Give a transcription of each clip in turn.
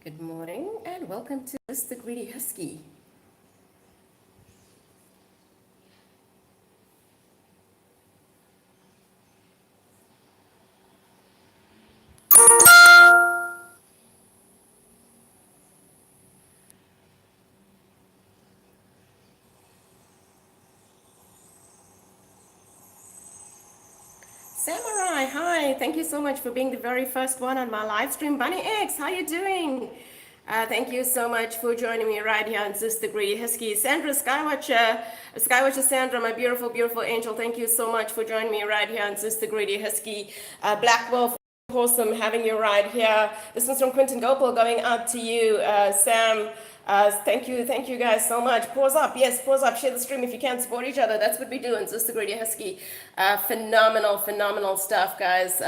Good morning and welcome to the Greedy Husky. Samurai, hi. Thank you so much for being the very first one on my live stream. Bunny X, how you doing? Thank you so much for joining me right here on Sister Greedy Husky. Sandra Skywatcher Sandra, my beautiful, beautiful angel. Thank you so much for joining me right here on Sister Greedy Husky. Black Wolf, awesome having you right here. This one's from Quentin Gopal going out to you, Sam. Thank you guys so much. Pause up, yes, pause up. Share the stream if you can. Support each other. That's what we do in Sister Greedy Husky. Phenomenal stuff, guys.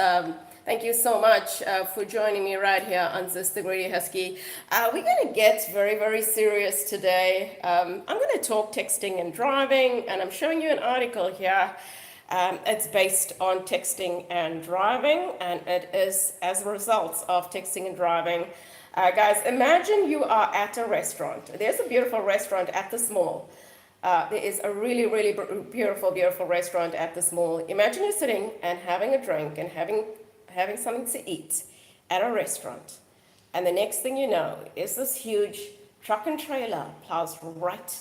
Thank you so much for joining me right here on Sister Greedy Husky. We're going to get very serious today. I'm going to talk texting and driving, and I'm showing you an article here. It's based on texting and driving, and it is as a result of texting and driving. Guys, imagine you are at a restaurant. There's a beautiful restaurant at this mall. There is a really beautiful restaurant at this mall. Imagine you're sitting and having a drink and having something to eat at a restaurant. And the next thing you know is this huge truck and trailer plows right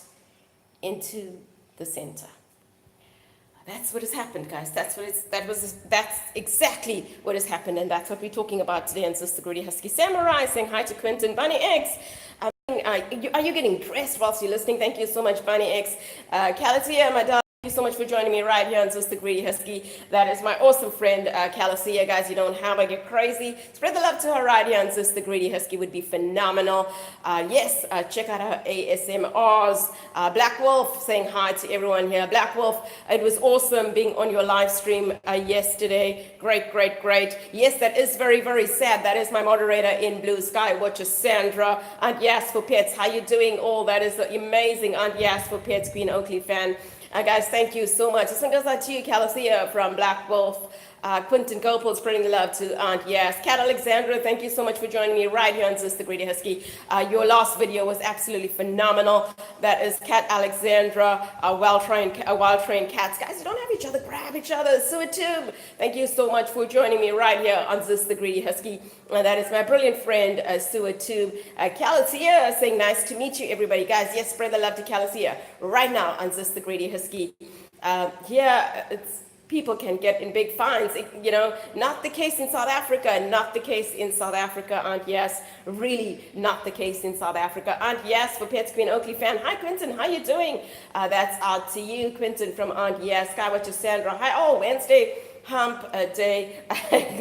into the center. That's what has happened, guys. That's exactly what has happened, and that's what we're talking about today on Sister Greedy Husky. Samurai saying hi to Quentin. Bunny X, are you getting dressed whilst you're listening? Thank you so much, Bunny X. Calatia, my darling. Thank you so much for joining me right here on Sister Greedy Husky. That is my awesome friend, Calacia. Guys, you don't have, I get crazy. Spread the love to her right here on Sister Greedy Husky would be phenomenal. Yes, check out her ASMRs. Black Wolf saying hi to everyone here. Black Wolf, it was awesome being on your live stream yesterday. Great. Yes, that is very sad. That is my moderator in Blue Sky, Watcher Sandra. Aunt Yas for Pets, how you doing? All that is amazing. Aunt Yas for Pets, Queen Oakley fan. Guys, thank you so much. This one goes out to you, Calacia from Black Wolf. Quentin Gopal spreading the love to Aunt Yas. Kat Alexandra, thank you so much for joining me right here on Sister Greedy Husky. Your last video was absolutely phenomenal. That is Kat Alexandra, a well-trained cats. Guys, you don't have each other, grab each other. Suatube, thank you so much for joining me right here on Sister Greedy Husky. That is my brilliant friend, Suatube. Calacia saying nice to meet you, everybody. Guys, yes, spread the love to Calacia right now on Sister Greedy Husky. People can get in big fines, not the case in South Africa, Aunt Yas, really not the case in South Africa. Aunt Yas for Pets, Queen Oakley fan. Hi, Quentin, how you doing? That's out to you, Quentin from Aunt Yas. Skywatcher Sandra, hi, Wednesday hump day.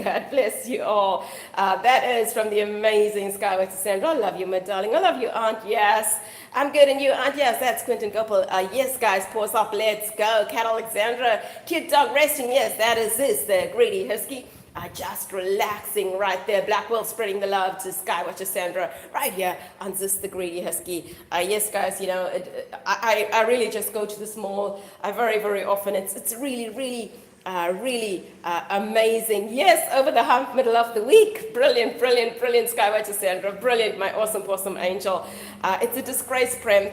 God bless you all. That is from the amazing Skywatcher Sandra. I love you, my darling. I love you, Aunt Yas. I'm good, and you, Aunt Yas. That's Quentin Gopal. Yes, guys, pause up. Let's go. Cat Alexandra, cute dog resting. Yes, that is this, the Greedy Husky. Just relaxing right there. Black Wolf spreading the love to Skywatcher Sandra right here on the Greedy Husky. Yes, guys, I really just go to this mall very often. It's really amazing. Yes, over the hump, middle of the week. Brilliant, Skywatcher Sandra. Brilliant, my awesome angel. It's a disgrace, Prem.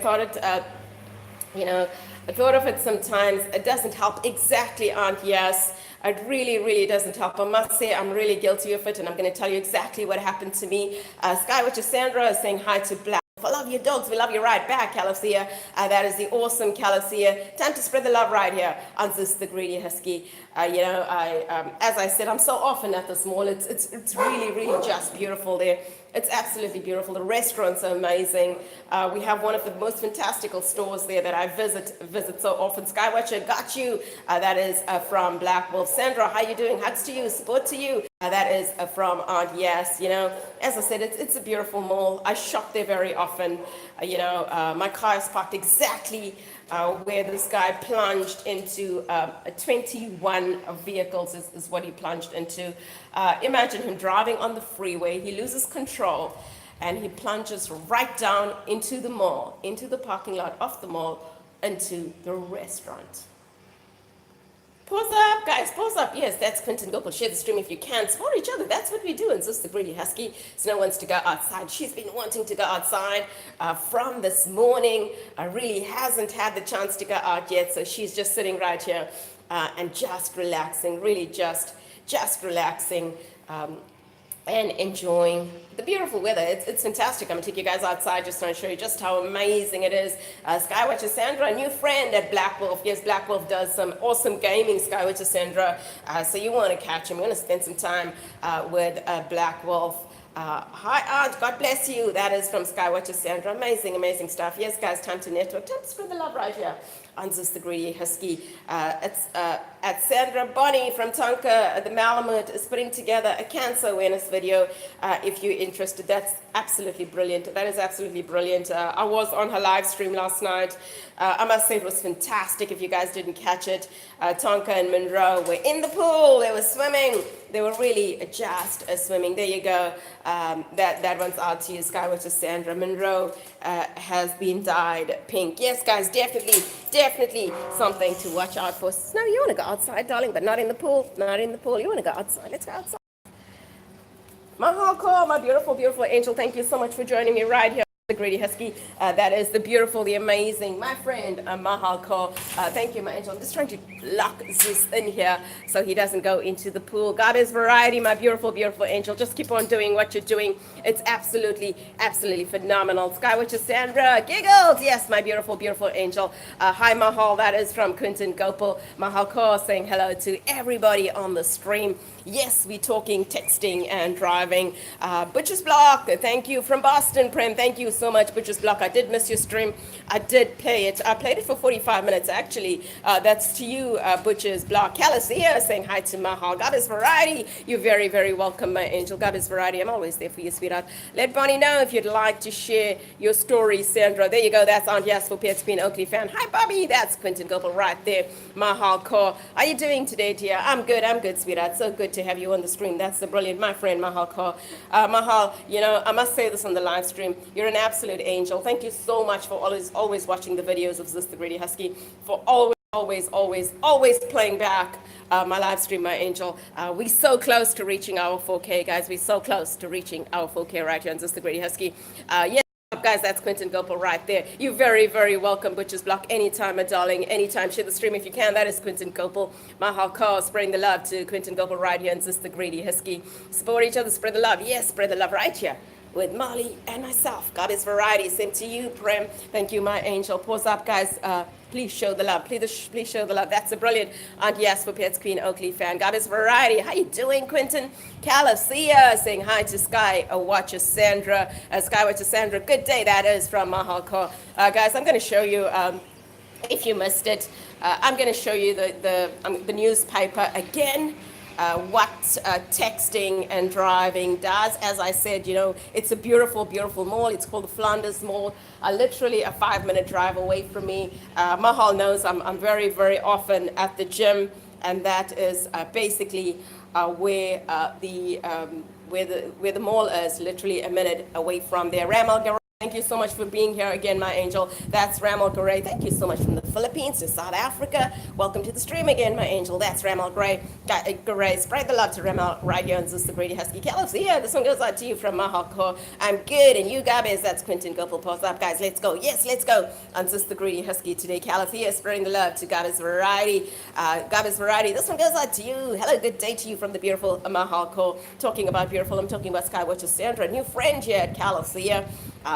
I thought of it sometimes. It doesn't help exactly, Aunt Yes. It really doesn't help. I must say I'm really guilty of it, and I'm going to tell you exactly what happened to me. Skywatcher Sandra is saying hi to Black. I love your dogs. We love you right back, Calacia. That is the awesome Calacia. Time to spread the love right here on the Greedy Husky. As I said, I'm so often at this mall. It's really just beautiful there. It's absolutely beautiful. The restaurants are amazing. We have one of the most fantastical stores there that I visit so often. Skywatcher, got you. That is from Black Wolf. Sandra, how you doing? Hugs to you. Support to you. That is from Aunt Yes. As I said, it's a beautiful mall. I shop there very often. My car is parked exactly where this guy plunged into 21 vehicles is what he plunged into. Imagine him driving on the freeway. He loses control and he plunges right down into the mall, into the parking lot of the mall, into the restaurant. Pause up, guys. Pause up. Yes, that's Quentin Gopal. Share the stream if you can. Support each other. That's what we do. And Sister Greedy Husky, Snow wants to go outside. She's been wanting to go outside from this morning. Really hasn't had the chance to go out yet. So she's just sitting right here and just relaxing. Really just relaxing. And enjoying the beautiful weather. It's fantastic. I'm gonna take you guys outside just to show you just how amazing it is. Skywatcher Sandra, a new friend at Black Wolf. Yes, Black Wolf does some awesome gaming, Skywatcher Sandra. So you want to catch him. We're gonna spend some time with Black Wolf. Hi, Aunt. God bless you. That is from Skywatcher Sandra. Amazing, amazing stuff. Yes, guys, time to network. Time to spread the love right here on Sister Greedy Husky. It's at Sandra Bonnie from Tonka. The Malamute is putting together a cancer awareness video. If you're interested, that's absolutely brilliant. That is absolutely brilliant. I was on her live stream last night. I must say it was fantastic. If you guys didn't catch it, Tonka and Monroe were in the pool. They were swimming. They were really just swimming. There you go. That one's out to you, Skywatcher Sandra. Monroe has been dyed pink. Yes, guys, definitely something to watch out for. Snow, you want to go outside, darling, but not in the pool. Not in the pool. You want to go outside. Let's go outside. Mahal Kaur, my beautiful, beautiful angel. Thank you so much for joining me right here. The Greedy Husky, that is the beautiful, the amazing, my friend Mahal Kaur. Thank you, my angel. I'm just trying to lock Zeus in here so he doesn't go into the pool. God is variety, my beautiful, beautiful angel. Just keep on doing what you're doing. It's absolutely, absolutely phenomenal. Skywatcher Sandra, giggles. Yes, my beautiful, beautiful angel. Hi, Mahal. That is from Quentin Gopal. Mahal Kaur saying hello to everybody on the stream. Yes, we're talking texting and driving. Butcher's Block, thank you from Boston, Prem. Thank you so much, Butcher's Block. I did miss your stream. I did play it. I played it for 45 minutes, actually. That's to you, Butcher's Block. Calicia saying hi to Mahal. God is variety. You're very, very welcome, my angel. God is variety. I'm always there for you, sweetheart. Let Bonnie know if you'd like to share your story, Sandra. There you go. That's Aunt Yas for PSP and Oakley fan. Hi, Bobby. That's Quentin Gopal right there. Mahal Kaur. How are you doing today, dear? I'm good, sweetheart. So good to have you on the stream. That's the brilliant, my friend Mahal Kaur. Mahal, you know, I must say this on the live stream. You're an absolute angel. Thank you so much for always watching the videos of Sister Greedy Husky, for always playing back my live stream, my angel. We're so close to reaching our 4K, guys. We're so close to reaching our 4K right here on Sister Greedy Husky. Yeah. Guys, that's Quentin Gopal right there. You're very, very welcome, Butcher's Block. Anytime, my darling. Anytime. Share the stream if you can. That is Quentin Gopal. Mahal Kaur, spreading the love to Quentin Gopal right here and Sister Greedy Husky. Support each other, spread the love. Yes, spread the love right here with Molly and myself. God is variety. Same to you, Prem. Thank you, my angel. Pause up, guys. Please show the love. Please show the love. That's a brilliant Aunt Yes for Pets Queen Oakley fan. God is variety. How you doing, Quentin? Calicia saying hi to Sky Watcher Sandra. Skywatcher Sandra. Good day. That is from Mahal Kaur. Guys, I'm going to show you. If you missed it, I'm going to show you the newspaper again. What texting and driving does. As I said, you know, it's a beautiful, beautiful mall. It's called the Flanders Mall. Literally a 5-minute drive away from me. Mahal knows I'm very, very often at the gym, and that is basically where the mall is. Literally a minute away from there. Ramal, thank you so much for being here again, my angel. That's Ramal Gray. Thank you so much from the Philippines to South Africa. Welcome to the stream again, my angel. That's Ramal Gray. Spread the love to Ramal right here on Sister Greedy Husky. Yeah, this one goes out to you from Mahal Kaur. I'm good, and you Gabes, that's Quentin Gopal. Pause up, guys. Let's go. Yes, let's go on Sister Greedy Husky today. Calicia, spreading the love to Gabes Variety. Gabes Variety, this one goes out to you. Hello, good day to you from the beautiful Mahal Kaur. Talking about beautiful, I'm talking about Skywatcher Sandra, new friend here at Calicia.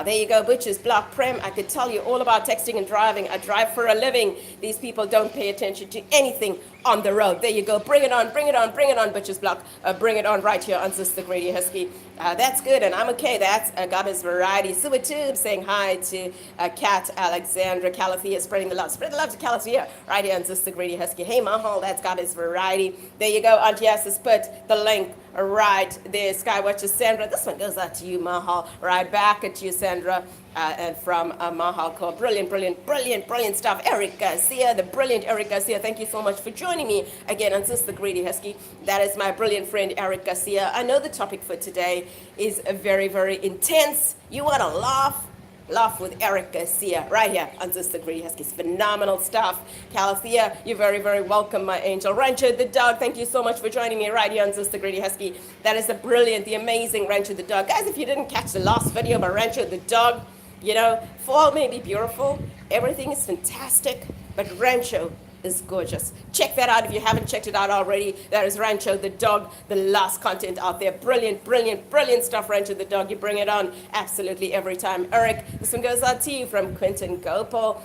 There you go, Butchers Block. Prem, I could tell you all about texting and driving. I drive for a living. These people don't pay attention to anything on the road. There you go. Bring it on, bring it on, bring it on, Butchers Block. Bring it on right here on Sister Greedy Husky. That's good, and I'm okay. That's Gabby's Variety. Super Tube saying hi to Kat Alexandra. Calicia spreading the love. Spread the love to Calicia right here on Sister Greedy Husky. Hey, Mahal, that's Gabby's Variety. There you go. Aunt Yas has put the link right there. Skywatcher Sandra. This one goes out to you, Mahal. Right back at you, Sandra. And from Mahal Kaur. Brilliant, brilliant, brilliant, brilliant stuff. Eric Garcia, the brilliant Eric Garcia. Thank you so much for joining me again on Sister Greedy Husky. That is my brilliant friend Eric Garcia. I know the topic for today is a very, very intense. You want to laugh? Laugh with Eric Garcia right here on Sister Greedy Huskies. Phenomenal stuff. Calicia, you're very, very welcome, my angel. Rancho the dog, thank you so much for joining me right here on Sister Greedy Husky. That is the brilliant, the amazing Rancho the dog. Guys, if you didn't catch the last video about Rancho the dog, you know, fall may be beautiful, everything is fantastic, but Rancho is gorgeous. Check that out if you haven't checked it out already. That is Rancho the dog, the last content out there. Brilliant, brilliant, brilliant stuff, Rancho the dog. You bring it on absolutely every time. Eric, this one goes out to you from Quentin Gopal.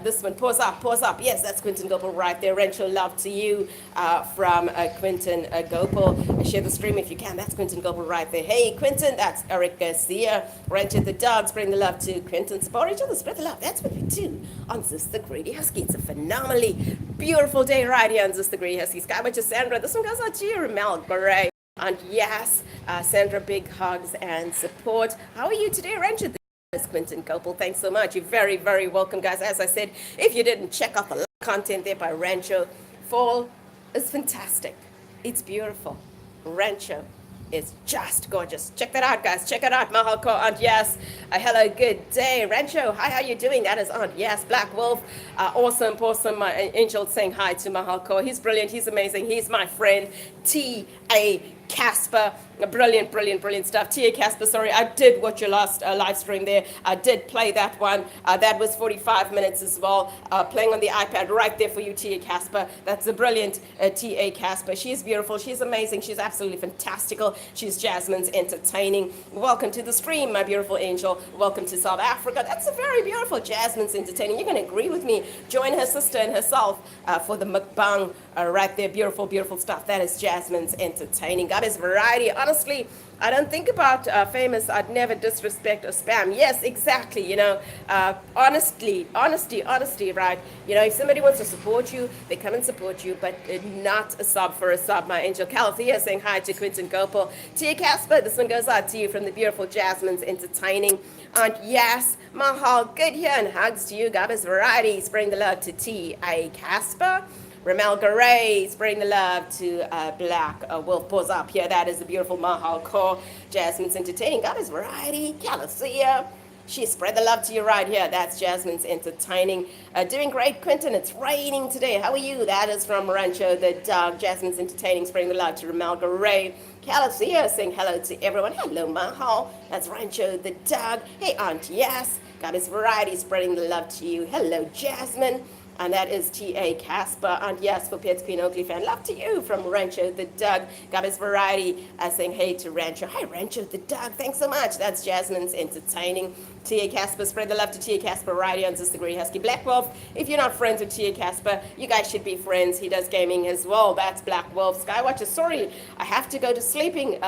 This one, pause up. Yes, that's Quentin Gopal right there. Rancho, love to you from Quentin Gopal. Share the stream if you can. That's Quentin Gopal right there. Hey, Quentin, that's Eric Garcia. Rancho the dog, spreading the love to Quentin. Support each other, spread the love. That's what we do on Sister Greedy Husky. It's a phenomenally beautiful day right here on Sister Greedy Husky. Skywatcher Sandra, this one goes out to you. Ramel Gray. And yes, Sandra, big hugs and support. How are you today, Rancho? Quentin Gopal, thanks so much. You're very, very welcome, guys. As I said, if you didn't check out the content there by Rancho, fall is fantastic. It's beautiful. Rancho is just gorgeous. Check that out, guys. Check it out. Mahal Ko, Aunt Yes. Hello, good day. Rancho, hi, how you doing? That is Aunt Yes. Black Wolf, awesome. My angel saying hi to Mahal Ko. He's brilliant. He's amazing. He's my friend. T.A. Casper, brilliant stuff. T.A. Casper, sorry, I did watch your last live stream there. I did play that one. That was 45 minutes as well, playing on the iPad right there for you, T.A. Casper. That's a brilliant T.A. Casper. She's beautiful. She's amazing. She's absolutely fantastical. She's Jasmine's entertaining. Welcome to the stream, my beautiful angel. Welcome to South Africa. That's a very beautiful Jasmine's entertaining. You're going to agree with me. Join her sister and herself for the mukbang right there. Beautiful stuff. That is Jasmine's entertaining. Got his variety. Honestly, I don't think about famous. I'd never disrespect or spam. Yes, exactly. You know, honesty, right? You know, if somebody wants to support you, they come and support you, but not a sub for a sub. My angel Calathea saying hi to Quentin Gopal. Tia Casper, this one goes out to you from the beautiful Jasmine's entertaining. Aunt Yes, Mahal, good here, and hugs to you. Gabba's variety, spreading the love to T.A. Casper. Ramel Garay, spreading the love to Black Wolf. Pause up here. That is the beautiful Mahal Kaur. Jasmine's entertaining. Got his variety. Calathea. She spread the love to you right here. That's Jasmine's entertaining. Doing great, Quentin. It's raining today. How are you? That is from Rancho the dog. Jasmine's entertaining. Spreading the love to Ramel Garay. Calathea saying hello to everyone. Hello, Mahal. That's Rancho the dog. Hey, Aunt Yes. Got his variety. Spreading the love to you. Hello, Jasmine. And that is T.A. Casper. And yes, for Pets Queen Oakley fan, love to you from Rancho the Doug. Got his variety saying hey to Rancho. Hi, Rancho the Doug. Thanks so much. That's Jasmine's entertaining. T.A. Casper, spread the love to T.A. Casper right here on Sister Greedy Husky. Black Wolf, if you're not friends with T.A. Casper, you guys should be friends. He does gaming as well. That's Black Wolf. Skywatcher, sorry, I have to go to sleeping.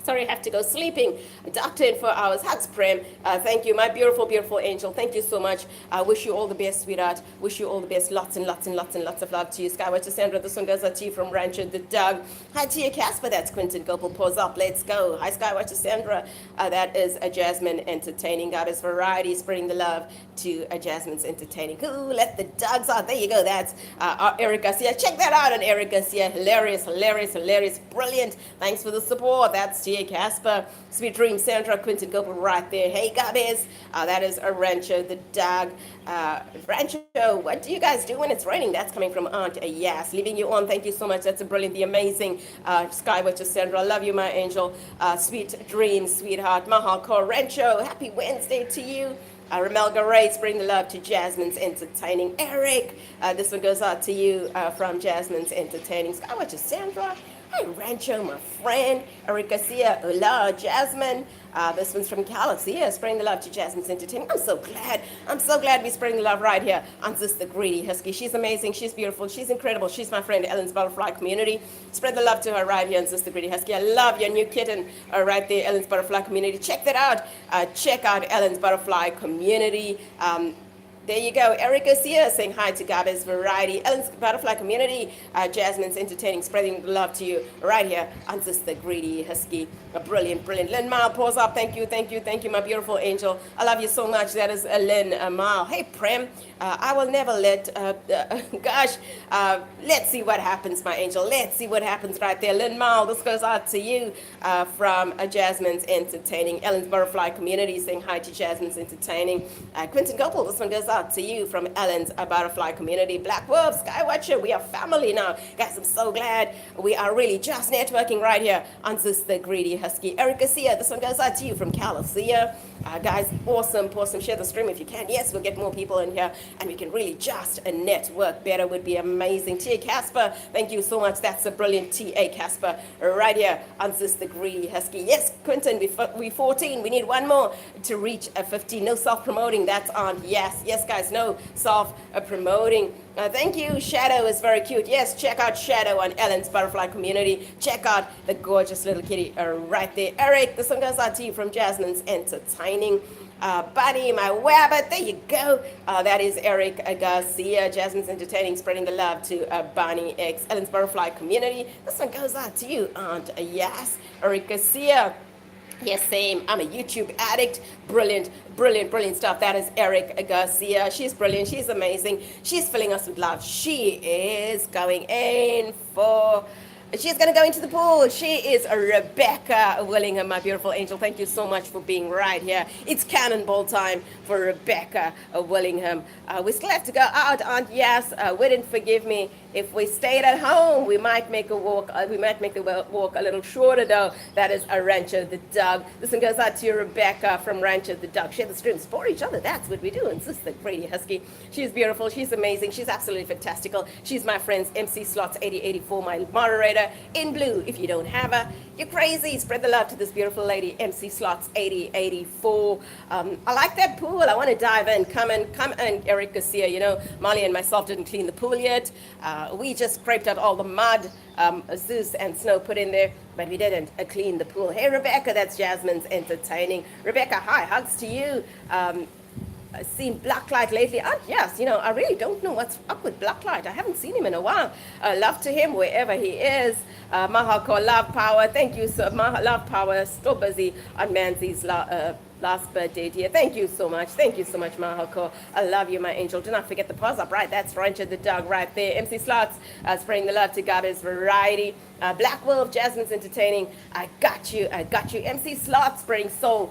Sorry, I have to go sleeping. Doctor in 4 hours. Hugs, Prem. Thank you, my beautiful, beautiful angel. Thank you so much. I wish you all the best, sweetheart. Wish you all the best. Lots and lots of love to you. Skywatcher Sandra, this one goes out to you from Rancho the Doug. Hi to you, Casper. That's Quentin Gopal. Pause up. Let's go. Hi, Skywatcher Sandra. That is Jasmine entertaining. Got his variety. Spreading the love to Jasmine's entertaining. Ooh, let the dogs out. There you go. That's Eric Garcia. Check that out on Eric Garcia. Hilarious. Brilliant. Thanks for the support. That's T.A. Casper. Sweet Dream, Sandra, Quentin Gopal right there. Hey, Gabez. That is a Rancho the dog. Rancho, what do you guys do when it's raining? That's coming from Aunt Yes. Leaving you on. Thank you so much. That's a brilliant, the amazing Skywatcher Sandra. I love you, my angel. Sweet Dreams, sweetheart. Mahal Kaur. Rancho, happy Wednesday to you. Ramel Garay, bring the love to Jasmine's entertaining. Eric, this one goes out to you from Jasmine's entertaining. Skywatcher Sandra. Hi, Rancho, my friend. Eric Garcia, hola, Jasmine. This one's from Calathea, spreading the love to Jasmine's entertaining. I'm so glad we're spreading the love right here on Sister Greedy Husky. She's amazing, she's beautiful, she's incredible. She's my friend, Ellen's Butterfly Community. Spread the love to her right here on Sister Greedy Husky. I love your new kitten right there, Ellen's Butterfly Community. Check that out. Check out Ellen's Butterfly Community. There you go. Eric Garcia saying hi to Gabby's Variety. Ellen's Butterfly Community. Jasmine's entertaining, spreading love to you right here on Sister Greedy Husky. Brilliant, brilliant. Lynn Mile, pause up. Thank you, thank you, thank you, my beautiful angel. I love you so much. That is Lynn Mile. Hey, Prem, I will never let, gosh, let's see what happens, my angel. Let's see what happens right there. Lynn Mile, this goes out to you from Jasmine's Entertaining. Ellen's Butterfly Community saying hi to Jasmine's Entertaining. Quentin Gopal, this one goes out to you from Ellen's Butterfly Community. Black Wolf, Skywatcher, we are family now. Guys, I'm so glad we are really just networking right here on Sister Greedy Husky. Eric Garcia, this one goes out to you from California. Guys, awesome. Share the stream if you can. Yes, we'll get more people in here and we can really just network better. Would be amazing. T.A. Casper, thank you so much. That's a brilliant T.A. Casper right here on Sister Greedy Husky. Yes, Quentin, we 14. We need one more to reach a 15. No self-promoting. That's on. Yes, guys, no self-promoting. Thank you. Shadow is very cute. Yes, check out Shadow on Ellen's Butterfly Community. Check out the gorgeous little kitty right there. Eric, this one goes out to you from Jasmine's Entertaining. Bunny, my wabbit, there you go. That is Eric Garcia, Jasmine's Entertaining, spreading the love to Bunny X, Ellen's Butterfly Community. This one goes out to you, Aunt Yes, Eric Garcia. Yes, same. I'm a YouTube addict. Brilliant stuff. That is Eric Garcia. She's brilliant. She's amazing. She's filling us with love. She is going in for... She's going to go into the pool. She is Rebecca Willingham, my beautiful angel. Thank you so much for being right here. It's cannonball time for Rebecca Willingham. We still have to go out, Aunt Yes. Wouldn't forgive me if we stayed at home. We might make a walk. We might make the walk a little shorter, though. That is a Rancho the Dog. This one goes out to you, Rebecca from Rancho the Dog. Share the stream, support each other. That's what we do. And Sister Greedy Husky. She's beautiful. She's amazing. She's absolutely fantastical. She's my friend's MC Slots 8084, my moderator. In blue. If you don't have her, you're crazy. Spread the love to this beautiful lady, MC Slots 8084. I like that pool. I want to dive in. Come in, Eric Garcia. You know, Molly and myself didn't clean the pool yet. We just scraped out all the mud, Zeus and Snow put in there, but we didn't clean the pool. Hey, Rebecca, that's Jasmine's Entertaining. Rebecca, hi, hugs to you. I've seen Blacklight lately. Yes, you know, I really don't know what's up with Blacklight. I haven't seen him in a while. Love to him wherever he is. Mahako, Love Power. Thank you, so Love Power. Still busy on Manzi's last birthday, dear. Thank you so much. Thank you so much, Mahako. I love you, my angel. Do not forget the pause up, right? That's Rancho the Dog right there. MC Slots, spreading the love to Gabi's Variety. Black Wolf, Jasmine's Entertaining. I got you. MC Slots, spreading so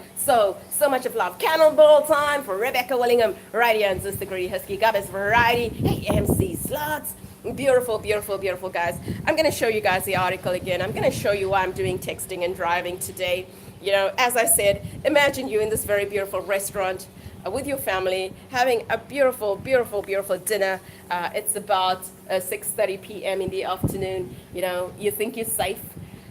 much of love. Cannonball time for Rebecca Willingham right here on Sister Greedy Husky. Gabi's Variety. Hey, MC Slots. Beautiful, guys. I'm going to show you guys the article again. I'm going to show you why I'm doing texting and driving today. You know, as I said, imagine you in this very beautiful restaurant with your family, having a beautiful dinner. It's about 6:30 p.m. in the afternoon. You know, you think you're safe.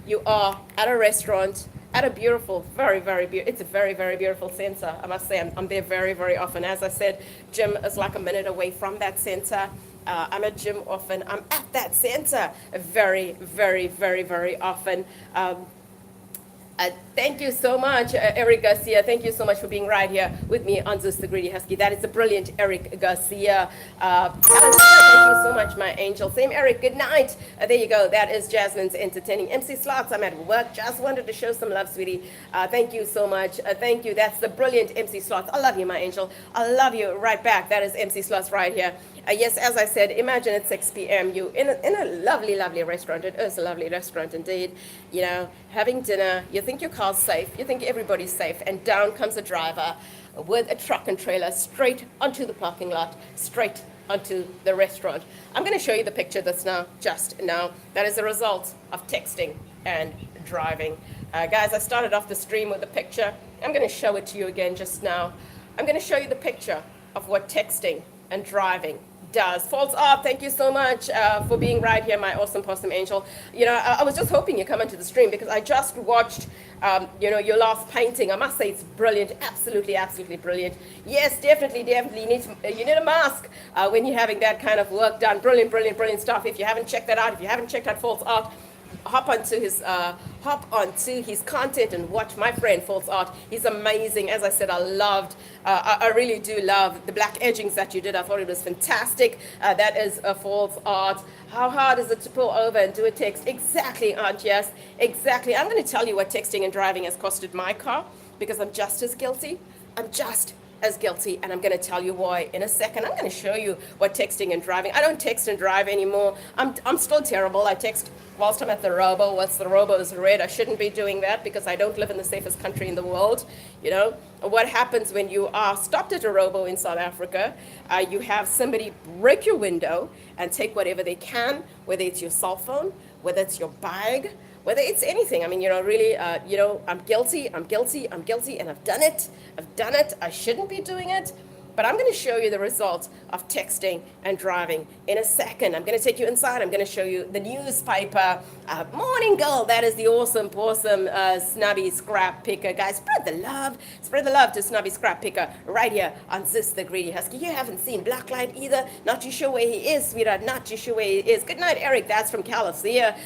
You are at a restaurant, at a beautiful, very beautiful, it's a very beautiful center. I must say, I'm there very often. As I said, gym is like a minute away from that center. I'm at gym often. I'm at that center very often. Thank you so much, Eric Garcia. Thank you so much for being right here with me on Zeus the Greedy Husky. That is the brilliant Eric Garcia. Thank you so much, my angel. Same Eric, good night. There you go. That is Jasmine's Entertaining. MC Slots, I'm at work. Just wanted to show some love, sweetie. Thank you so much. Thank you. That's the brilliant MC Slots. I love you, my angel. I love you right back. That is MC Slots right here. Yes, as I said, imagine at 6 p.m. you in a lovely restaurant. It is a lovely restaurant indeed. You know, having dinner. You think your car's safe. You think everybody's safe. And down comes a driver with a truck and trailer straight onto the parking lot, straight onto the restaurant. I'm going to show you the picture that's just now. That is a result of texting and driving. Guys, I started off the stream with a picture. I'm going to show it to you again just now. I'm going to show you the picture of what texting and driving does. Falls up. Thank you so much for being right here, my awesome possum angel. You know, I was just hoping you come into the stream because I just watched, you know, your last painting. I must say it's brilliant. Absolutely brilliant. Yes, definitely. You need a mask when you're having that kind of work done. Brilliant stuff. If you haven't checked that out, if you haven't checked out Falls Art, hop onto his hop onto his content and watch my friend False Art. He's amazing. As I said, I really do love the black edgings that you did. I thought it was fantastic. That is a False Art. How hard is it to pull over and do a text? Exactly, Aunt Yes, exactly. I'm going to tell you what texting and driving has costed my car, because I'm just as guilty. I'm just as guilty, and I'm going to tell you why in a second. I'm going to show you what texting and driving. I don't text and drive anymore. I'm still terrible. I text whilst I'm at the robo. Once the robo is red, I shouldn't be doing that because I don't live in the safest country in the world. You know what happens when you are stopped at a robo in South Africa? You have somebody break your window and take whatever they can, whether it's your cell phone, whether it's your bag, whether it's anything. I mean, really, I'm guilty, and I've done it. I shouldn't be doing it, but I'm going to show you the results of texting and driving in a second. I'm going to take you inside. I'm going to show you the newspaper. Morning Girl, that is the awesome Snubby Scrap Picker. Guys, spread the love to Snubby Scrap Picker right here on Zis the Greedy Husky. You haven't seen Blacklight either. Not too sure where he is, sweetheart. Not too sure where he is. Good night, Eric. That's from California.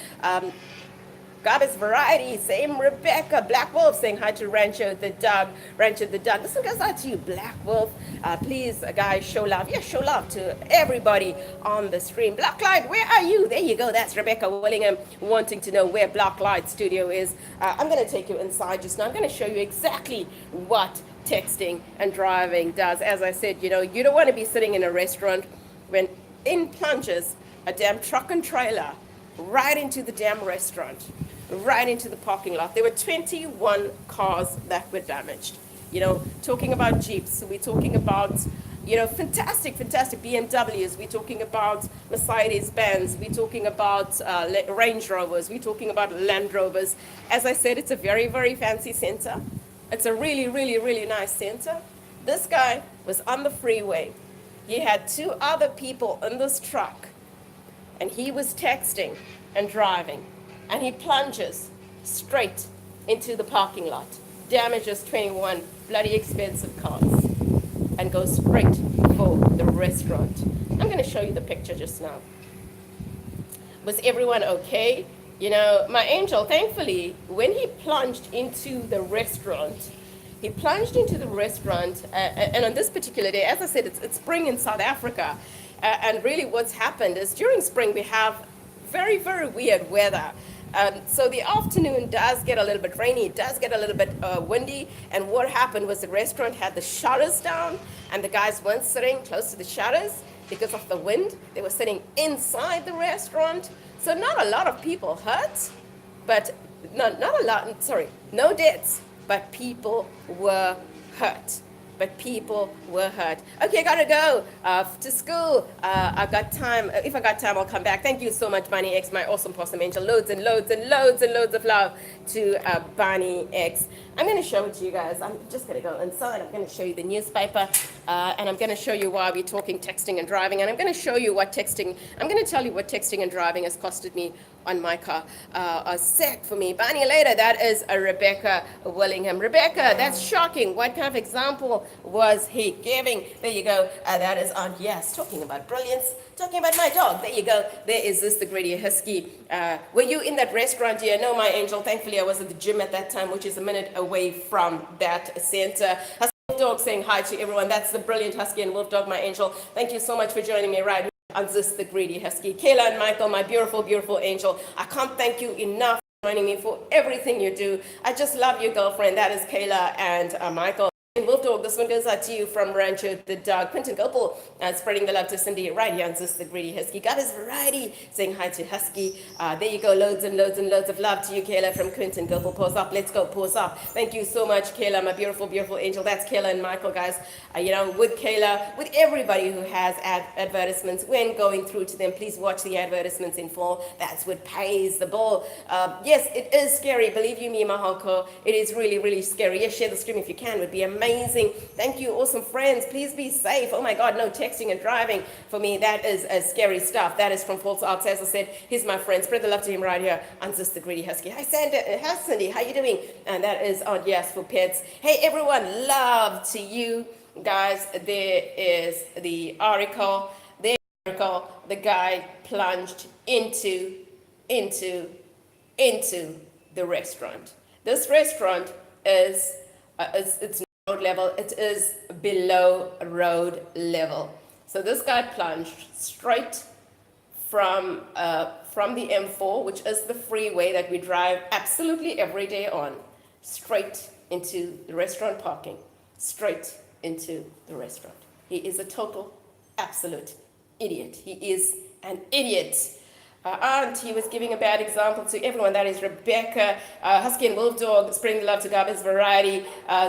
Goddess Variety, same Rebecca. Black Wolf saying hi to Rancho the Dog. This one goes out to you, Black Wolf. Please, guys, show love. Yeah, show love to everybody on the stream. Blacklight, where are you? There you go. That's Rebecca Willingham wanting to know where Blacklight Studio is. I'm going to take you inside just now. I'm going to show you exactly what texting and driving does. As I said, you don't want to be sitting in a restaurant when in plunges a damn truck and trailer right into the damn restaurant, right into the parking lot. There were 21 cars that were damaged. Talking about Jeeps, we're talking about, fantastic BMWs. We're talking about Mercedes-Benz. We're talking about Range Rovers. We're talking about Land Rovers. As I said, it's a very, very fancy center. It's a really, really, really nice center. This guy was on the freeway. He had two other people in this truck, and he was texting and driving, and he plunges straight into the parking lot, damages 21 bloody expensive cars, and goes straight for the restaurant. I'm going to show you the picture just now. Was everyone okay? My angel, thankfully, when he plunged into the restaurant, and on this particular day, as I said, it's spring in South Africa. And really what's happened is during spring we have very, very weird weather. So the afternoon does get a little bit rainy, it does get a little bit windy. And what happened was the restaurant had the shutters down, and the guys weren't sitting close to the shutters because of the wind. They were sitting inside the restaurant. So not a lot of people hurt, but no deaths, but people were hurt. Okay, I gotta go to school. I've got time. If I got time, I'll come back. Thank you so much, Bunny X, my awesome possum angel. Loads and loads of love to Bunny X. I'm going to show it to you guys. I'm just going to go inside. I'm going to show you the newspaper, and I'm going to show you why we're talking texting and driving, and I'm going to tell you what texting and driving has costed me on my car. A sec for me. Bunny later, that is a Rebecca Willingham. Rebecca, that's shocking. What kind of example was he giving? There you go. That is Aunt Yes, talking about brilliance, talking about my dog. There you go. There is this, the Greedy Husky. Were you in that restaurant here? No, my angel. Thankfully, I was at the gym at that time, which is a minute away from that center. Wolf Dog saying hi to everyone. That's the brilliant Husky and Wolf Dog, my angel. Thank you so much for joining me right on this, the Greedy Husky. Kayla and Michael, my beautiful, beautiful angel. I can't thank you enough for joining me, for everything you do. I just love your girlfriend. That is Kayla and Michael. Wolf Dog, this one goes out to you from Rancho the Dog. Quentin Gopal, spreading the love to Cindy right here on Zus the Greedy Husky. Goddess Variety saying hi to Husky. There you go, loads and loads and loads of love to you, Kayla, from Quentin Gopal. Pause up, let's go, pause up. Thank you so much, Kayla, my beautiful, beautiful angel. That's Kayla and Michael, guys. With Kayla, with everybody who has advertisements, when going through to them, please watch the advertisements in full. That's what pays the bill. Yes, it is scary, believe you me, Mahoko. It is really, really scary. Yes, share the stream if you can, would be amazing. Thank you, awesome friends. Please be safe. Oh my God, no texting and driving for me. That is scary stuff. That is from False Arts. As I said, he's my friend. Spread the love to him right here on Zus the Greedy Husky. Hi, Cindy. How you doing? And that is Aunt Yes for Pets. Hey, everyone. Love to you guys. There is the article. The guy plunged into the restaurant. This restaurant is it's not road level. It is below road level. So this guy plunged straight from the M4, which is the freeway that we drive absolutely every day on, straight into the restaurant parking, straight into the restaurant. He is a total, absolute idiot. He is an idiot. Aunt, he was giving a bad example to everyone. That is Rebecca, Husky and Wolf Dog, spreading the love to Gabby's Variety.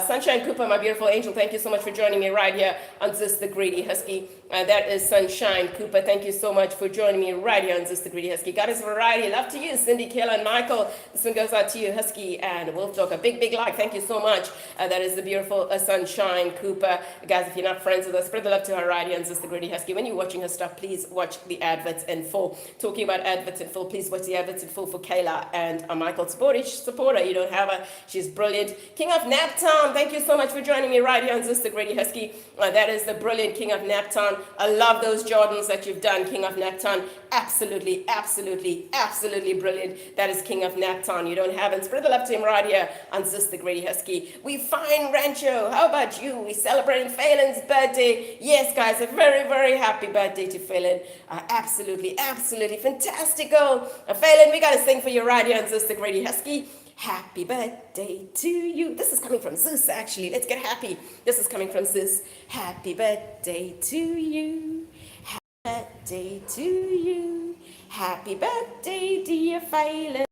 Sunshine Cooper, my beautiful angel, thank you so much for joining me right here on Sis the Greedy Husky. That is Sunshine Cooper. Thank you so much for joining me right here on Sis the Greedy Husky. Gabby's Variety, love to you, Cindy, Kayla, and Michael. This one goes out to you, Husky and Wolf Dog. A big, big like. Thank you so much. That is the beautiful Sunshine Cooper. Guys, if you're not friends with us, spread the love to her right here on Sis the Greedy Husky. When you're watching her stuff, please watch the adverts in full. Talking about adverts in full, please watch the adverts in full for Kayla and Michael. Supporter, you don't have her. She's brilliant. King of Naptown, thank you so much for joining me right here on Sis the Greedy Husky. That is the brilliant King of Naptown. I love those Jordans that you've done, King of Naptown. Absolutely, absolutely, absolutely brilliant. That is King of Naptown. You don't have him. Spread the love to him right here on Sis the Greedy Husky. We find Rancho. How about you? We're celebrating Phelan's birthday. Yes, guys, a very, very happy birthday to Phelan. Absolutely, absolutely fantastical. Phelan, we got to sing for you right here on Sis the Greedy Husky. Happy birthday to you. This is coming from Sis, actually. Let's get happy. This is coming from Sis. Happy birthday to you. Happy birthday to you. Happy birthday, dear Phelan.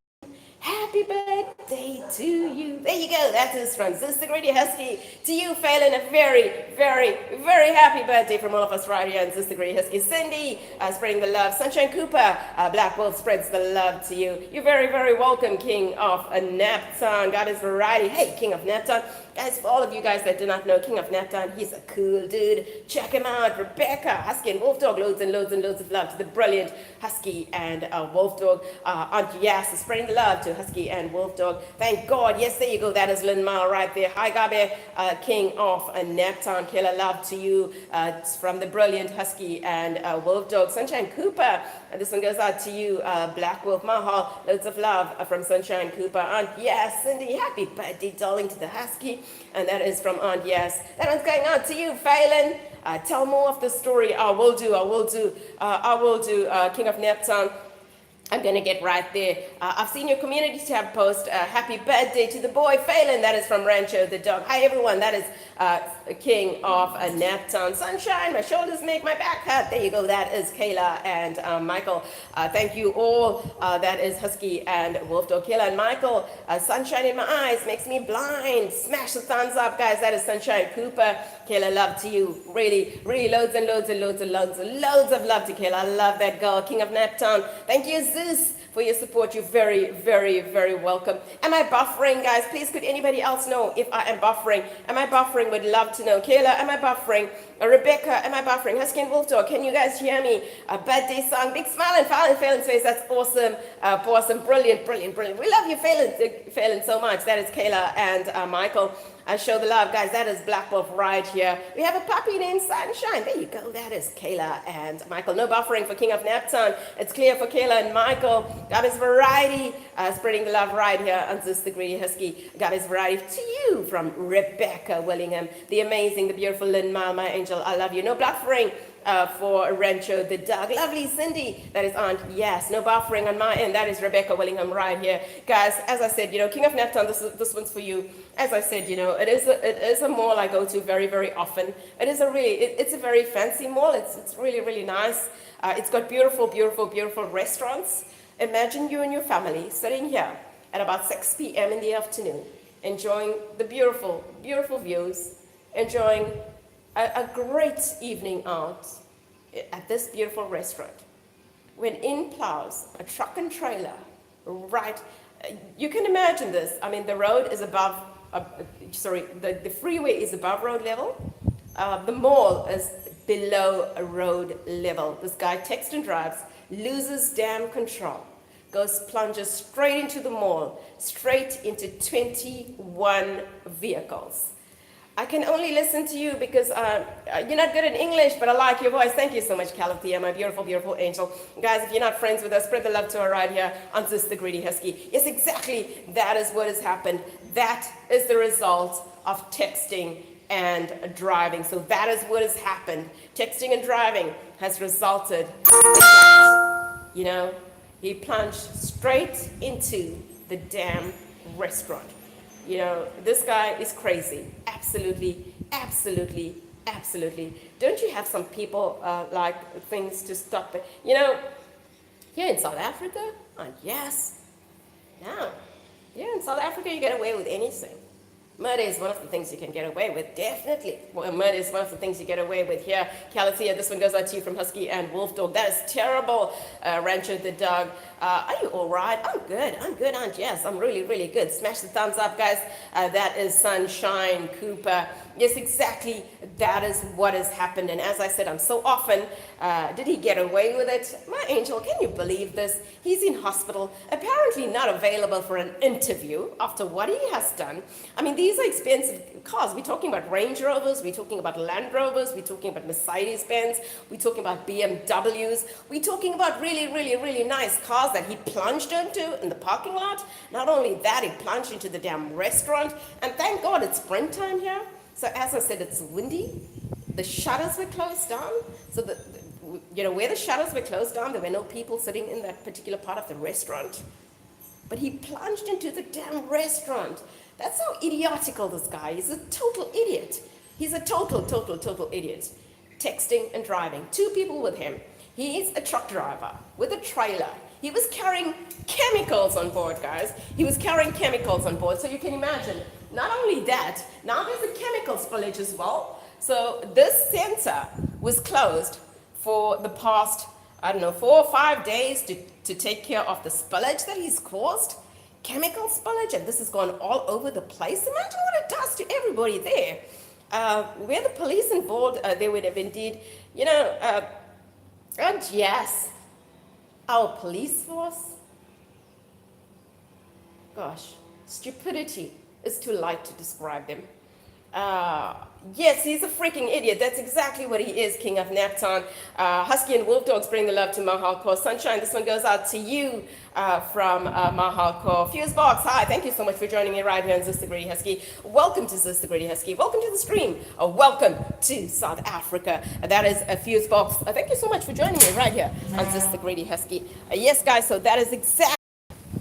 Happy birthday to you. There you go. That is from Sis the Greedy Husky. To you, Phelan, a very, very, very happy birthday from all of us right here on Sis the Greedy Husky. Cindy, spreading the love. Sunshine Cooper, Black Wolf spreads the love to you. You're very, very welcome, King of Naptown. God is variety. Hey, King of Naptown. Guys, for all of you guys that do not know King of Naptown, he's a cool dude. Check him out. Rebecca, Husky and Wolf Dog. Loads and loads and loads of love to the brilliant Husky and Wolf Dog. Aunt Yas is spreading the love to Husky and Wolf Dog. Thank God. Yes, there you go. That is Lynn Mile right there. Hi, Gabe, King of Naptown. Killer love to you. It's from the brilliant Husky and Wolf Dog. Sunshine Cooper. This one goes out to you, Black Wolf Mahal. Loads of love from Sunshine Cooper. Aunt Yes, Cindy, happy birthday, darling, to the Husky. And that is from Aunt Yes. That one's going out to you, Phelan. Tell more of the story. I will do. King of Naptown. I'm going to get right there. I've seen your community tab post. Happy birthday to the boy, Phelan. That is from Rancho the Dog. Hi, everyone. That is King of Naptown. Sunshine, my shoulders make my back hurt. There you go. That is Kayla and Michael. Thank you all. That is Husky and Wolf Dog. Kayla and Michael. Sunshine in my eyes makes me blind. Smash the thumbs up, guys. That is Sunshine Cooper. Kayla, love to you. Really, really loads and loads and loads and loads and loads of love to Kayla. I love that girl. King of Naptown. Thank you, Zeus, for your support. You're very, very, very welcome. Am I buffering, guys? Please, could anybody else know if I am buffering? Am I buffering? Would love to know. Kayla, am I buffering? Rebecca, am I buffering? Husky and Wolf Dog, can you guys hear me? A birthday song. Big smile and Phelan's face. That's awesome. Awesome. Brilliant, brilliant, brilliant. We love you, Phelan, so much. That is Kayla and Michael. Show the love, guys. That is Black Wolf right here. We have a puppy named Sunshine. There you go. That is Kayla and Michael. No buffering for King of Naptown. It's clear for Kayla and Michael. God is variety. Spreading the love right here on Sis the Greedy Husky. God is variety to you from Rebecca Willingham. The amazing, the beautiful Lynn Mile, my angel. I love you. No buffering. For Rancho the Dog. Lovely Cindy, that is Aunt Yes. No buffering on my end. That is Rebecca Willingham right here. Guys, as I said, King of Naptown, this one's for you. As I said, it is a mall I go to very, very often. It's a very fancy mall. It's really, really nice. It's got beautiful, beautiful, beautiful restaurants. Imagine you and your family sitting here at about 6 p.m. in the afternoon, enjoying the beautiful, beautiful views, enjoying a great evening out at this beautiful restaurant. When in plows a truck and trailer, right? You can imagine this. I mean, the road is above, the freeway is above road level. The mall is below road level. This guy texts and drives, loses damn control, plunges straight into the mall, straight into 21 vehicles. I can only listen to you because you're not good at English, but I like your voice. Thank you so much, Calathea, my beautiful, beautiful angel. Guys, if you're not friends with us, spread the love to her right here on Sister Greedy Husky. Yes, exactly. That is what has happened. That is the result of texting and driving. So that is what has happened. Texting and driving has resulted in that. You know, he plunged straight into the damn restaurant. You know, this guy is crazy. Absolutely, absolutely, absolutely. Don't you have some people like things to stop it? You know, here in South Africa, yes. Now, here in South Africa, you get away with anything. Murder is one of the things you can get away with, definitely. Well, murder is one of the things you get away with here. Calathea, this one goes out to you from Husky and Wolf Dog. That is terrible, Rancho the Dog. Are you all right? I'm good, Aunt Yes. I'm really, really good. Smash the thumbs up, guys. That is Sunshine Cooper. Yes, exactly. That is what has happened. And as I said, I'm so often, did he get away with it? My angel, can you believe this? He's in hospital, apparently not available for an interview after what he has done. I mean, these are expensive cars. We're talking about Range Rovers, we're talking about Land Rovers, we're talking about Mercedes-Benz, we're talking about BMWs, we're talking about really, really, really nice cars that he plunged into in the parking lot. Not only that, he plunged into the damn restaurant. And thank God it's springtime here. So as I said, it's windy. The shutters were closed down. So where the shutters were closed down, there were no people sitting in that particular part of the restaurant. But he plunged into the damn restaurant. That's how idiotical this guy is. He's a total idiot. He's a total idiot. Texting and driving. 2 people with him. He is a truck driver with a trailer. He was carrying chemicals on board, guys. He was carrying chemicals on board. So you can imagine, not only that, now there's a chemical spillage as well. So this center was closed for the past, 4 or 5 days to take care of the spillage that he's caused. Chemical spillage, and this has gone all over the place. Imagine what it does to everybody there. Were the police involved, they would have indeed, and yes, our police force, gosh, stupidity is too light to describe them. Yes, he's a freaking idiot. That's exactly what he is, King of Naptown. Husky and Wolf Dogs bring the love to Mahalcore. Sunshine, this one goes out to you from Mahalcore. Fusebox, hi, thank you so much for joining me right here on Sister Greedy Husky. Welcome to Sister Greedy Husky. Welcome to the stream. Welcome to South Africa. That is a Fusebox. Thank you so much for joining me right here on Sister Greedy Husky. Yes, guys, so that is exactly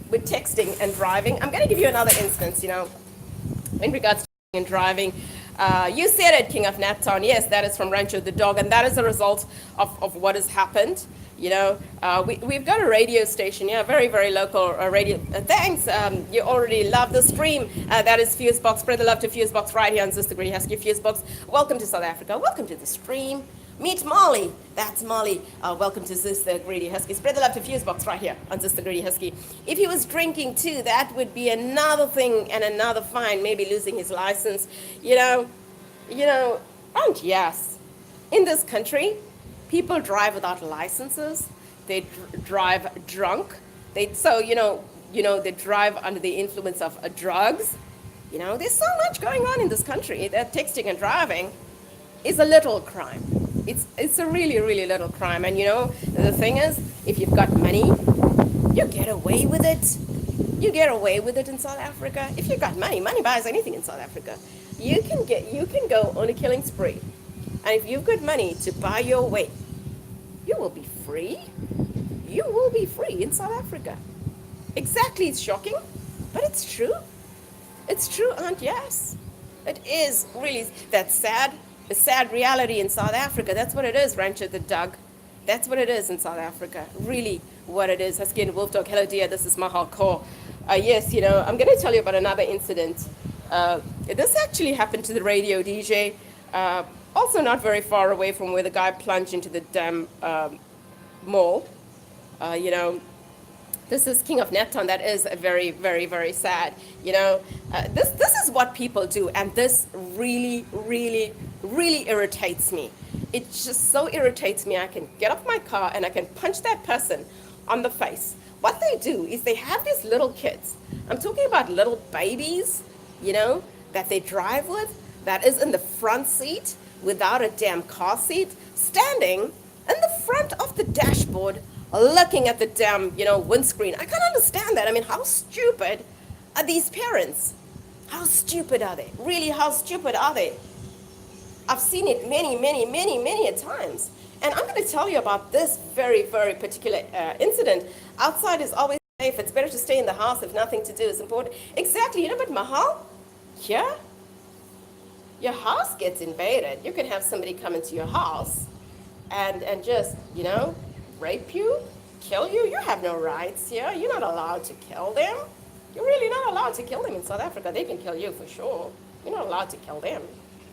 with texting and driving. I'm going to give you another instance, in regards to and driving. You said it, King of Naptown. Yes, that is from Rancho the Dog, and that is a result of what has happened. We've got a radio station, very, very local radio. Thanks, you already love the stream. That is Fusebox. Spread the love to Fusebox right here on Sister Greedy Husky. Fusebox, welcome to South Africa. Welcome to the stream. Meet Molly. That's Molly. Welcome to Sister Greedy Husky. Spread the love to Fusebox right here on Sister Greedy Husky. If he was drinking too, that would be another thing and another fine, maybe losing his license. And yes, in this country, people drive without licenses. They drive drunk. They drive under the influence of drugs. There's so much going on in this country that texting and driving is a little crime. It's a really, really little crime. And the thing is, if you've got money, you get away with it. You get away with it in South Africa. If you've got money buys anything in South Africa. You can go on a killing spree. And if you've got money to buy your way, you will be free. You will be free in South Africa. Exactly, it's shocking, but it's true. It's true, Aunt Yes. It is really that sad. A sad reality in South Africa. That's what it is, Rancho the Dog. That's what it is in South Africa. Really what it is. Husky and Wolf Dog, hello dear, this is Mahalcore. Yes, I'm going to tell you about another incident. This actually happened to the radio DJ, also not very far away from where the guy plunged into the damn mall. This is King of Naptown. That is a very, very, very sad. This is what people do, and this really, really, really irritates me. It just so irritates me. I can get off my car and I can punch that person on the face. What they do is they have these little kids. I'm talking about little babies, that they drive with. that is in the front seat without a damn car seat, standing in the front of the dashboard, looking at the damn, windscreen. I can't understand that. I mean, how stupid are these parents? How stupid are they? Really, how stupid are they? I've seen it many, many, many, many a times. And I'm going to tell you about this very, very particular incident. Outside is always safe. It's better to stay in the house if nothing to do is important. Exactly. But Mahal, here, your house gets invaded. You can have somebody come into your house and just, rape you, kill you. You have no rights here. You're not allowed to kill them. You're really not allowed to kill them in South Africa. They can kill you for sure. You're not allowed to kill them.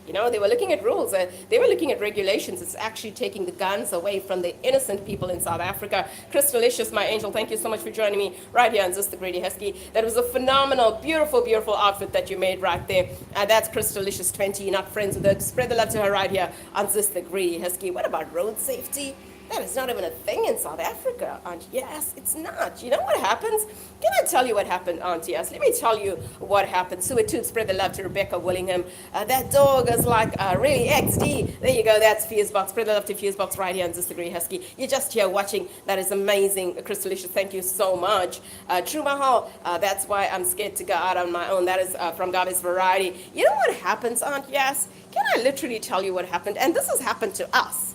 They were looking at rules. They were looking at regulations. It's actually taking the guns away from the innocent people in South Africa. Crystalicious, my angel, thank you so much for joining me right here on Just the Greedy Husky. That was a phenomenal, beautiful, beautiful outfit that you made right there. That's Crystalicious 20. You're not friends with her. Spread the love to her right here on Just the Greedy Husky. What about road safety? That is not even a thing in South Africa, Aunt Yes, it's not. You know what happens? Can I tell you what happened, Aunt Yes? Let me tell you what happened. Sue Toot, spread the love to Rebecca Willingham. That dog is like really XD. There you go, that's Fusebox. Spread the love to Fusebox right here on Disagree Husky. You're just here watching. That is amazing. Crystalicious, thank you so much. True Mahal, that's why I'm scared to go out on my own. That is from Gabby's Variety. You know what happens, Aunt Yes? Can I literally tell you what happened? And this has happened to us.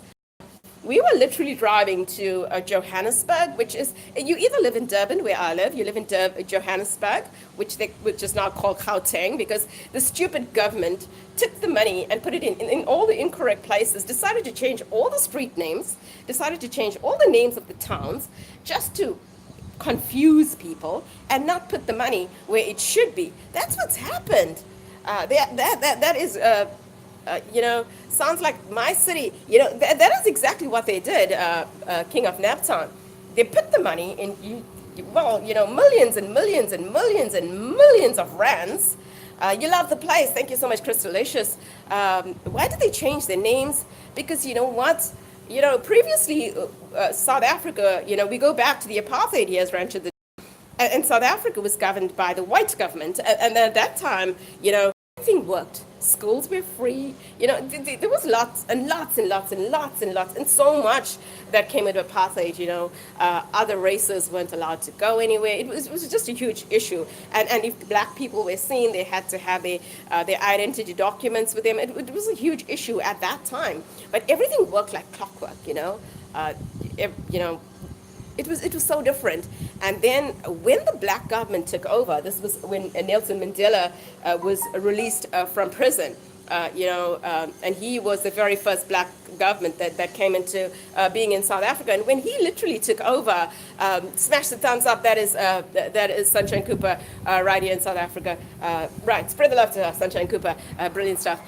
We were literally driving to Johannesburg, which is, you either live in Durban, where I live, you live in Johannesburg, which is now called Gauteng, because the stupid government took the money and put it in all the incorrect places, decided to change all the street names, decided to change all the names of the towns, just to confuse people and not put the money where it should be. That's what's happened. That is... sounds like my city. That is exactly what they did, King of Naptown. They put the money in, millions and millions and millions and millions of rands. You love the place. Thank you so much, Crystalicious. Why did they change their names? Because you know what? Previously, South Africa, we go back to the apartheid years, Rancho. And South Africa was governed by the white government. And at that time, everything worked. Schools were free. There was lots and lots and lots and lots and lots and so much that came into apartheid. Other races weren't allowed to go anywhere. It was just a huge issue. And if black people were seen, they had to have their identity documents with them. It was a huge issue at that time. But everything worked like clockwork. It was so different. And then when the black government took over, this was when Nelson Mandela was released from prison, and he was the very first black government that came into being in South Africa. And when he literally took over, smash the thumbs up, that is Sunshine Cooper right here in South Africa. Right, spread the love to her, Sunshine Cooper, brilliant stuff.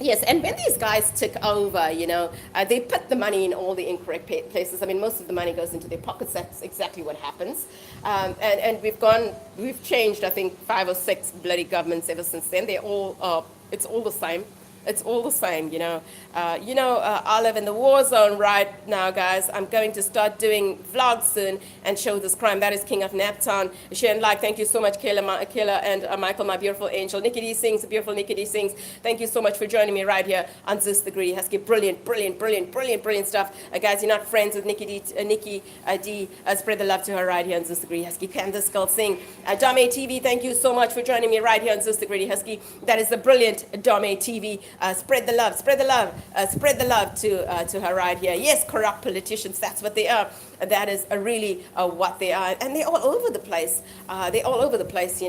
Yes, and when these guys took over, they put the money in all the incorrect places. I mean, most of the money goes into their pockets. That's exactly what happens. And we've changed, I think, 5 or 6 bloody governments ever since then. It's all the same. It's all the same, I live in the war zone right now, guys. I'm going to start doing vlogs soon and show this crime. That is King of Naptown. Share and like. Thank you so much, Kayla and Michael, my beautiful angel. Nikki D sings, beautiful Nikki D sings. Thank you so much for joining me right here on Zeus the Greedy Husky. Brilliant, brilliant, brilliant, brilliant, brilliant stuff. Guys, you're not friends with Nikki D. Spread the love to her right here on Zeus the Greedy Husky. Can this girl sing? Dame TV, thank you so much for joining me right here on Zeus the Greedy Husky. That is the brilliant Dame TV. Spread the love, spread the love, spread the love to her right here. Yes, corrupt politicians, that's what they are. That is really what they are. And they're all over the place. They're all over the place,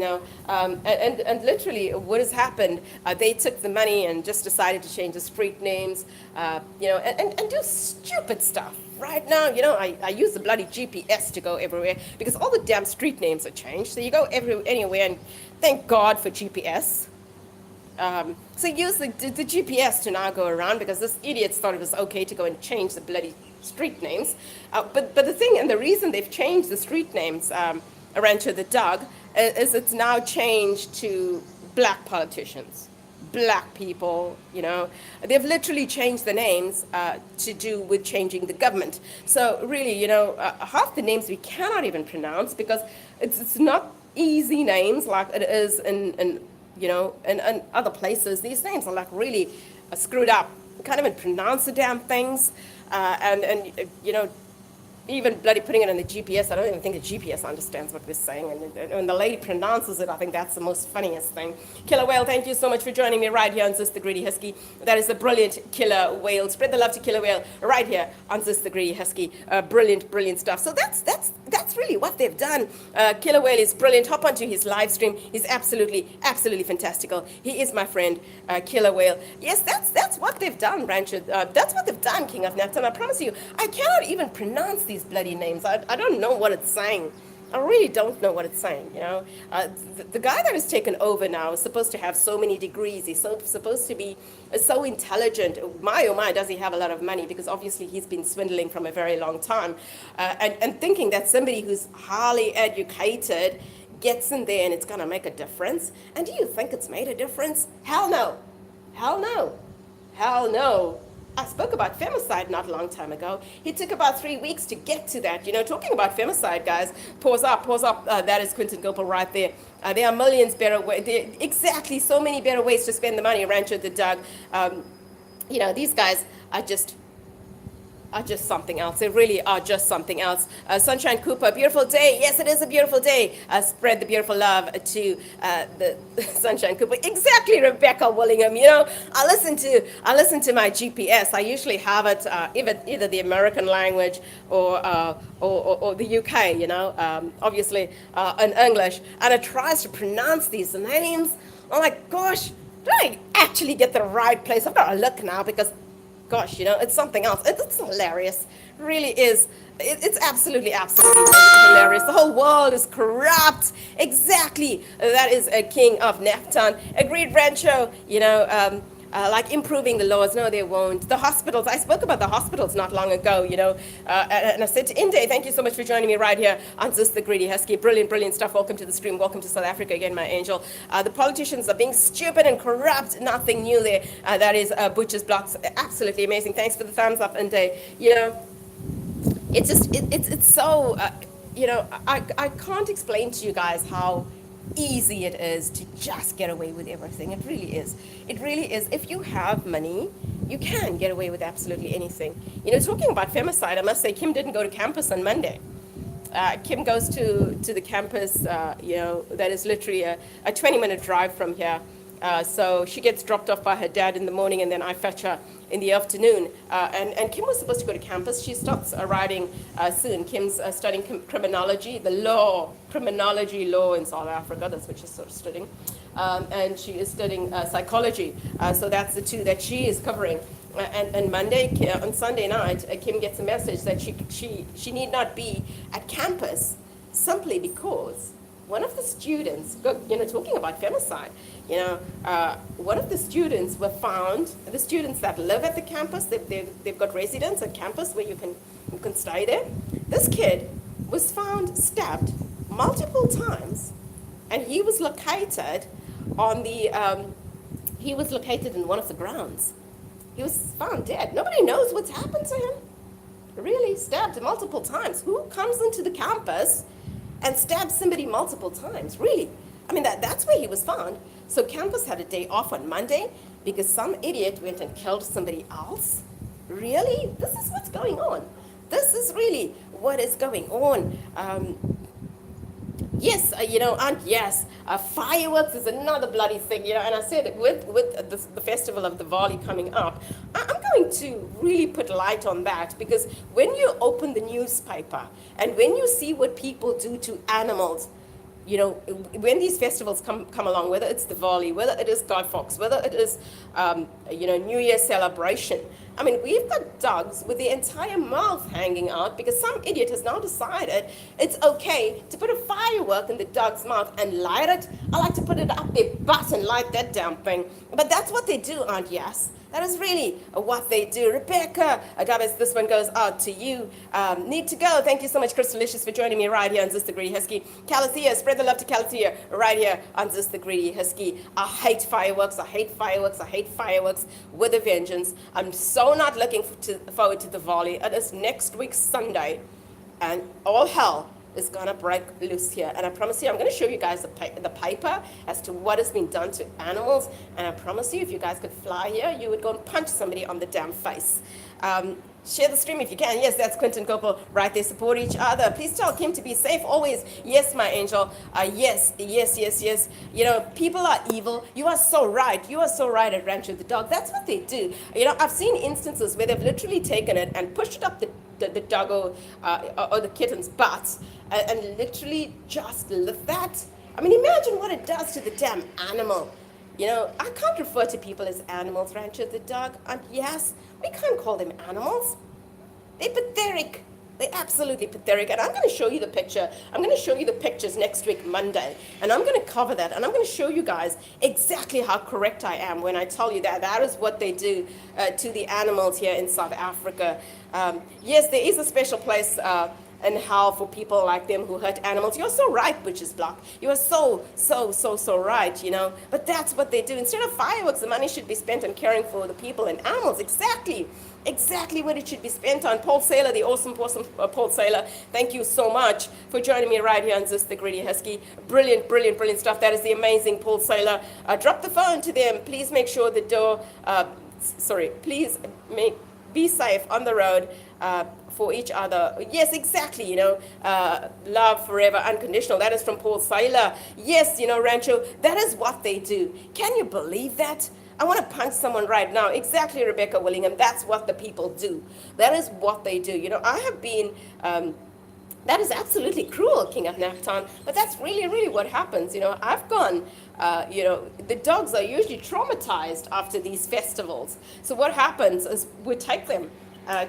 And literally what has happened, they took the money and just decided to change the street names, and do stupid stuff. Right now, I use the bloody GPS to go everywhere because all the damn street names are changed. So you go anywhere, and thank God for GPS. So use the GPS to now go around because this idiots thought it was okay to go and change the bloody street names. But the thing and the reason they've changed the street names around to the dog is it's now changed to black politicians, black people, They've literally changed the names to do with changing the government. So really, half the names we cannot even pronounce because it's not easy names like it is in and other places, these names are like really screwed up. You can't even pronounce the damn things. And even bloody putting it on the GPS, I don't even think the GPS understands what we're saying. And when the lady pronounces it, I think that's the most funniest thing. Killer Whale, thank you so much for joining me right here on Sis the Greedy Husky. That is a brilliant Killer Whale. Spread the love to Killer Whale right here on Sis the Greedy Husky. Brilliant, brilliant stuff. So that's really what they've done. Killer Whale is brilliant. Hop onto his live stream. He's absolutely, absolutely fantastical. He is my friend, Killer Whale. Yes, that's what they've done, Rancher. That's what they've done, King of Napton. I promise you, I cannot even pronounce these bloody names. I don't know what it's saying. I really don't know what it's saying, the guy that has taken over now is supposed to have so many degrees. He's supposed to be so intelligent. My, oh my, does he have a lot of money? Because obviously he's been swindling from a very long time. And thinking that somebody who's highly educated gets in there and it's going to make a difference. And do you think it's made a difference? Hell no. Hell no. Hell no. I spoke about femicide not a long time ago. It took about 3 weeks to get to that. Talking about femicide, guys, pause up. That is Quentin Gopal right there. There are millions better ways. Exactly, so many better ways to spend the money, Rancho the Doug. These guys are just something else. They really are just something else. Sunshine Cooper, beautiful day. Yes, it is a beautiful day. Spread the beautiful love to the Sunshine Cooper. Exactly, Rebecca Willingham. I listen to my GPS. I usually have it either the American language or the UK. Obviously in English, and it tries to pronounce these names. I'm like, gosh, did I actually get the right place? I've got to look now because, gosh, it's something else. It's hilarious. It really is. It's absolutely hilarious. The whole world is corrupt. Exactly. That is a King of Napton. Agreed, Rancho. Like improving the laws. No, they won't. The hospitals. I spoke about the hospitals not long ago, and I said to Inde, thank you so much for joining me right here on Sis the Greedy Husky. Brilliant, brilliant stuff. Welcome to the stream. Welcome to South Africa again, my angel. The politicians are being stupid and corrupt. Nothing new there. That is Butcher's Blocks. Absolutely amazing. Thanks for the thumbs up, Inde. It's just, it's so, I can't explain to you guys how easy it is to just get away with everything. It really is. It really is. If you have money, you can get away with absolutely anything. Talking about femicide, I must say Kim didn't go to campus on Monday. Kim goes to the campus, that is literally a 20-minute drive from here. So she gets dropped off by her dad in the morning, and then I fetch her in the afternoon. And Kim was supposed to go to campus. She starts writing soon. Kim's studying criminology, criminology law in South Africa. That's what she's sort of studying. And she is studying psychology. So that's the two that she is covering. And on Sunday night, Kim gets a message that she need not be at campus simply because one of the students, talking about femicide, one of the students were found, the students that live at the campus, they've got residence at campus where you can stay there. This kid was found stabbed multiple times, and he was located in one of the grounds. He was found dead. Nobody knows what's happened to him. Really, stabbed multiple times. Who comes into the campus and stabs somebody multiple times? Really? I mean, that's where he was found. So campus had a day off on Monday because some idiot went and killed somebody else. Really? This is what's going on. This is really what is going on. Yes, and yes, fireworks is another bloody thing, and I said with the festival of Diwali coming up, I'm going to really put light on that, because when you open the newspaper and when you see what people do to animals, when these festivals come along, whether it's Diwali, whether it is Guy Fawkes, whether it is, New Year celebration, I mean, we've got dogs with the entire mouth hanging out because some idiot has now decided it's okay to put a firework in the dog's mouth and light it. I like to put it up their butt and light that damn thing. But that's what they do, Aunt Yas. That is really what they do. Rebecca, Gabez, this one goes out to you. Need to go. Thank you so much, Crystalicious, for joining me right here on Sis the Greedy Husky. Calathea, spread the love to Calathea right here on Sis the Greedy Husky. I hate fireworks. I hate fireworks. I hate fireworks with a vengeance. I'm so not looking forward to Diwali. It is next week, Sunday. And all hell is gonna break loose here. And I promise you, I'm gonna show you guys the paper as to what has been done to animals. And I promise you, if you guys could fly here, you would go and punch somebody on the damn face. Share the stream if you can. Yes, that's Quentin Copel right there. Support each other. Please tell Kim to be safe always. Yes, my angel. Yes, yes, yes, yes. You know, people are evil. You are so right. You are so right at Rancho the Dog. That's what they do. You know, I've seen instances where they've literally taken it and pushed it up the doggo or the kitten's butt and literally just lift that. I mean, imagine what it does to the damn animal. You know, I can't refer to people as animals, Rancho the Dog. And yes, we can't call them animals. They're pathetic. They're absolutely pathetic. And I'm going to show you the picture. I'm going to show you the pictures next week, Monday. And I'm going to cover that. And I'm going to show you guys exactly how correct I am when I tell you that that is what they do to the animals here in South Africa. Yes, there is a special place and hell for people like them who hurt animals. You're so right, Butcher's Block. You are so right, you know. But that's what they do. Instead of fireworks, the money should be spent on caring for the people and animals. Exactly what it should be spent on. Paul Saylor, the awesome Paul Saylor, thank you so much for joining me right here on Zeus the Greedy Husky. Brilliant stuff. That is the amazing Paul Saylor. Drop the phone to them. Please make sure the door, be safe on the road. For each other. Yes, exactly, you know, love forever, unconditional. That is from Paul Saylor. Yes, you know, Rancho, that is what they do. Can you believe that? I want to punch someone right now. Exactly, Rebecca Willingham. That's what the people do. That is what they do. You know, I have been, that is absolutely cruel, King of Naptown, but that's really what happens. You know, I've gone, you know, the dogs are usually traumatized after these festivals. So what happens is we take them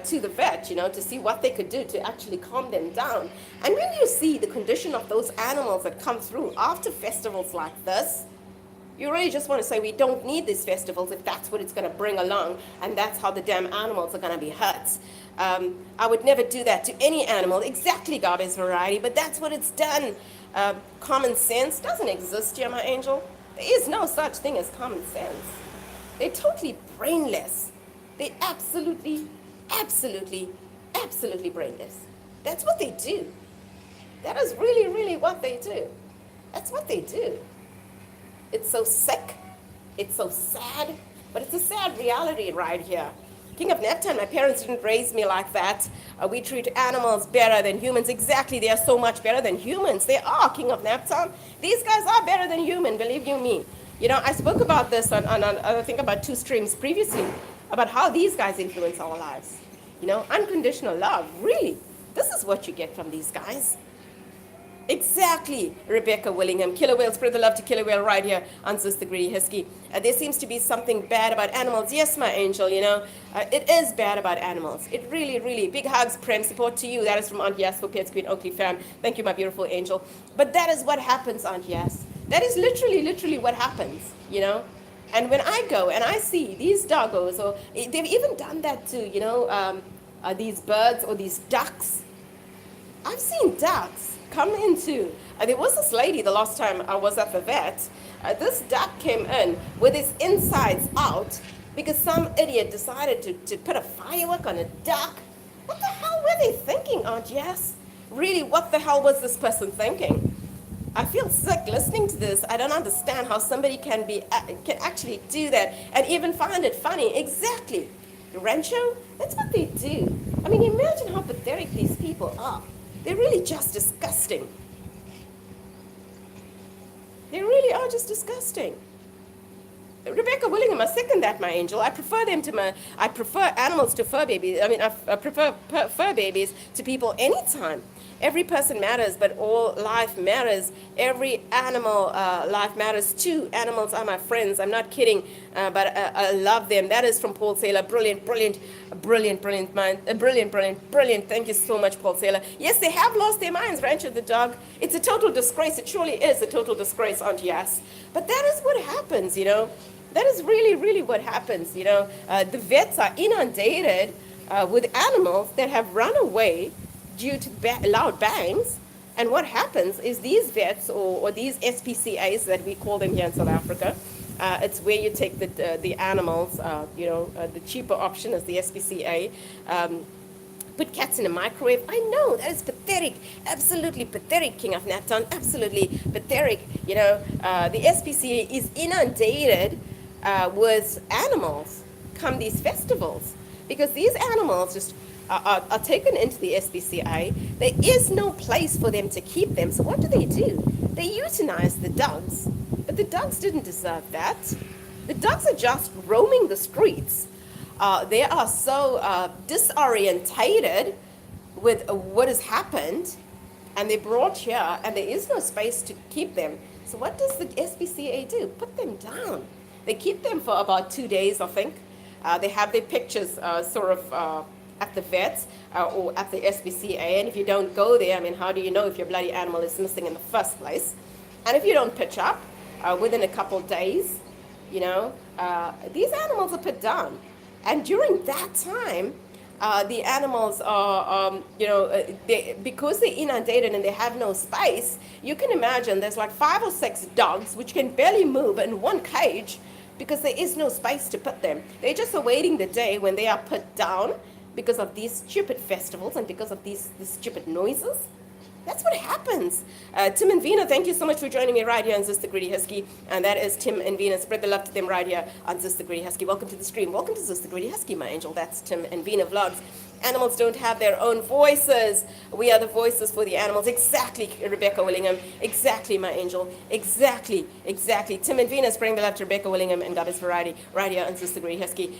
to the vet, you know, to see what they could do to actually calm them down. And when you see the condition of those animals that come through after festivals like this, you really just want to say we don't need these festivals if that's what it's going to bring along, and that's how the damn animals are going to be hurt. I would never do that to any animal. Exactly, Garbage Variety, but that's what it's done. Common sense doesn't exist here, my angel. There is no such thing as common sense. They're totally brainless. They're absolutely brainless. That's what they do. That is really what they do. That's what they do. It's so sick. It's so sad. But it's a sad reality right here. King of Naptown, my parents didn't raise me like that. We treat animals better than humans. Exactly, they are so much better than humans. They are, King of Naptown. These guys are better than human, believe you me. You know, I spoke about this on I think about 2 streams previously, about how these guys influence our lives. You know, unconditional love, really. This is what you get from these guys. Exactly, Rebecca Willingham. Killer Whale, spread the love to Killer Whale right here on Zeus the Greedy Husky. There seems to be something bad about animals. Yes, my angel, you know, it is bad about animals. It really. Big hugs, Prem, support to you. That is from Aunt Yas for Pets Queen Oakley fam. Thank you, my beautiful angel. But that is what happens, Aunt Yas. That is literally what happens, you know. And when I go and I see these doggos, or they've even done that to, you know, these birds or these ducks. I've seen ducks come into, there was this lady the last time I was at the vet, this duck came in with its insides out because some idiot decided to put a firework on a duck. What the hell were they thinking, Aunt Jess? Really, what the hell was this person thinking? I feel sick listening to this. I don't understand how somebody can actually do that and even find it funny. Exactly. Rancho, that's what they do. I mean, imagine how pathetic these people are. They're really just disgusting. They really are just disgusting. Rebecca Willingham, I second that, my angel. I prefer animals to fur babies. I mean, I prefer fur babies to people anytime. Every person matters, but all life matters. Every animal life matters too. Animals are my friends. I'm not kidding, but I love them. That is from Paul Saylor. Brilliant mind. Brilliant. Thank you so much, Paul Saylor. Yes, they have lost their minds, Rancho the Dog. It's a total disgrace. It surely is a total disgrace, Aunt Yas. But that is what happens, you know. That is really what happens, you know. The vets are inundated with animals that have run away due to loud bangs. And what happens is these vets or these SPCAs that we call them here in South Africa, it's where you take the animals, you know, the cheaper option is the SPCA. put cats in a microwave. I know that is pathetic, absolutely pathetic, King of Naptown, absolutely pathetic. The SPCA is inundated with animals come these festivals because these animals just are taken into the SPCA. There is no place for them to keep them. So what do? They euthanize the dogs, but the dogs didn't deserve that. The dogs are just roaming the streets. They are so disorientated with what has happened, and they're brought here, and there is no space to keep them. So what does the SPCA do? Put them down. They keep them for about 2 days, I think. They have their pictures at the vets or at the SPCA, and if you don't go there, I mean, how do you know if your bloody animal is missing in the first place? And if you don't pitch up within a couple of days, these animals are put down. And during that time, the animals are, because they're inundated and they have no space, you can imagine there's like 5 or 6 dogs which can barely move in one cage because there is no space to put them. They're just awaiting the day when they are put down because of these stupid festivals and because of these stupid noises. That's what happens. Tim and Vina, thank you so much for joining me right here on Sister Greedy Husky. And that is Tim and Vina. Spread the love to them right here on Sister Greedy Husky. Welcome to the stream. Welcome to Sister Greedy Husky, my angel. That's Tim and Vina Vlogs. Animals don't have their own voices. We are the voices for the animals. Exactly, Rebecca Willingham. Exactly, my angel. Exactly. Tim and Vina spreading the love to Rebecca Willingham and Goddess Variety right here on Sister Greedy Husky.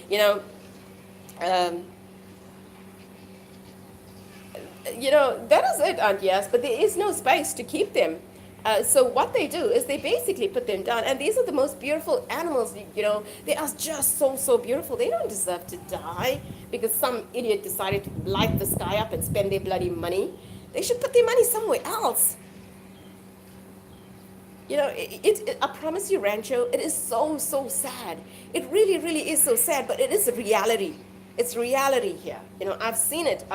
That is it, Aunt Yes, but there is no space to keep them. So what they do is they basically put them down. And these are the most beautiful animals, they are just so beautiful. They don't deserve to die because some idiot decided to light the sky up and spend their bloody money. They should put their money somewhere else. I promise you, Rancho, it is so sad. It really is so sad, but it is a reality. It's reality here. I've seen it.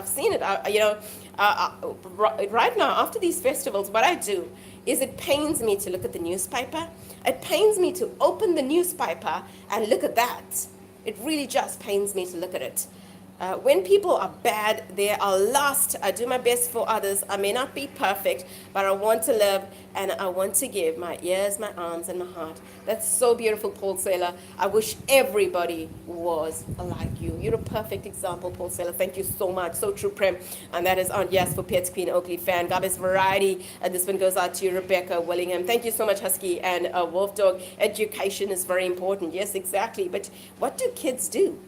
Right now, after these festivals, what I do is it pains me to look at the newspaper. It pains me to open the newspaper and look at that. It really just pains me to look at it. When people are bad, they are lost. I do my best for others. I may not be perfect, but I want to live and I want to give my ears, my arms, and my heart. That's so beautiful, Paul Saylor. I wish everybody was like you. You're a perfect example, Paul Saylor. Thank you so much. So true, Prem. And that is Aunt Yes for Pets Queen Oakley fan. Goddess Variety. This one goes out to you, Rebecca Willingham. Thank you so much, Husky and Wolf Dog. Education is very important. Yes, exactly. But what do kids do?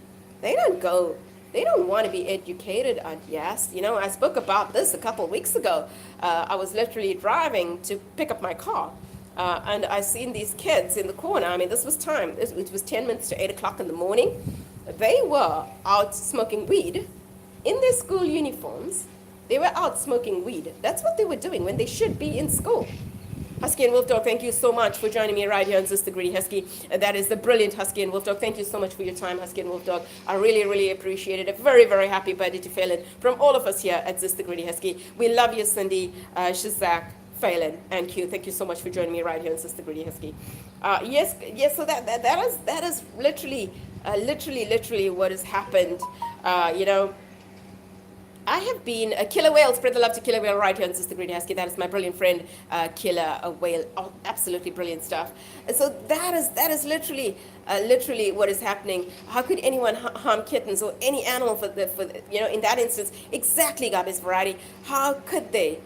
They don't want to be educated, Aunt Yes. I spoke about this a couple of weeks ago. I was literally driving to pick up my car. And I seen these kids in the corner. I mean, this was time. It was 10 minutes to 8 o'clock in the morning. They were out smoking weed in their school uniforms. They were out smoking weed. That's what they were doing when they should be in school. Husky and Wolf Dog, thank you so much for joining me right here on Sister Greedy Husky. That is the brilliant Husky and Wolf Dog. Thank you so much for your time, Husky and Wolf Dog. I really appreciate it. A very happy birthday to Phelan from all of us here at Sister Greedy Husky. We love you, Cindy, Shazak, Phelan, and Q. Thank you so much for joining me right here on Sister Greedy Husky. Yes. So that is literally what has happened. I have been a Killer Whale. Spread the love to Killer Whale right here on Sister Greedy Husky. That is my brilliant friend, Killer Whale. Oh, absolutely brilliant stuff. So that is literally what is happening. How could anyone harm kittens or any animal for in that instance? Exactly, Goddess Variety. How could they?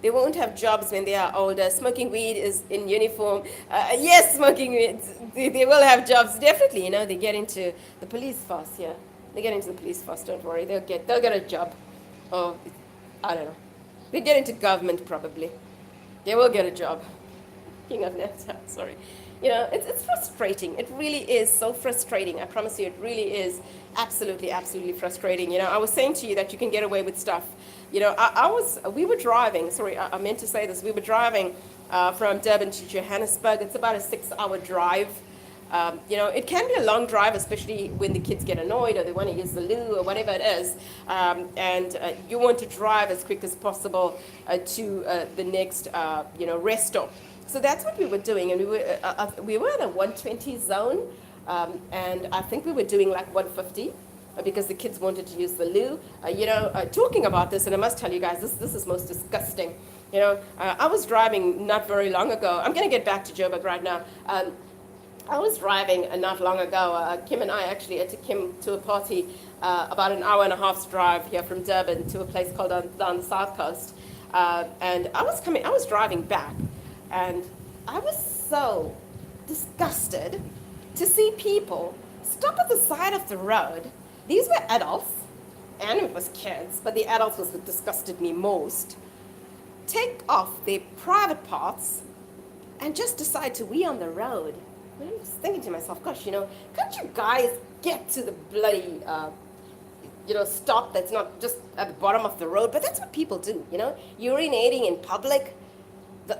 They won't have jobs when they are older. Smoking weed is in uniform. Yes, smoking weed. They will have jobs, definitely. They get into the police force here. They get into the police force, don't worry. They'll get a job. Oh, I don't know. They get into government, probably. They will get a job. King of Neptune, sorry. It's frustrating. It really is so frustrating. I promise you, it really is absolutely frustrating. I was saying to you that you can get away with stuff. We were driving, sorry, I meant to say this. We were driving from Durban to Johannesburg. It's about a 6-hour drive. It can be a long drive, especially when the kids get annoyed or they want to use the loo or whatever it is. And you want to drive as quick as possible to the next, rest stop. So that's what we were doing. And we were in a 120 zone. And I think we were doing like 150. because the kids wanted to use the loo. Talking about this, and I must tell you guys, this is most disgusting. I was driving not very long ago. I'm going to get back to Joburg right now. I was driving not long ago. Kim and I actually took Kim to a party about an hour and a half's drive here from Durban to a place called down the south coast. And I was driving back, and I was so disgusted to see people stop at the side of the road. These were adults, and it was kids, but the adults was what disgusted me most. Take off their private parts and just decide to wee on the road. I'm just thinking to myself, gosh, can't you guys get to the bloody, stop that's not just at the bottom of the road? But that's what people do, urinating in public.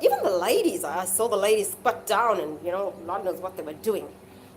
Even the ladies, I saw the ladies squat down and, Lord knows what they were doing.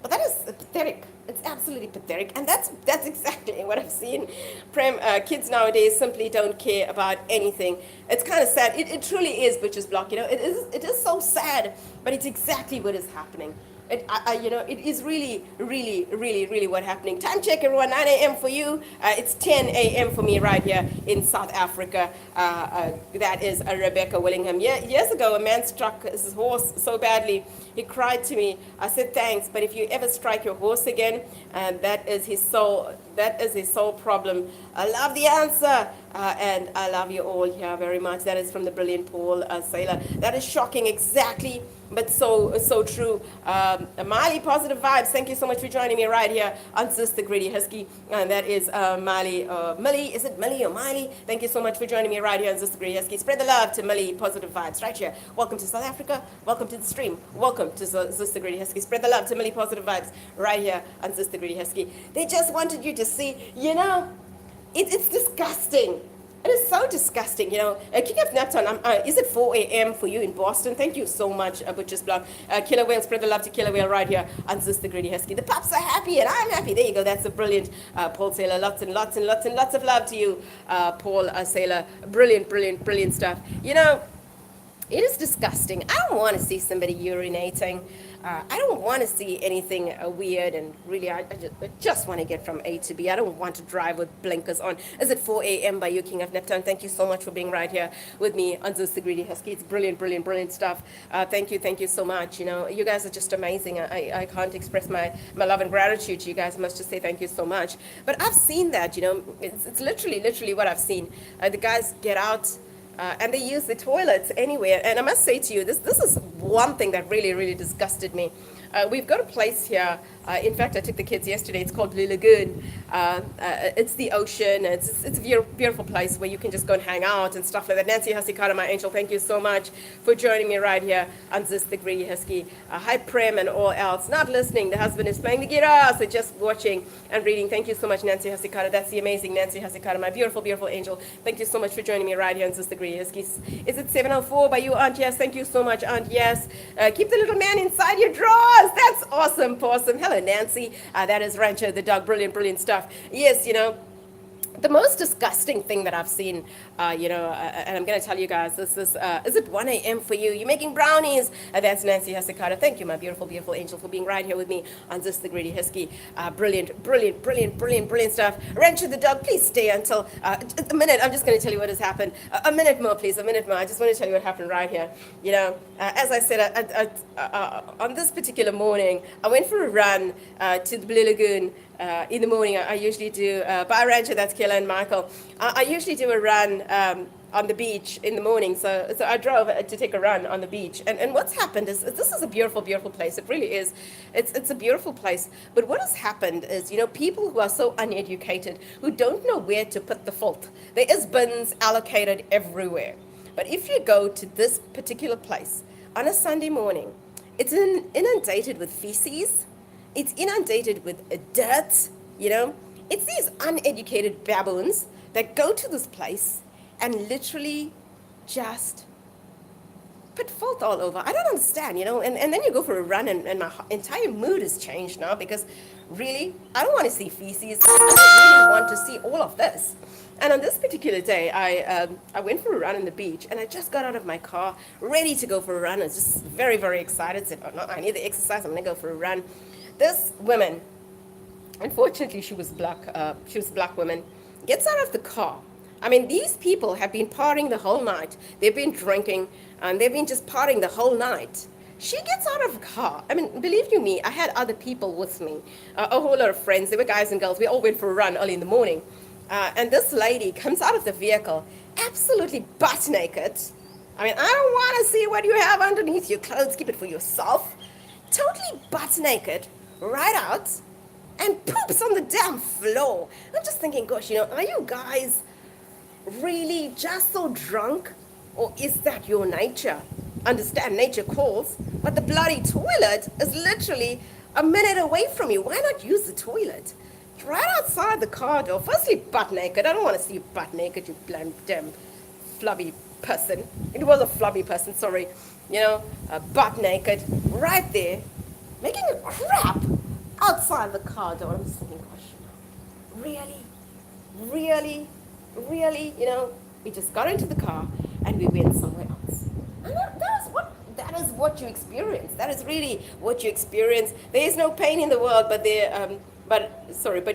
But that is pathetic. It's absolutely pathetic. And that's exactly what I've seen. Prem, kids nowadays simply don't care about anything. It's kind of sad. It truly is Butcher's Block. It is so sad, but it's exactly what is happening. It is really, really, really, really what's happening. Time check, everyone, 9 a.m. for you. It's 10 a.m. for me right here in South Africa. That is Rebecca Willingham. Years ago, a man struck his horse so badly, he cried to me. I said, thanks, but if you ever strike your horse again, that is his sole problem. I love the answer. And I love you all here very much. That is from the brilliant Paul Sailor. That is shocking, exactly, but so true. Miley, positive vibes. Thank you so much for joining me right here on Sister Greedy Husky. And that is Millie. Is it Millie or Miley? Thank you so much for joining me right here on Sister Greedy Husky. Spread the love to Millie, positive vibes right here. Welcome to South Africa. Welcome to the stream. Welcome to Sister Greedy Husky. Spread the love to Millie, positive vibes right here on Sister Greedy Husky. They just wanted you to see, it's disgusting. It is so disgusting, King of Napton, is it 4 a.m. for you in Boston? Thank you so much, Butcher's Block. Killer Whale, spread the love to Killer Whale right here on Sister Greedy Husky. The pups are happy and I'm happy. There you go. That's a brilliant Paul Sailor. Lots and lots and lots and lots of love to you, Paul Sailor. Brilliant, brilliant, brilliant stuff. It is disgusting. I don't want to see somebody urinating. I don't want to see anything weird, and really, I just want to get from A to B. I don't want to drive with blinkers on. Is it 4 a.m. by you, King of Neptune? Thank you so much for being right here with me on Sister Greedy Husky. It's brilliant, brilliant, brilliant stuff. Thank you so much. You guys are just amazing. I can't express my love and gratitude to you guys. I must just say thank you so much. But I've seen that, it's literally what I've seen. The guys get out, and they use the toilets anywhere. And I must say to you, this is one thing that really, really disgusted me. We've got a place here. In fact, I took the kids yesterday. It's called Blue Lagoon. It's the ocean. It's a beautiful place where you can just go and hang out and stuff like that. Nancy Hasikara, my angel, thank you so much for joining me right here on Sister Greedy Husky. Hi, Prem and all else. Not listening. The husband is playing the guitar, so just watching and reading. Thank you so much, Nancy Hasikara. That's the amazing Nancy Hasikara, my beautiful, beautiful angel. Thank you so much for joining me right here on Sister Greedy Husky. Is it 7:04 by you, Aunt? Yes. Thank you so much, Aunt. Yes. Keep the little man inside your drawers. That's awesome, Possum. Hello, Nancy. That is Rancho the dog. Brilliant, brilliant stuff. Yes, the most disgusting thing that I've seen, and I'm going to tell you guys, this is it 1 a.m. for you? You're making brownies. That's Nancy Hasikata. Thank you, my beautiful, beautiful angel, for being right here with me on This the Greedy Husky. Brilliant, brilliant, brilliant, brilliant, brilliant stuff. Rancho the dog, please stay until a minute. I'm just going to tell you what has happened. A minute more, please, a minute more. I just want to tell you what happened right here. As I said, on this particular morning, I went for a run to the Blue Lagoon. In the morning, I usually do, by Rancho, that's Kayla and Michael. I usually do a run on the beach in the morning. So I drove to take a run on the beach. And what's happened is, this is a beautiful, beautiful place. It really is. It's a beautiful place. But what has happened is, people who are so uneducated, who don't know where to put the fault. There is bins allocated everywhere. But if you go to this particular place on a Sunday morning, it's inundated with feces. It's inundated with dirt, It's these uneducated baboons that go to this place and literally just put filth all over. I don't understand, And then you go for a run and my entire mood is changed now because really, I don't want to see feces. I don't really want to see all of this. And on this particular day, I went for a run on the beach, and I just got out of my car, ready to go for a run. I was just very, very excited. Said, oh, no, I need the exercise. I'm going to go for a run. This woman Unfortunately, she was black. She was a black woman. Gets out of the car. I mean, these people have been partying the whole night. They've been drinking, and they've been just partying the whole night. She gets out of the car. I mean, believe you me, I had other people with me, a whole lot of friends. They were guys and girls. We all went for a run early in the morning. And this lady comes out of the vehicle, absolutely butt naked. I mean, I don't want to see what you have underneath your clothes. Keep it for yourself. Totally butt naked, right out, and poops on the damn floor. I'm just thinking, gosh, are you guys really just so drunk? Or is that your nature? Understand, nature calls, but the bloody toilet is literally a minute away from you. Why not use the toilet? Right outside the car door. Firstly, butt naked. I don't want to see you butt naked, you damn flubby person. It was a flubby person, sorry. Butt naked, right there, making a crap outside the car door. I'm just thinking, gosh, really, we just got into the car and we went somewhere else. And that is what you experience. That is really what you experience. There is no pain in the world, but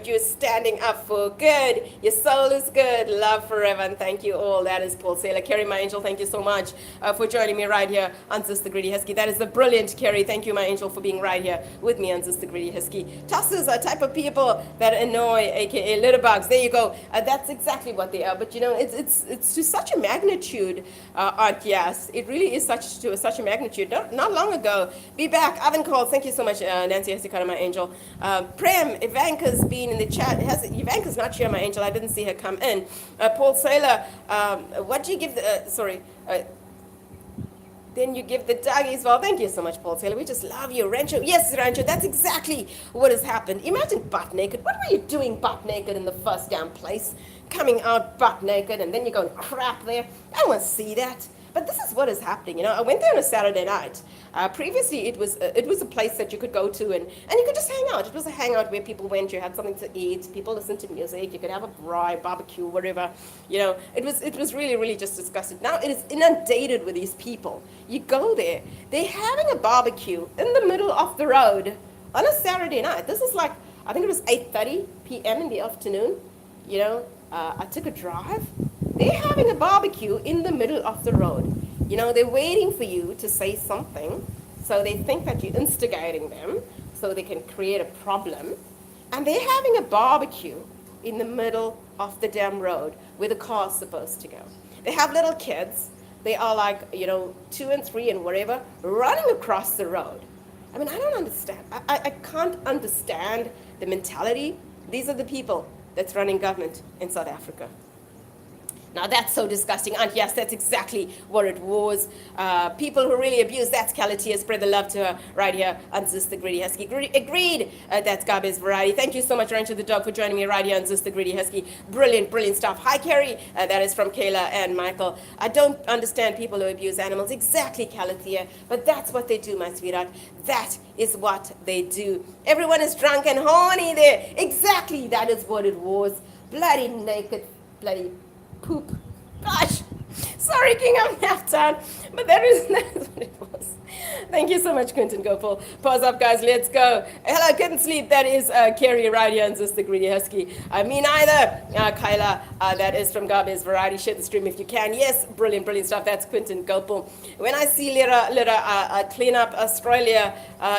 you're standing up for good. Your soul is good. Love forever, and thank you all. That is Paul Saylor. Kerry, my angel, thank you so much for joining me right here on Sister Greedy Husky. That is the brilliant Kerry. Thank you, my angel, for being right here with me on Sister Greedy Husky. Tossers are a type of people that annoy, aka litterbugs. There you go. That's exactly what they are. But it's to such a magnitude, Aunt Yes. It really is to such a magnitude. Not long ago. Be back. Ivan called. Thank you so much, Nancy Hesikana, my angel. Prem, Ivanka's been in the chat. Ivanka's not here, my angel. I didn't see her come in. Paul Saylor, what do you give the, then you give the doggies. Well, thank you so much, Paul Taylor. We just love you. Rancho. Yes, Rancho, that's exactly what has happened. Imagine butt naked. What were you doing butt naked in the first damn place? Coming out butt naked and then you're going crap there. I don't want to see that. But this is what is happening. I went there on a Saturday night. Previously, it was a place that you could go to and you could just hang out. It was a hangout where people went. You had something to eat. People listened to music. You could have a braai, barbecue, whatever. It was really, really just disgusting. Now it is inundated with these people. You go there. They're having a barbecue in the middle of the road on a Saturday night. This is like, I think it was 8:30 p.m. in the afternoon. I took a drive. They're having a barbecue in the middle of the road. They're waiting for you to say something. So they think that you're instigating them so they can create a problem. And they're having a barbecue in the middle of the damn road where the car's supposed to go. They have little kids. They are like, 2 and 3 and whatever, running across the road. I mean, I don't understand. I can't understand the mentality. These are the people that's running government in South Africa. Now that's so disgusting. And yes, that's exactly what it was. People who really abuse, that's Calatia. Spread the love to her right here on Sister Greedy Husky. Agreed. That's Gabi's Variety. Thank you so much, Rancho the Dog, for joining me right here on Sister Greedy Husky. Brilliant, brilliant stuff. Hi, Carrie. That is from Kayla and Michael. I don't understand people who abuse animals. Exactly, Calatia. But that's what they do, my sweetheart. That is what they do. Everyone is drunk and horny there. Exactly, that is what it was. Bloody naked, bloody poop. Gosh, sorry, King of Halftime, but that is what it was. Thank you so much, Quentin Gopal. Pause up, guys. Let's go. Hello, couldn't sleep. That is Carrie right here and Sister Greedy Husky. Me neither. Kyla, that is from Gabi's Variety. Share the stream if you can. Yes, brilliant, brilliant stuff. That's Quentin Gopal. When I see Lira clean up Australia,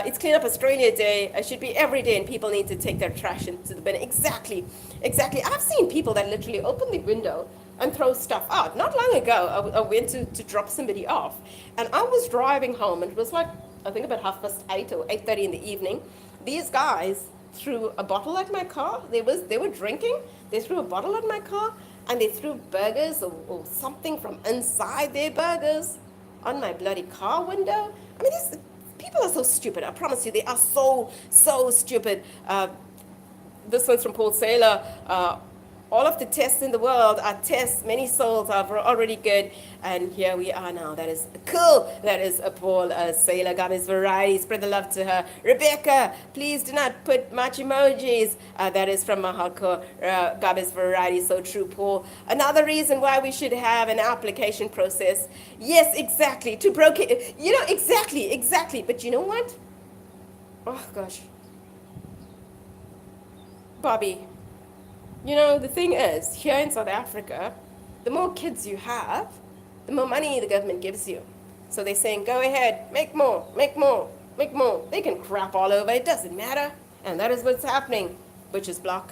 it's Clean Up Australia Day. It should be every day, and people need to take their trash into the bin. Exactly. I've seen people that literally open the window and throw stuff out. Not long ago, I went to drop somebody off, and I was driving home, and it was like, I think about 8:30 or 8:30 in the evening. These guys threw a bottle at my car. They were drinking. They threw a bottle at my car, and they threw burgers or something from inside their burgers on my bloody car window. I mean, people are so stupid. I promise you, they are so stupid. This one's from Paul Saylor. All of the tests in the world are tests. Many souls are already good. And here we are now. That is cool. That is Paul Saylor. Gabi's Variety. Spread the love to her. Rebecca, please do not put much emojis. That is from Mahako. Gabi's Variety. So true, Paul. Another reason why we should have an application process. Yes, exactly. To broker. Exactly. But you know what? Oh, gosh. Bobby, you know, the thing is, here in South Africa, the more kids you have, the more money the government gives you. So they're saying, go ahead, make more, make more, make more. They can crap all over, it doesn't matter. And that is what's happening, Butcher's Block.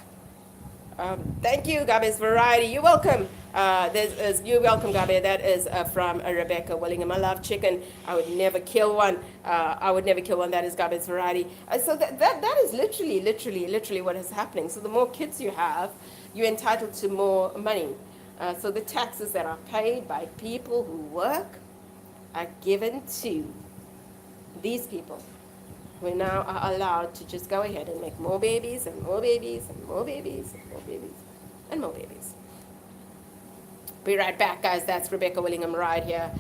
Thank you, Gabe's Variety. You're welcome. You're welcome, Gabe. That is from Rebecca Willingham. I love chicken. I would never kill one. I would never kill one. That is Gabe's Variety. So that is literally what is happening. So the more kids you have, you're entitled to more money. So the taxes that are paid by people who work are given to these people. We now are allowed to just go ahead and make more babies and more babies and more babies and more babies and more babies. Be right back, guys. That's Rebecca Willingham right here.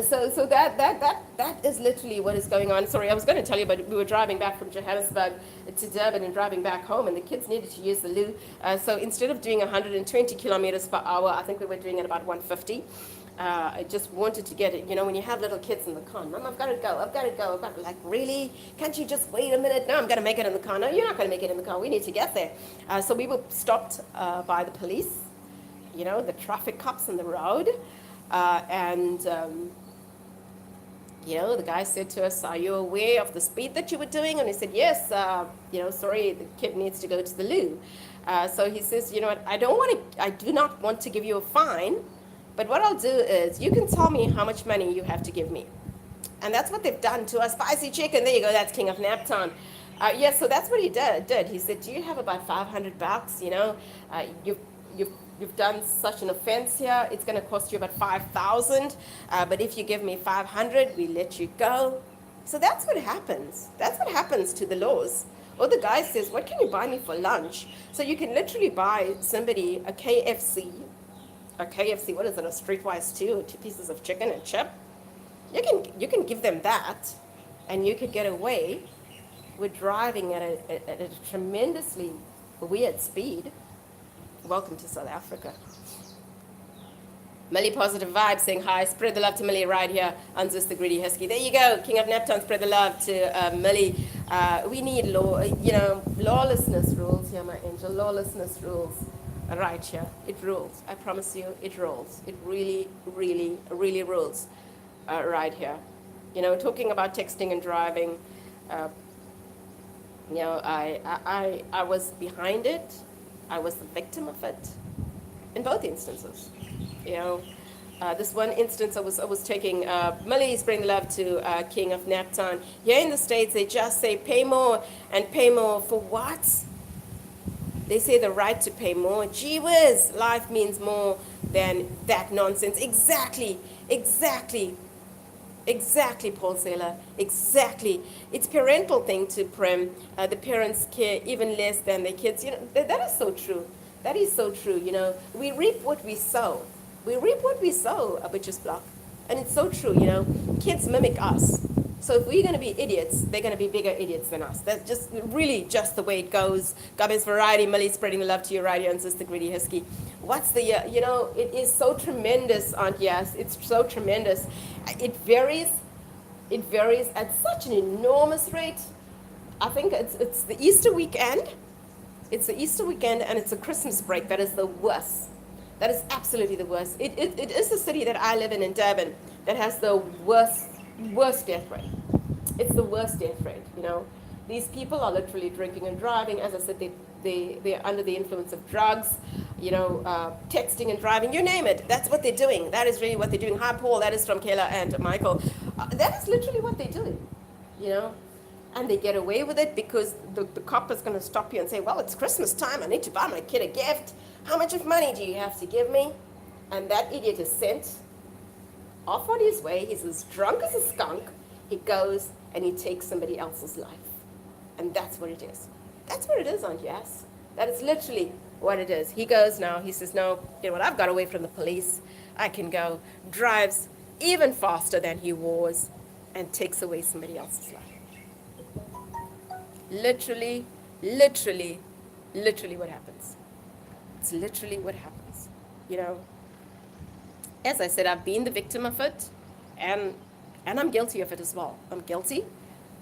So that is literally what is going on. Sorry, I was going to tell you, but we were driving back from Johannesburg to Durban and driving back home, and the kids needed to use the loo. So instead of doing 120 kilometers per hour, I think we were doing it about 150. I just wanted to get it. You know, when you have little kids in the car, Mom, I've got to go. Like, really? Can't you just wait a minute? No, I'm going to make it in the car. No, you're not going to make it in the car. We need to get there. So we were stopped by the police, you know, the traffic cops on the road. You know, the guy said to us, are you aware of the speed that you were doing? And we said, yes, you know, sorry, the kid needs to go to the loo. So he says, you know what, I do not want to give you a fine. But what I'll do is, you can tell me how much money you have to give me. And that's what they've done to us. Spicy chicken, there you go, that's King of Naptown. Yes, so that's what he did. He said, do you have about $500? You know, you've done such an offense here. It's going to cost you about 5,000. But if you give me 500, we let you go. So that's what happens. That's what happens to the laws. Or the guy says, what can you buy me for lunch? So you can literally buy somebody a KFC, what is it, a Streetwise 2 pieces of chicken and chip. You can give them that, and you could get away with driving at a tremendously weird speed. Welcome to South Africa. Millie Positive Vibe saying hi. Spread the love to Millie right here on Just the Greedy Husky. There you go. King of Naptown, spread the love to Millie. We need lawlessness rules here, my angel. Lawlessness rules. Right here. It rules. I promise you, it rules. It really, really, really rules right here. You know, talking about texting and driving, you know, I was behind it. I was the victim of it in both instances. You know, this one instance I was taking, Millie spreading love to King of Naptown. Here in the States, they just say pay more, and pay more for what? They say the right to pay more. Gee whiz, life means more than that nonsense. Exactly, Paul Saylor, exactly. It's parental thing to Prem. The parents care even less than their kids. You know, that is so true. That is so true, you know. We reap what we sow. We reap what we sow, a Butcher's Block. And it's so true, you know. Kids mimic us. So if we're going to be idiots, they're going to be bigger idiots than us. That's just really just the way it goes. Gabe's Variety, Millie spreading the love to you right here on Sister Greedy Husky. What's the, you know, it is so tremendous, Aunt Yas. It's so tremendous. It varies at such an enormous rate. I think it's the Easter weekend. It's the Easter weekend and it's a Christmas break. That is the worst. That is absolutely the worst. It is the city that I live in Durban, that has the worst death rate. It's the worst death rate, you know. These people are literally drinking and driving. As I said, they're under the influence of drugs, you know, texting and driving, you name it. That's what they're doing. That is really what they're doing. Hi, Paul. That is from Kayla and Michael. That is literally what they're doing, you know. And they get away with it because the cop is going to stop you and say, well, it's Christmas time. I need to buy my kid a gift. How much of money do you have to give me? And that idiot is sent off on his way. He's as drunk as a skunk. He goes and he takes somebody else's life. And that's what it is. That's what it is, Aunt Yas. That is literally what it is. He goes now, he says, no, you know what, I've got away from the police. I can go. Drives even faster than he was and takes away somebody else's life. Literally what happens. It's literally what happens, you know. As I said, I've been the victim of it, and I'm guilty of it as well. I'm guilty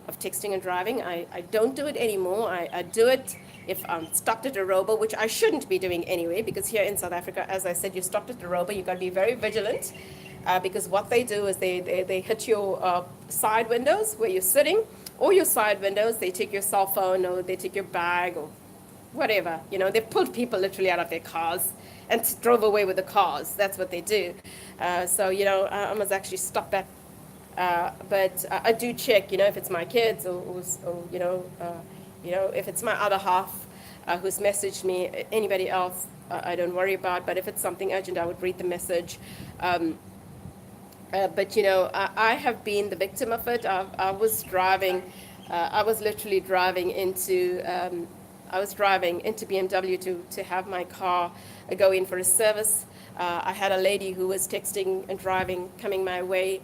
of texting and driving. I don't do it anymore. I do it if I'm stopped at a robo, which I shouldn't be doing anyway, because here in South Africa, as I said, you stopped at a robo, you've got to be very vigilant, because what they do is they hit your side windows where you're sitting, or your side windows, they take your cell phone, or they take your bag, or whatever. You know, they pulled people literally out of their cars and drove away with the cars. That's what they do. So, you know, I must actually stop that. But I do check, you know, if it's my kids or you know, if it's my other half who's messaged me, anybody else, I don't worry about. But if it's something urgent, I would read the message. But, you know, I have been the victim of it. I was driving, I was literally driving into, I was driving into BMW to have my car go in for a service. I had a lady who was texting and driving, coming my way,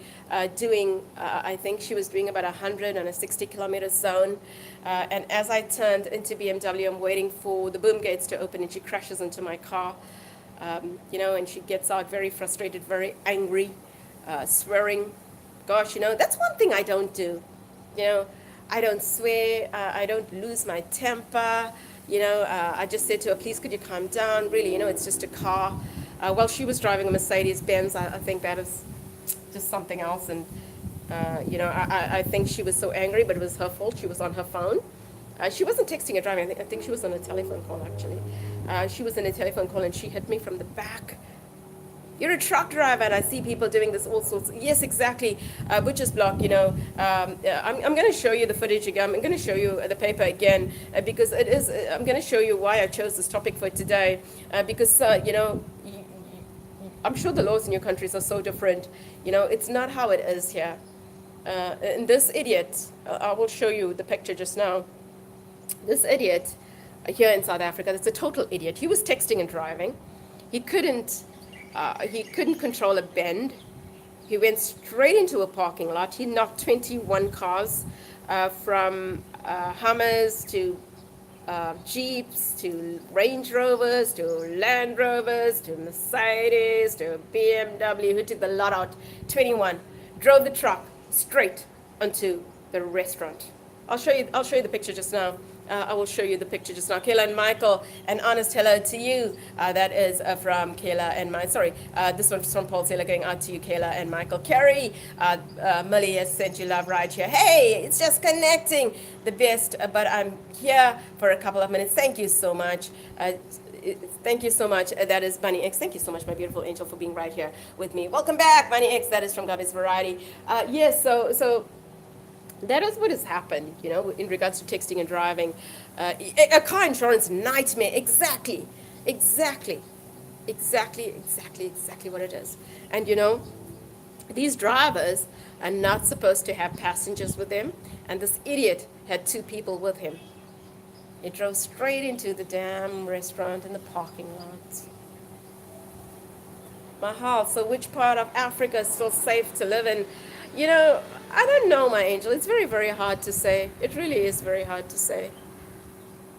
doing, I think she was doing about 100 on a 60-kilometer zone. And as I turned into BMW, I'm waiting for the boom gates to open, and she crashes into my car. You know, and she gets out very frustrated, very angry, swearing. Gosh, you know, that's one thing I don't do. You know, I don't swear, I don't lose my temper. You know, I just said to her, please, could you calm down? Really, you know, it's just a car. Well, she was driving a Mercedes-Benz. I think that is just something else. And, you know, I think she was so angry, but it was her fault. She was on her phone. She wasn't texting or driving. I think she was on a telephone call, actually. She was in a telephone call, and she hit me from the back. You're a truck driver, and I see people doing this all sorts. Yes, exactly. Butcher's Block, you know. I'm going to show you the footage again. I'm going to show you the paper again, because it is. I'm going to show you why I chose this topic for today, because, you know, I'm sure the laws in your countries are so different. You know, it's not how it is here. And this idiot, I will show you the picture just now. This idiot here in South Africa, that's a total idiot. He was texting and driving. He couldn't control a bend. He went straight into a parking lot. He knocked 21 cars, from Hummers to Jeeps to Range Rovers to Land Rovers to Mercedes to BMW. Who took the lot out? 21. Drove the truck straight onto the restaurant. I'll show you the picture just now. I will show you the picture just now. Kayla and Michael, an honest hello to you. That is from Kayla and this one's from Paul Taylor going out to you, Kayla and Michael. Carrie, Millie has sent you love right here. Hey, it's just connecting. The best, but I'm here for a couple of minutes. Thank you so much. Thank you so much. That is Bunny X. Thank you so much, my beautiful angel, for being right here with me. Welcome back, Bunny X. That is from Gabby's Variety. Yes, so that is what has happened, you know, in regards to texting and driving. A car insurance nightmare. Exactly what it is. And, you know, these drivers are not supposed to have passengers with them. And this idiot had 2 people with him. He drove straight into the damn restaurant in the parking lot. Mahal, so which part of Africa is still safe to live in? You know, I don't know, my angel. It's very, very hard to say. It really is very hard to say.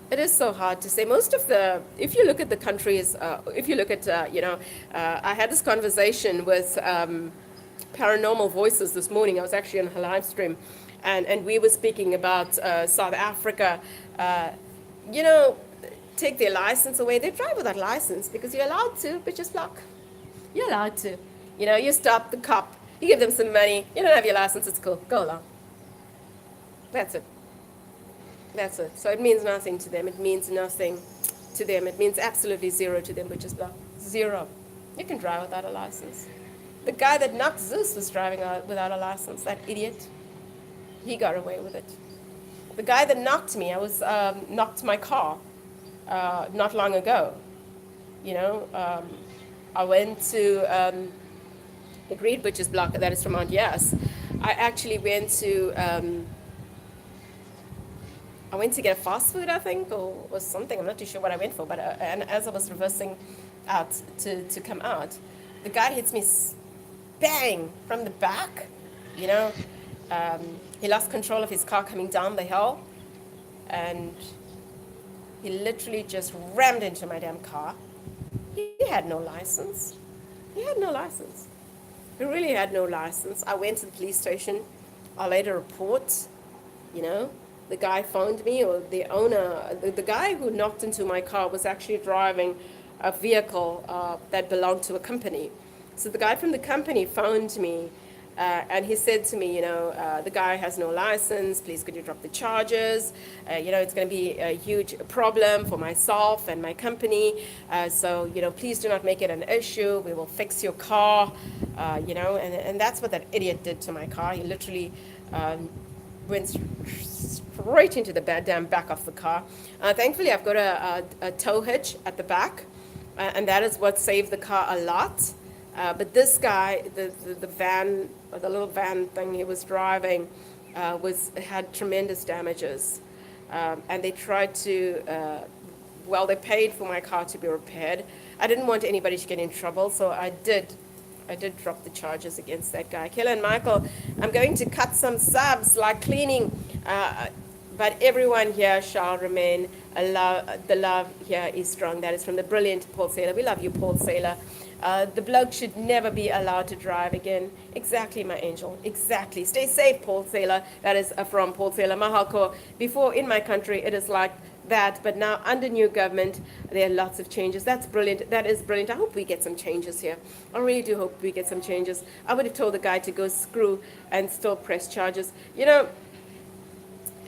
It is so hard to say. Most of if you look at the countries, if you look at, you know, I had this conversation with Paranormal Voices this morning. I was actually on her live stream, and we were speaking about South Africa. You know, take their license away. They drive without license because you're allowed to, but just block. You're allowed to. You know, you stop the cop. You give them some money. You don't have your license. It's cool. Go along. That's it. That's it. So it means nothing to them. It means nothing to them. It means absolutely zero to them, which is blah. Zero. You can drive without a license. The guy that knocked Zeus was driving without a license. That idiot. He got away with it. The guy that knocked me, knocked my car not long ago. You know, I went to the Great Butcher's Block, that is from Aunt Yes. I actually went to get a fast food, I think, or something. I'm not too sure what I went for, but and as I was reversing out to come out, the guy hits me bang from the back. You know, he lost control of his car coming down the hill, and he literally just rammed into my damn car. He had no license. He had no license. He really had no license. I went to the police station. I laid a report, you know. the guy phoned me, or the owner, the guy who knocked into my car was actually driving a vehicle that belonged to a company. So the guy from the company phoned me, and he said to me, the guy has no license. Please, could you drop the charges? It's going to be a huge problem for myself and my company. So, please do not make it an issue. We will fix your car. And that's what that idiot did to my car. He literally went straight into the damn back of the car. Thankfully, I've got a tow hitch at the back, and that is what saved the car a lot. But this guy, the van, or the little van thing he was driving, had tremendous damages, and they tried to. They paid for my car to be repaired. I didn't want anybody to get in trouble, so I did drop the charges against that guy. Kayla and Michael, I'm going to cut some subs like cleaning, but everyone here shall remain. The love here is strong. That is from the brilliant Paul Saylor. We love you, Paul Saylor. The bloke should never be allowed to drive again. Exactly, my angel. Exactly. Stay safe, Paul Saylor. That is from Paul Saylor. Mahalko. Before in my country, it is like that, but now under new government, there are lots of changes. That's brilliant. That is brilliant. I hope we get some changes here. I really do hope we get some changes. I would have told the guy to go screw and still press charges.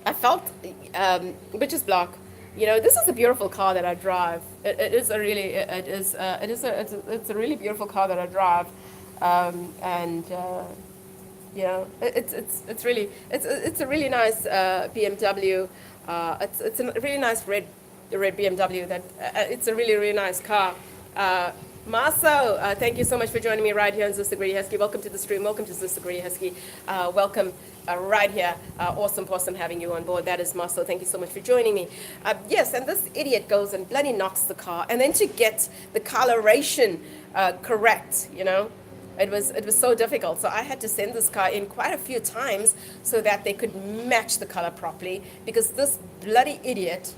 I felt, Bitches Block. This is a beautiful car that I drive. It's a really beautiful car that I drive, it's a really nice BMW. It's a really nice red BMW. It's a really nice car. Marcel, thank you so much for joining me right here on Zeus the Greedy Husky. Welcome to the stream. Welcome to Zeus the Greedy Husky. Welcome right here. Awesome having you on board. That is Marcel. Thank you so much for joining me. Yes, and this idiot goes and bloody knocks the car. And then to get the coloration correct, it was so difficult. So I had to send this car in quite a few times so that they could match the color properly, because this bloody idiot,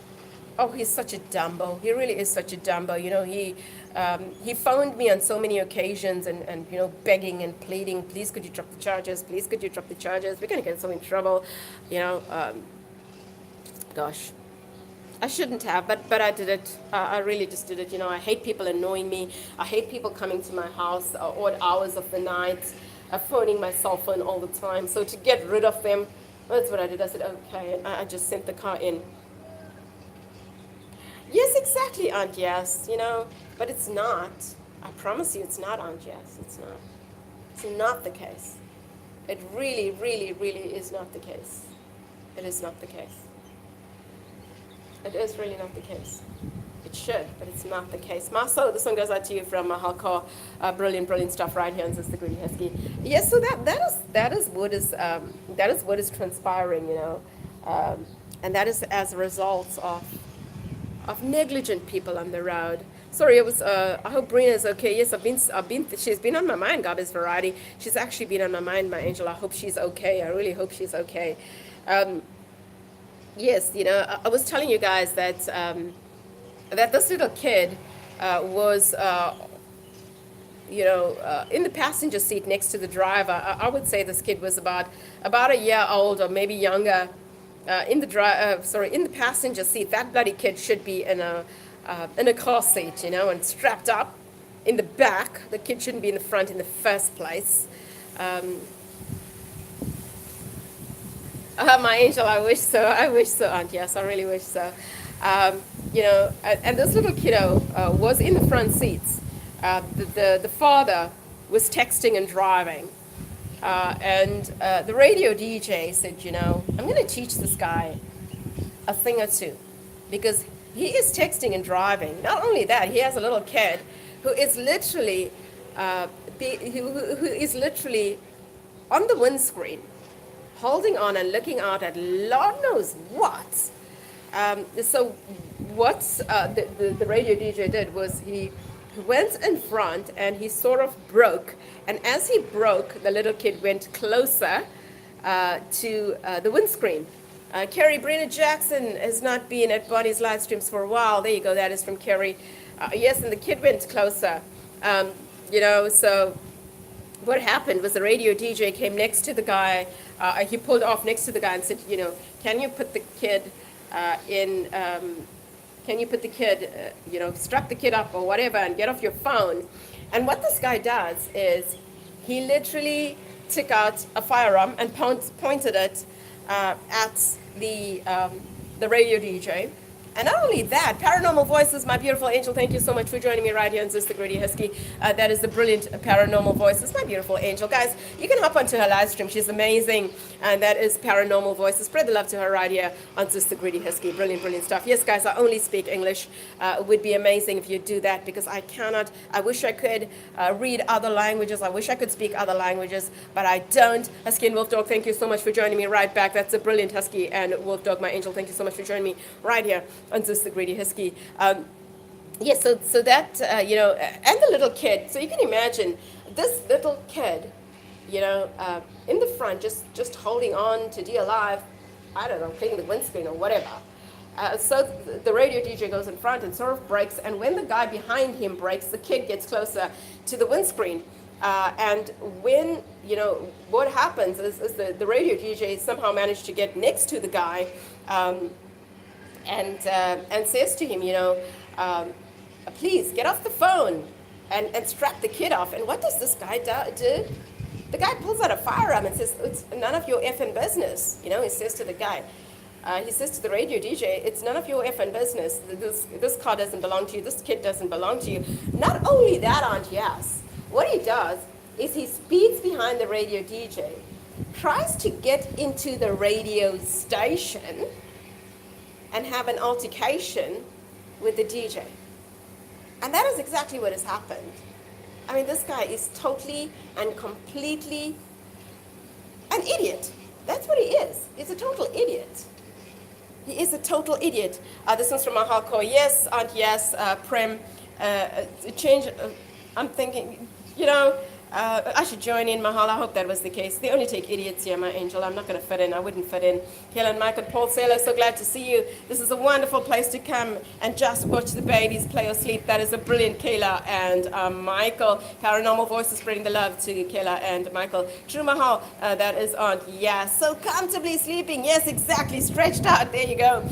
oh, he's such a dumbo. He really is such a dumbo. He phoned me on so many occasions and begging and pleading, please could you drop the charges? Please could you drop the charges? We're going to get so in trouble. Gosh, I shouldn't have, but I did it. I really just did it. I hate people annoying me. I hate people coming to my house odd hours of the night, phoning my cell phone all the time. So to get rid of them, that's what I did. I said, okay, and I just sent the car in. Yes, exactly, Aunt Yes, but it's not. I promise you it's not, Aunt Yes. It's not. It's not the case. It really, really, really is not the case. It is not the case. It is really not the case. It should, but it's not the case. Marcel, this one goes out to you from Halkar. Brilliant stuff right here on Zeus the Greedy Husky. Yes, so that is what is transpiring, and that is as a result of negligent people on the road. Sorry, it was. I hope Brina is okay. Yes, she's been on my mind. God is variety. She's actually been on my mind, my angel. I hope she's okay. I really hope she's okay. Yes, I was telling you guys that that this little kid was, in the passenger seat next to the driver. I would say this kid was about a year old or maybe younger. In the passenger seat. That bloody kid should be in a car seat, and strapped up in the back. The kid shouldn't be in the front in the first place. My angel, I wish so, Aunt. Yes, I really wish so. And this little kiddo was in the front seats. The father was texting and driving. And the radio DJ said, I'm going to teach this guy a thing or two, because he is texting and driving. Not only that, he has a little kid who is literally on the windscreen, holding on and looking out at Lord knows what. So what the radio DJ did was he went in front and he sort of broke. And as he broke, the little kid went closer to the windscreen. Carrie Brina Jackson has not been at Bonnie's live streams for a while. There you go. That is from Carrie. Yes, and the kid went closer. So what happened was the radio DJ came next to the guy he pulled off next to the guy and said, can you put the kid in, can you put the kid, strap the kid up or whatever and get off your phone? And what this guy does is he literally took out a firearm and pointed it at the radio DJ. And not only that, Paranormal Voices, my beautiful angel, thank you so much for joining me right here on Sister Gritty Husky. That is the brilliant Paranormal Voices, my beautiful angel. Guys, you can hop onto her live stream. She's amazing. And that is Paranormal Voices. Spread the love to her right here on Sister Gritty Husky. Brilliant, brilliant stuff. Yes, guys, I only speak English. It would be amazing if you do that because I cannot. I wish I could read other languages. I wish I could speak other languages, but I don't. Husky and Wolf Dog, thank you so much for joining me right back. That's a brilliant Husky and Wolf Dog, my angel. Thank you so much for joining me right here on Sister Gritty Husky. Yes, so that, and the little kid. So you can imagine this little kid, in the front, just holding on to dear life, I don't know, cleaning the windscreen or whatever. So the radio DJ goes in front and sort of brakes, and when the guy behind him brakes, the kid gets closer to the windscreen. And when, what happens is the radio DJ somehow managed to get next to the guy and says to him, please get off the phone and strap the kid off. And what does this guy do? The guy pulls out a firearm and says, it's none of your effing business. He says to the guy, he says to the radio DJ, it's none of your effing business. This car doesn't belong to you. This kid doesn't belong to you. Not only that, Aunt Yas, what he does is he speeds behind the radio DJ, tries to get into the radio station and have an altercation with the DJ. And that is exactly what has happened. I mean, this guy is totally and completely an idiot. That's what he is. He's a total idiot. He is a total idiot. This one's from Mahal Kaur. Yes, Aunt, yes, Prem. Change, I'm thinking, I should join in, Mahal. I hope that was the case. They only take idiots here, my angel. I'm not going to fit in. I wouldn't fit in. Helen, Michael, Paul Saylor, so glad to see you. This is a wonderful place to come and just watch the babies play or sleep. That is a brilliant Kayla and Michael. Paranormal Voices spreading the love to Kayla and Michael. True Mahal, that is Aunt. Yeah, so comfortably sleeping. Yes, exactly. Stretched out. There you go.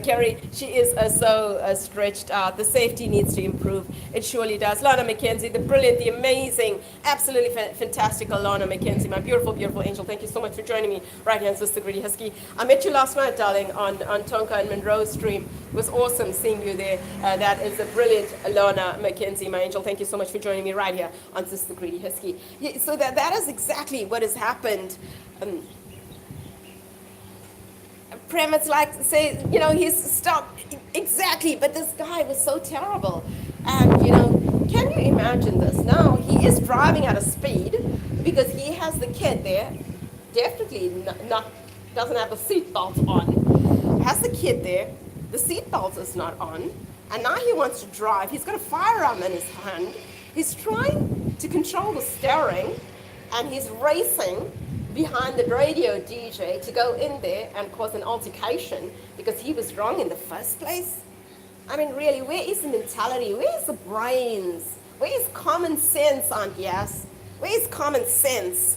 Carrie, she is so stretched out. The safety needs to improve. It surely does. Lana McKenzie, the brilliant, the amazing, absolutely fantastic Alana McKenzie, my beautiful, beautiful angel. Thank you so much for joining me right here on Sister Gritty Husky. I met you last night, darling, on Tonka and Monroe's stream. It was awesome seeing you there. That is a brilliant Alana McKenzie, my angel. Thank you so much for joining me right here on Sister Gritty Husky. Yeah, so that is exactly what has happened. Prem, it's like, say, he's stopped. Exactly, but this guy was so terrible. And, can you imagine this? Now, he is driving at a speed because he has the kid there. Definitely doesn't have a seatbelt on. Has the kid there. The seatbelt is not on. And now he wants to drive. He's got a firearm in his hand. He's trying to control the steering. And he's racing behind the radio DJ to go in there and cause an altercation because he was wrong in the first place. I mean, really, where is the mentality? Where is the brains? Where is common sense, Aunt Yas? Where is common sense?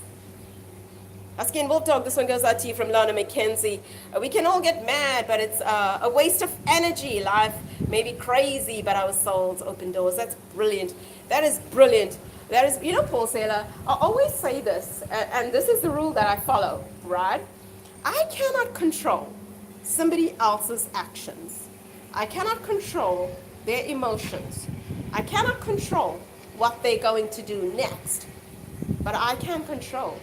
Asking Wolf Dog, this one goes out to you from Lana McKenzie. We can all get mad, but it's a waste of energy. Life may be crazy, but our souls open doors. That's brilliant. That is brilliant. That is, Paul Saylor, I always say this, and this is the rule that I follow, right? I cannot control somebody else's actions. I cannot control their emotions. I cannot control what they're going to do next. But I can control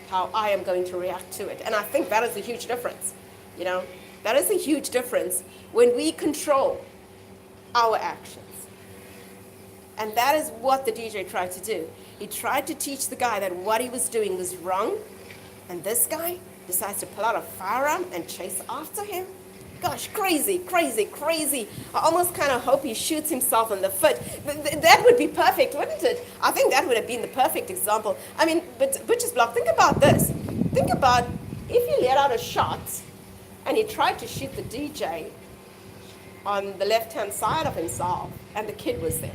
how I am going to react to it. And I think that is a huge difference. That is a huge difference when we control our actions. And that is what the DJ tried to do. He tried to teach the guy that what he was doing was wrong. And this guy decides to pull out a firearm and chase after him. Gosh, crazy, crazy, crazy. I almost kind of hope he shoots himself in the foot. That would be perfect, wouldn't it? I think that would have been the perfect example. I mean, but Butcher's Block, think about this. Think about if he let out a shot and he tried to shoot the DJ on the left-hand side of himself and the kid was there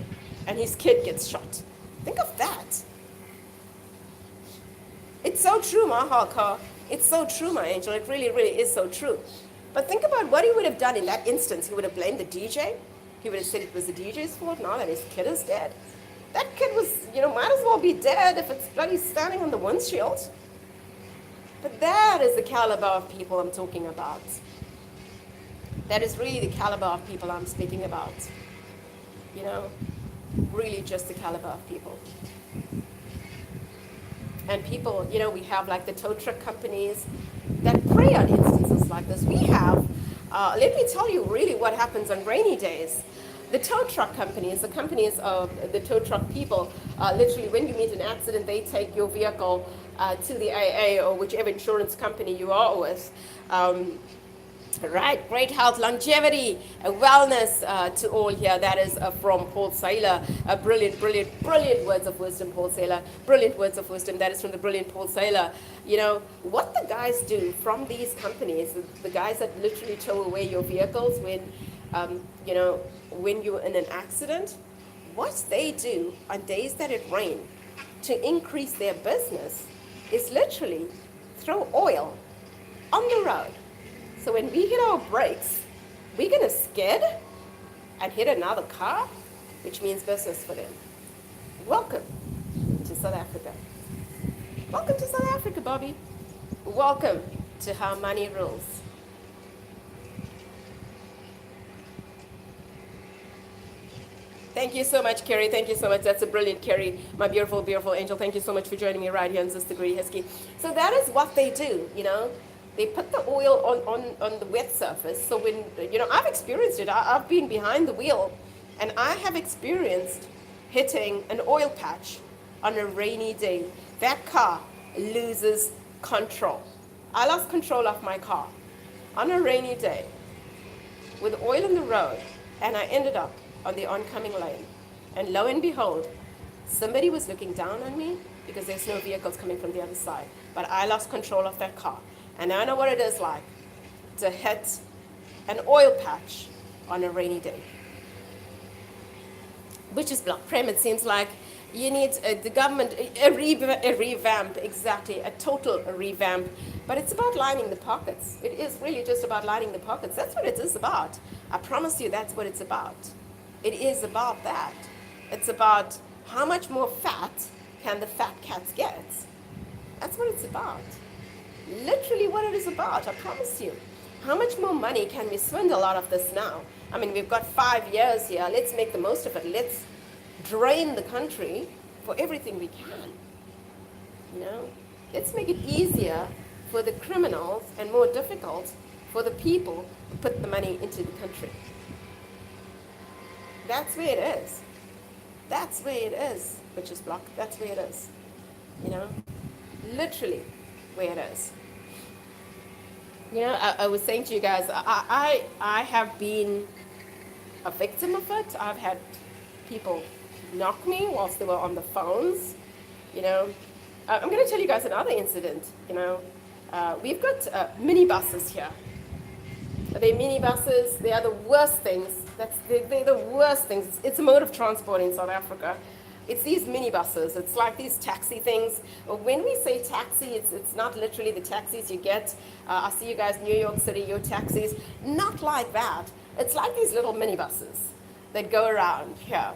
and his kid gets shot. Think of that. It's so true, Mahal Kaur. It's so true, my angel. It really, really is so true. But think about what he would have done in that instance. He would have blamed the DJ. He would have said it was the DJ's fault now that his kid is dead. That kid was, might as well be dead if it's bloody standing on the windshield. But that is the caliber of people I'm talking about. That is really the caliber of people I'm speaking about. Really just the caliber of people. And people, we have like the tow truck companies that prey on instances like this. We have, let me tell you really what happens on rainy days. The tow truck companies, the companies of the tow truck people, literally when you meet an accident, they take your vehicle to the AA or whichever insurance company you are with. Right, great health, longevity, wellness to all here. That is from Paul Saylor. Brilliant words of wisdom, Paul Saylor. Brilliant words of wisdom. That is from the brilliant Paul Saylor. What the guys do from these companies, the guys that literally tow away your vehicles when you're in an accident, what they do on days that it rains to increase their business is literally throw oil on the road. So when we hit our brakes, we're going to skid and hit another car, which means business for them. Welcome to South Africa. Welcome to South Africa, Bobby. Welcome to How Money Rules. Thank you so much, Kerry. Thank you so much. That's a brilliant, Kerry, my beautiful, beautiful angel. Thank you so much for joining me right here on Sister Grady Husky. So that is what they do, They put the oil on the wet surface. So when, I've experienced it. I've been behind the wheel, and I have experienced hitting an oil patch on a rainy day. That car loses control. I lost control of my car on a rainy day with oil on the road, and I ended up on the oncoming lane. And lo and behold, somebody was looking down on me because there's no vehicles coming from the other side. But I lost control of that car. And I know what it is like to hit an oil patch on a rainy day. Which is Block Prem. It seems like you need the government, a revamp, exactly, a total revamp. But it's about lining the pockets. It is really just about lining the pockets. That's what it is about. I promise you that's what it's about. It is about that. It's about how much more fat can the fat cats get. That's what it's about. Literally what it is about, I promise you. How much more money can we swindle out of this now? I mean, we've got 5 years here. Let's make the most of it. Let's drain the country for everything we can. Let's make it easier for the criminals and more difficult for the people who put the money into the country. That's where it is. That's where it is, Butcher's Block. That's where it is. Literally where it is. I was saying to you guys, I have been a victim of it. I've had people knock me whilst they were on the phones. I'm going to tell you guys another incident. We've got minibuses here. They're minibuses. They are the worst things. They're the worst things. It's a mode of transport in South Africa. It's these minibuses. It's like these taxi things. When we say taxi, it's not literally the taxis you get. I see you guys, New York City, your taxis. Not like that. It's like these little minibuses that go around here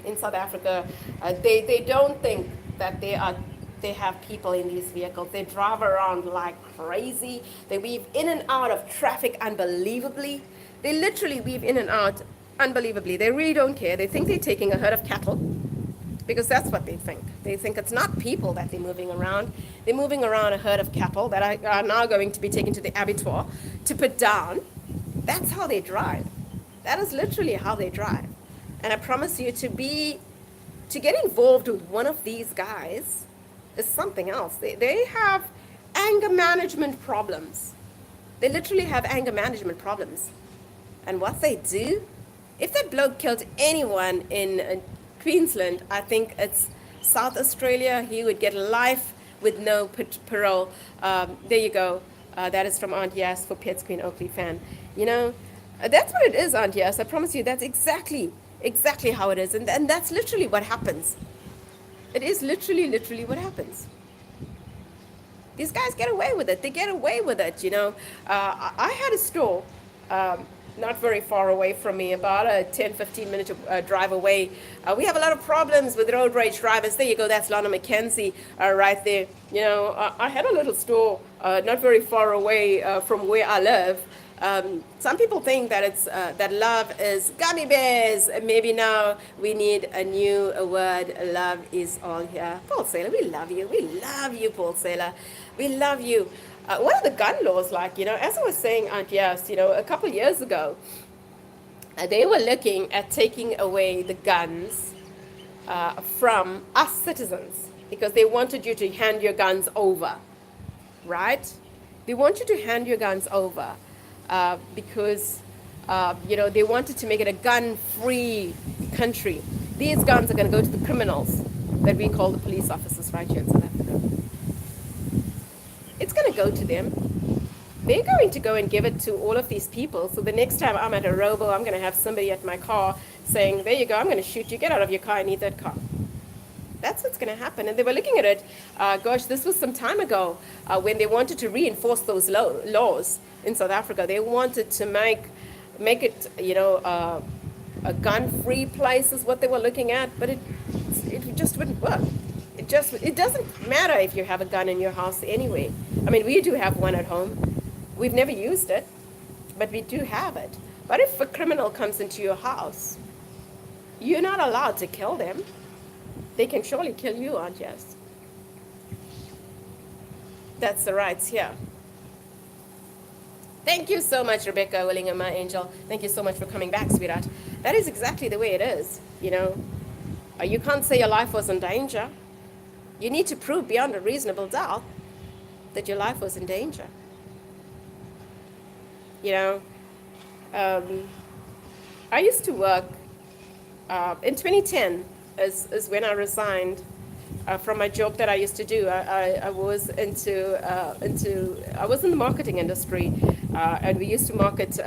in South Africa. They don't think that they have people in these vehicles. They drive around like crazy. They weave in and out of traffic unbelievably. They literally weave in and out unbelievably. They really don't care. They think they're taking a herd of cattle because that's what they think. They think it's not people that they're moving around. They're moving around a herd of cattle that are now going to be taken to the abattoir to put down. That's how they drive. That is literally how they drive. And I promise you, to get involved with one of these guys is something else. They have anger management problems. They literally have anger management problems. And what they do, if that bloke killed anyone in Queensland, I think it's South Australia, he would get life with no parole. There you go. That is from Aunt Yas for Pets Queen Oakley fan. That's what it is, Aunt Yas. I promise you, that's exactly how it is. And that's literally what happens. It is literally what happens. These guys get away with it. They get away with it, you know. I had a store not very far away from me, about a 10, 15-minute drive away. We have a lot of problems with road rage drivers. There you go. That's Lana McKenzie right there. You know, I had a little store not very far away from where I live. Some people think that it's that love is gummy bears. Maybe now we need a new word. Love is all here. Paul Saylor, we love you. We love you, Paul Saylor. We love you. What are the gun laws like? You know, as I was saying, Aunt Yes, you know, a couple years ago, they were looking at taking away the guns from us citizens because they wanted you to hand your guns over, right? They want you to hand your guns over because, you know, they wanted to make it a gun-free country. These guns are going to go to the criminals that we call the police officers right here in South Africa. It's going to go to them. They're going to go and give it to all of these people. So the next time I'm at a robo, I'm going to have somebody at my car saying, there you go, I'm going to shoot you. Get out of your car. I need that car. That's what's going to happen. And they were looking at it, gosh, this was some time ago when they wanted to reinforce those laws in South Africa. They wanted to make it, you know, a gun-free place is what they were looking at, but it just wouldn't work. It doesn't matter if you have a gun in your house anyway. I mean, we do have one at home. We've never used it, but we do have it. But if a criminal comes into your house, you're not allowed to kill them. They can surely kill you, Aunt Jess. That's the rights here. Thank you so much, Rebecca Willingham, my angel. Thank you so much for coming back, sweetheart. That is exactly the way it is, you know. You can't say your life was in danger. You need to prove beyond a reasonable doubt that your life was in danger. You know, I used to work in 2010 is when I resigned from my job that I used to do. I was in the marketing industry, and we used to market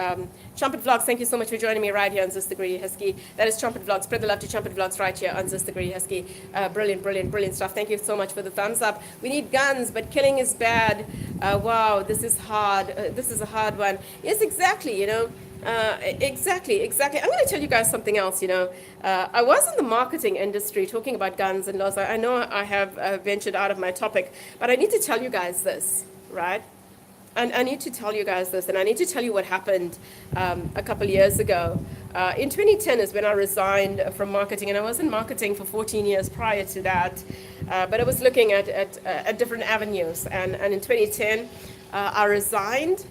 Trumpet Vlogs. Thank you so much for joining me right here on Sister Greedy Husky. That is Trumpet Vlogs. Spread the love to Trumpet Vlogs right here on Sister Greedy Husky. Brilliant, brilliant, brilliant stuff. Thank you so much for the thumbs up. We need guns, but killing is bad. Wow, this is hard. This is a hard one. Yes, exactly, you know. Exactly. I'm going to tell you guys something else, you know. I was in the marketing industry talking about guns and laws. I know I have ventured out of my topic, but I need to tell you guys this, right? And I need to tell you guys this, and I need to tell you what happened a couple years ago. In 2010 is when I resigned from marketing, and I was in marketing for 14 years prior to that, but I was looking at different avenues. And in 2010, I resigned.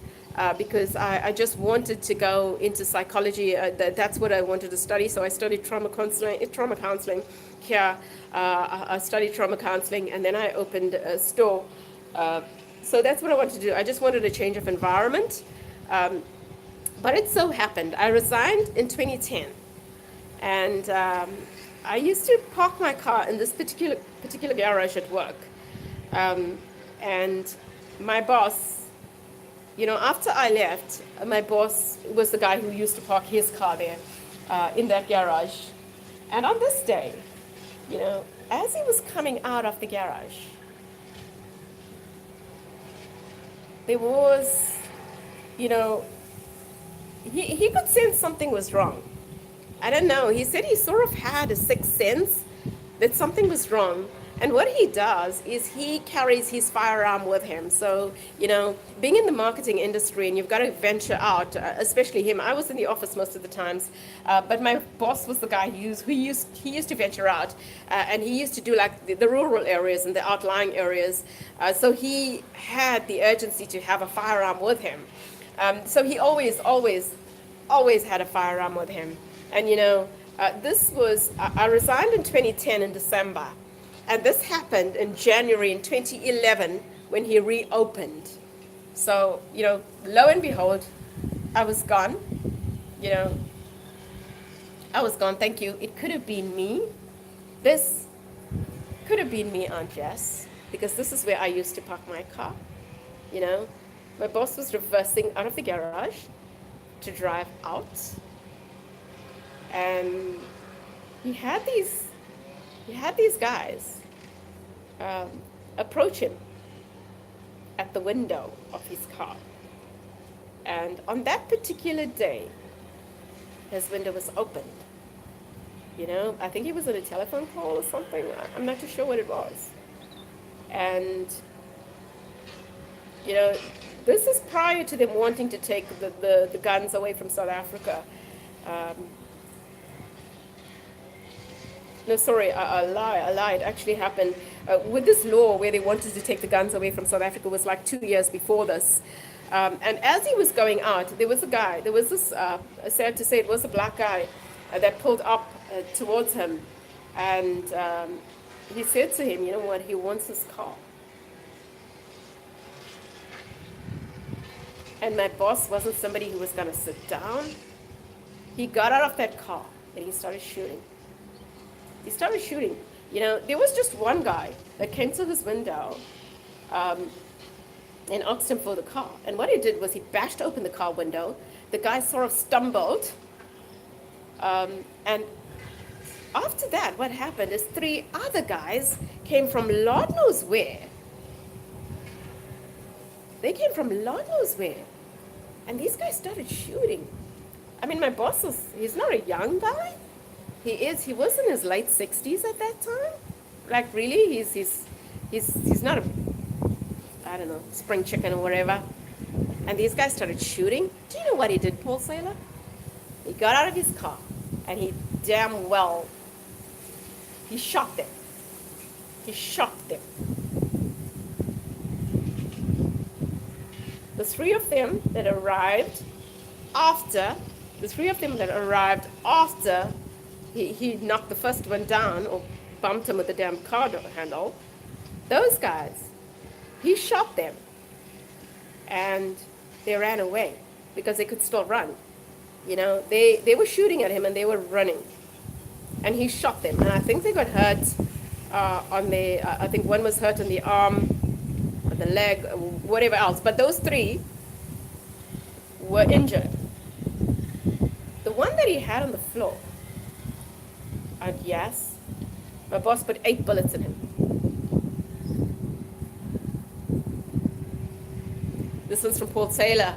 Because I just wanted to go into psychology. That's what I wanted to study. So I studied trauma counseling here. I studied trauma counseling, and then I opened a store. So that's what I wanted to do. I just wanted a change of environment. But it so happened, I resigned in 2010. And I used to park my car in this particular garage at work. And my boss, you know, after I left, my boss was the guy who used to park his car there in that garage. And on this day, you know, as he was coming out of the garage, there was, you know, he could sense something was wrong. I don't know. He said he sort of had a sixth sense that something was wrong. And what he does is he carries his firearm with him. So, you know, being in the marketing industry and you've got to venture out, especially him. I was in the office most of the times, but my boss was the guy he used to venture out, and he used to do like the rural areas and the outlying areas. So he had the urgency to have a firearm with him. So he always had a firearm with him. And, you know, I resigned in 2010 in December. And this happened in January in 2011 when he reopened. So, you know, lo and behold, I was gone. You know, I was gone. Thank you. It could have been me. This could have been me, Aunt Jess, because this is where I used to park my car. You know, my boss was reversing out of the garage to drive out. And he had these guys approach him. at the window of his car. And on that particular day, his window was opened. You know, I think he was on a telephone call or something. I'm not too sure what it was. And, you know, this is prior to them wanting to take the guns away from South Africa. No, sorry, I lie. It actually happened with this law where they wanted to take the guns away from South Africa was like 2 years before this. And as he was going out, there was a guy, there was this, sad to say, it was a black guy that pulled up towards him. And he said to him, you know what, he wants his car. And my boss wasn't somebody who was going to sit down. He got out of that car and he started shooting. He started shooting. You know, there was just one guy that came to his window and asked him for the car. And what he did was he bashed open the car window. The guy sort of stumbled. And after that, what happened is 3 other guys came from Lord knows where. They came from Lord knows where. And these guys started shooting. I mean, my boss he's not a young guy. He was in his late 60s at that time. Like really, he's not a, I don't know, spring chicken or whatever. And these guys started shooting. Do you know what he did, Paul Saylor? He got out of his car and he damn well, he shot them. He shot them. The 3 of them that arrived after, he knocked the first one down or bumped him with the damn car handle, those guys, he shot them. And they ran away because they could still run. You know, they were shooting at him and they were running. And he shot them. And I think they got hurt on their, I think one was hurt on the arm, on the leg, whatever else. But those 3 were injured. The one that he had on the floor, and yes, my boss put 8 bullets in him. This one's from Paul Saylor.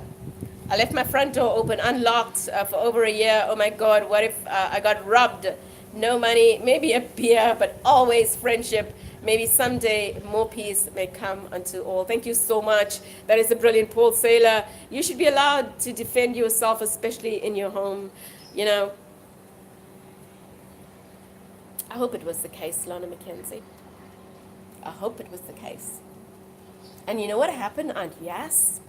I left my front door open, unlocked for over a year. Oh my God, what if I got robbed? No money, maybe a beer, but always friendship. Maybe someday more peace may come unto all. Thank you so much. That is a brilliant Paul Saylor. You should be allowed to defend yourself, especially in your home. You know, I hope it was the case, Lana McKenzie. I hope it was the case. And you know what happened, Aunt Yas?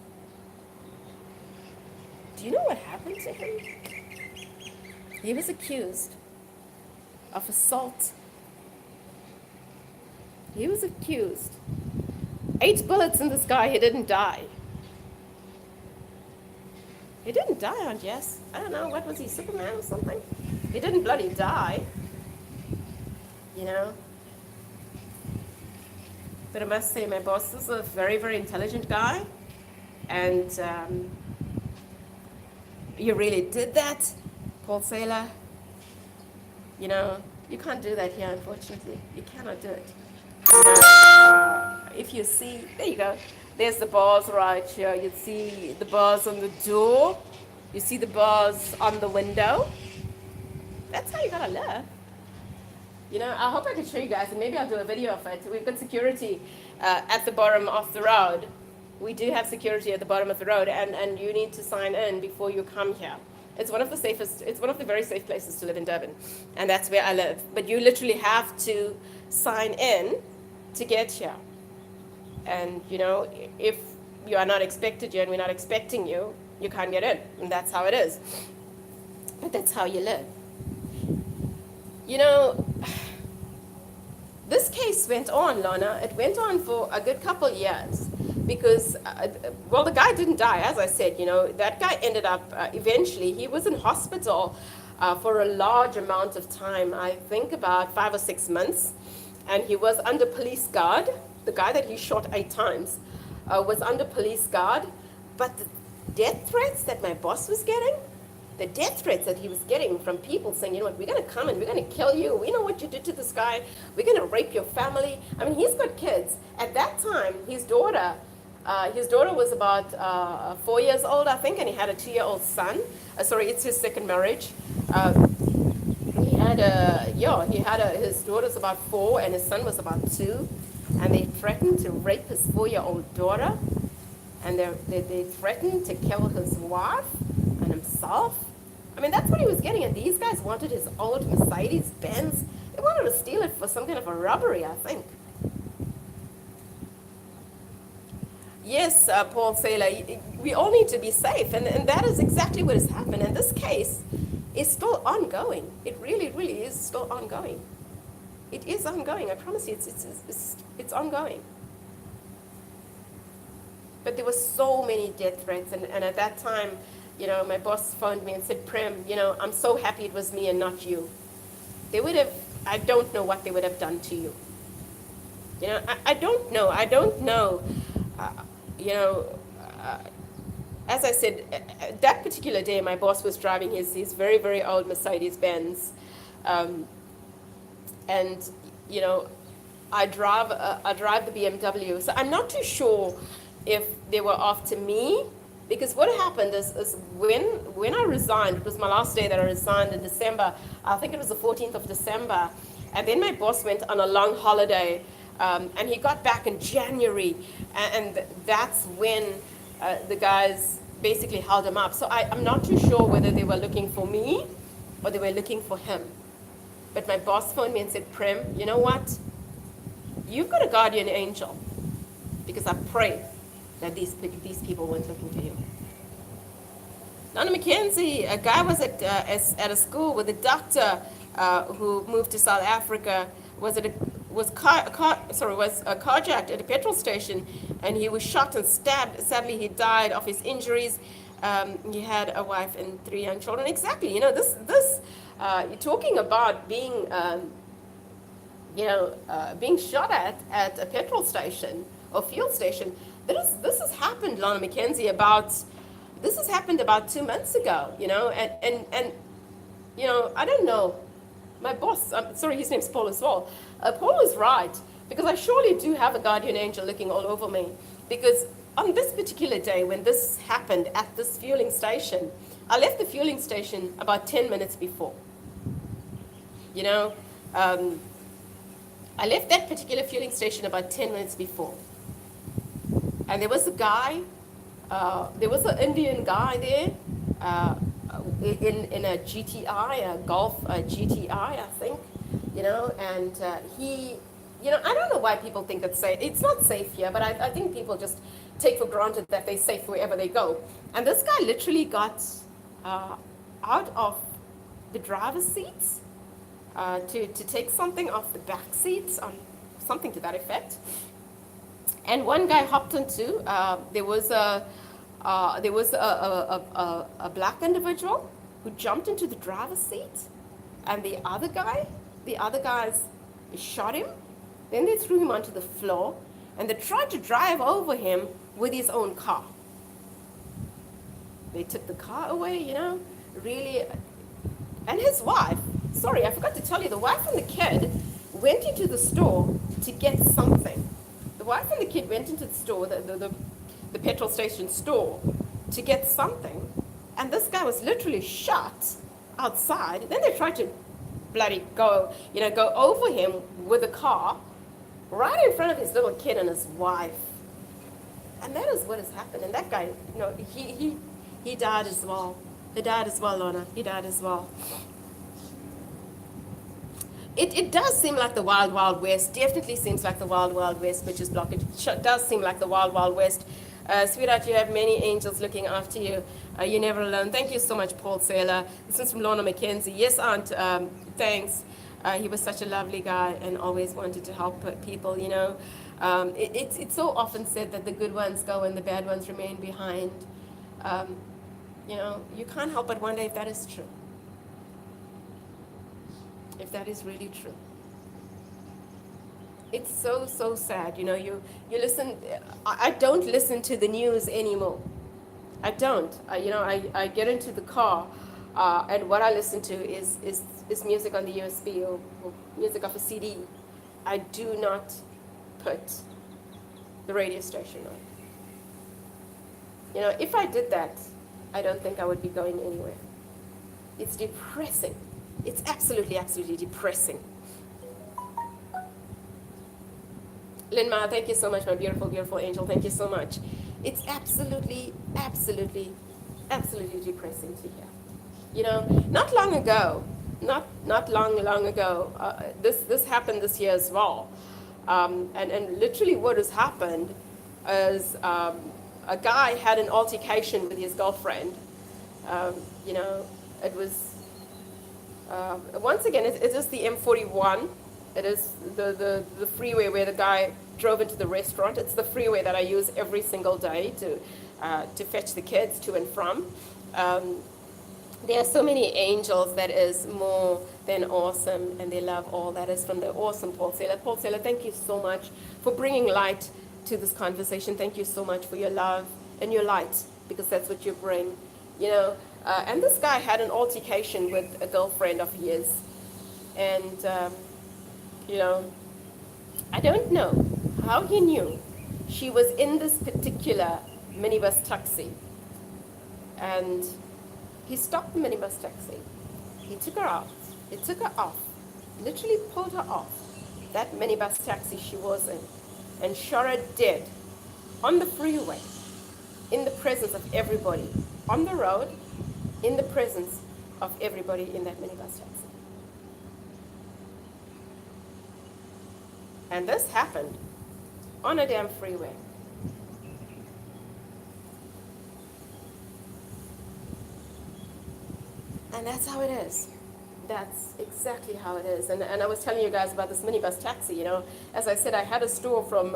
Do you know what happened to him? He was accused of assault. He was accused. 8 bullets in this guy, he didn't die. He didn't die, Aunt Yas. I don't know, what was he, Superman or something? He didn't bloody die. You know? But I must say, my boss is a very, very intelligent guy. And you really did that, Paul Saylor. You know, you can't do that here, unfortunately. You cannot do it. If you see, there you go. There's the bars right here. You see the bars on the door. You see the bars on the window. That's how you gotta live. You know, I hope I can show you guys, and maybe I'll do a video of it. We've got security at the bottom of the road. We do have security at the bottom of the road, and you need to sign in before you come here. It's one of the safest, it's one of the very safe places to live in Durban, and that's where I live. But you literally have to sign in to get here. And, you know, if you are not expected here and we're not expecting you, you can't get in, and that's how it is. But that's how you live. You know, this case went on, Lana. It went on for a good couple years because, well, the guy didn't die, as I said. You know, that guy ended up, eventually, he was in hospital for a large amount of time, I think about 5 or 6 months, and he was under police guard. The guy that he shot 8 times was under police guard, but the death threats that my boss was getting, the death threats that he was getting from people saying, you know what, we're going to come and we're going to kill you. We know what you did to this guy. We're going to rape your family. I mean, he's got kids. At that time, his daughter His daughter was about 4 years old, I think, and he had a 2-year-old son. Sorry, it's his second marriage. His daughter's about 4 and his son was about 2, and they threatened to rape his 4-year-old daughter, and they threatened to kill his wife and himself. I mean, that's what he was getting, and these guys wanted his old Mercedes Benz. They wanted to steal it for some kind of a robbery, I think. Yes, Paul Saylor, we all need to be safe, and that is exactly what has happened. And this case is still ongoing. It really, really is still ongoing. It is ongoing. I promise you, it's ongoing. But there were so many death threats, and at that time, my boss phoned me and said, Prem, I'm so happy it was me and not you. They would have, I don't know what they would have done to you. I don't know. As I said, that particular day, my boss was driving his very, very old Mercedes Benz, and I drive the BMW. So I'm not too sure if they were after me, because what happened is when I resigned, it was my last day that I resigned in December. I think it was the 14th of December, and then my boss went on a long holiday. And he got back in January, and that's when the guys basically held him up. So I'm not too sure whether they were looking for me or they were looking for him. But my boss phoned me and said, Prem, you know what? You've got a guardian angel, because I pray that these people weren't looking for you. Lana McKenzie, a guy was at a school with a doctor who moved to South Africa, was carjacked at a petrol station, and he was shot and stabbed. Sadly, he died of his injuries. He had a wife and 3 young children. Exactly, this you're talking about being, being shot at a petrol station or fuel station. This has happened, Lana McKenzie, this has happened about 2 months ago, and I don't know. My boss, sorry, his name's Paul as well. Paul is right, because I surely do have a guardian angel looking all over me. Because on this particular day, when this happened at this fueling station, I left the fueling station about 10 minutes before. I left that particular fueling station about 10 minutes before. And there was a guy, there was an Indian guy there, in a GTI, a Golf GTI, I think, and he, I don't know why people think it's safe. It's not safe here, but I think people just take for granted that they're safe wherever they go. And this guy literally got out of the driver's seats to take something off the back seats, something to that effect. And one guy hopped into, there was a black individual who jumped into the driver's seat, and the other guys shot him. Then they threw him onto the floor, and they tried to drive over him with his own car. They took the car away, really. And his wife, sorry, I forgot to tell you, the wife and the kid went into the store to get something. The wife and the kid went into the store, the petrol station store, to get something, and this guy was literally shot outside. Then they tried to bloody go over him with a car right in front of his little kid and his wife. And that is what has happened. And that guy, he died as well. He died as well, Lorna. He died as well. It does seem like the Wild Wild West. Definitely seems like the Wild Wild West, Butcher's Block. It does seem like the Wild Wild West. Sweetheart, you have many angels looking after you. You're never alone. Thank you so much, Paul Saylor. This is from Lorna McKenzie. Yes, Aunt, thanks. He was such a lovely guy and always wanted to help people, It's so often said that the good ones go and the bad ones remain behind. You can't help but wonder if that is true. If that is really true. It's so, so sad. You listen, I don't listen to the news anymore. I don't. I get into the car, and what I listen to is music on the USB or music off a CD. I do not put the radio station on. You know, if I did that, I don't think I would be going anywhere. It's depressing. It's absolutely, absolutely depressing. Linma, thank you so much, my beautiful, beautiful angel. Thank you so much. It's absolutely, absolutely, absolutely depressing to hear. You know, not long ago, not long ago, this happened this year as well. And literally what has happened is a guy had an altercation with his girlfriend. You know, it was, once again, it is the M41. It is the freeway where the guy drove into the restaurant. It's the freeway that I use every single day to fetch the kids to and from. There are so many angels that is more than awesome, and they love all that is from the awesome Paul Saylor. Paul Saylor, thank you so much for bringing light to this conversation. Thank you so much for your love and your light, because that's what you bring, you know. And this guy had an altercation with a girlfriend of his, and you know, I don't know how he knew she was in this particular minibus taxi, and he stopped the minibus taxi. He took her out. He took her off, literally pulled her off that minibus taxi she was in, and shot her dead on the freeway, in the presence of everybody, on the road, in the presence of everybody in that minibus taxi. And this happened on a damn freeway. And that's how it is. That's exactly how it is. And I was telling you guys about this minibus taxi, you know. As I said, I had a store from,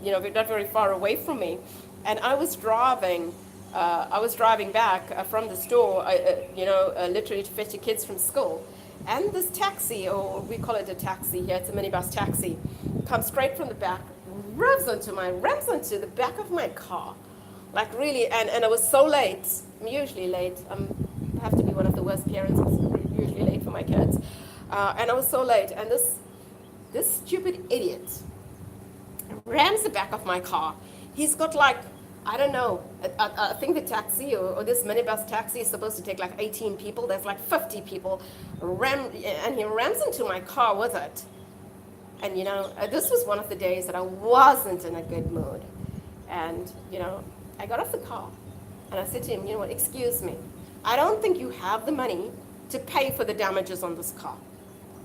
you know, not very far away from me. And I was driving back from the store, you know, literally to fetch the kids from school. And this taxi, or we call it a taxi here, it's a minibus taxi, comes straight from the back, rams onto the back of my car. Like really, and I was so late. I'm usually late. I have to be one of the worst parents. I'm usually late for my kids. And I was so late. And this stupid idiot rams the back of my car. He's got like, I don't know, I think the taxi or this minibus taxi is supposed to take like 18 people. There's like 50 people. And he rams into my car with it. And, you know, this was one of the days that I wasn't in a good mood. And, you know, I got off the car and I said to him, you know what, excuse me. I don't think you have the money to pay for the damages on this car.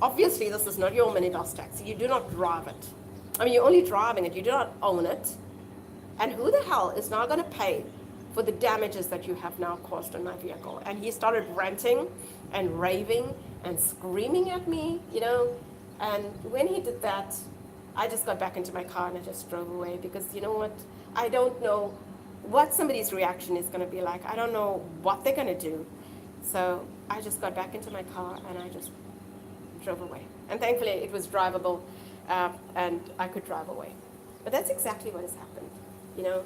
Obviously, this is not your minibus taxi. You do not drive it. I mean, you're only driving it. You do not own it. And who the hell is now going to pay for the damages that you have now caused on my vehicle? And he started ranting and raving and screaming at me, you know. And when he did that, I just got back into my car and I just drove away, because you know what? I don't know what somebody's reaction is going to be like. I don't know what they're going to do. So I just got back into my car and I just drove away. And thankfully it was drivable, and I could drive away. But that's exactly what has happened. You know,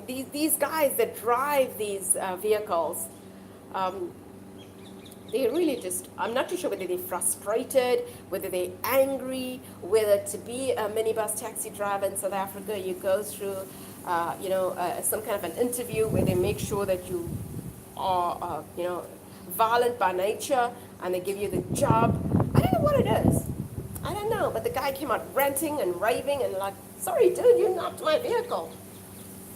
these guys that drive these vehicles, they really just, I'm not too sure whether they're frustrated, whether they're angry, whether to be a minibus taxi driver in South Africa, you go through, you know, some kind of an interview where they make sure that you are, you know, violent by nature, and they give you the job. I don't know what it is. I don't know, but the guy came out ranting and raving and like, sorry dude, you knocked my vehicle.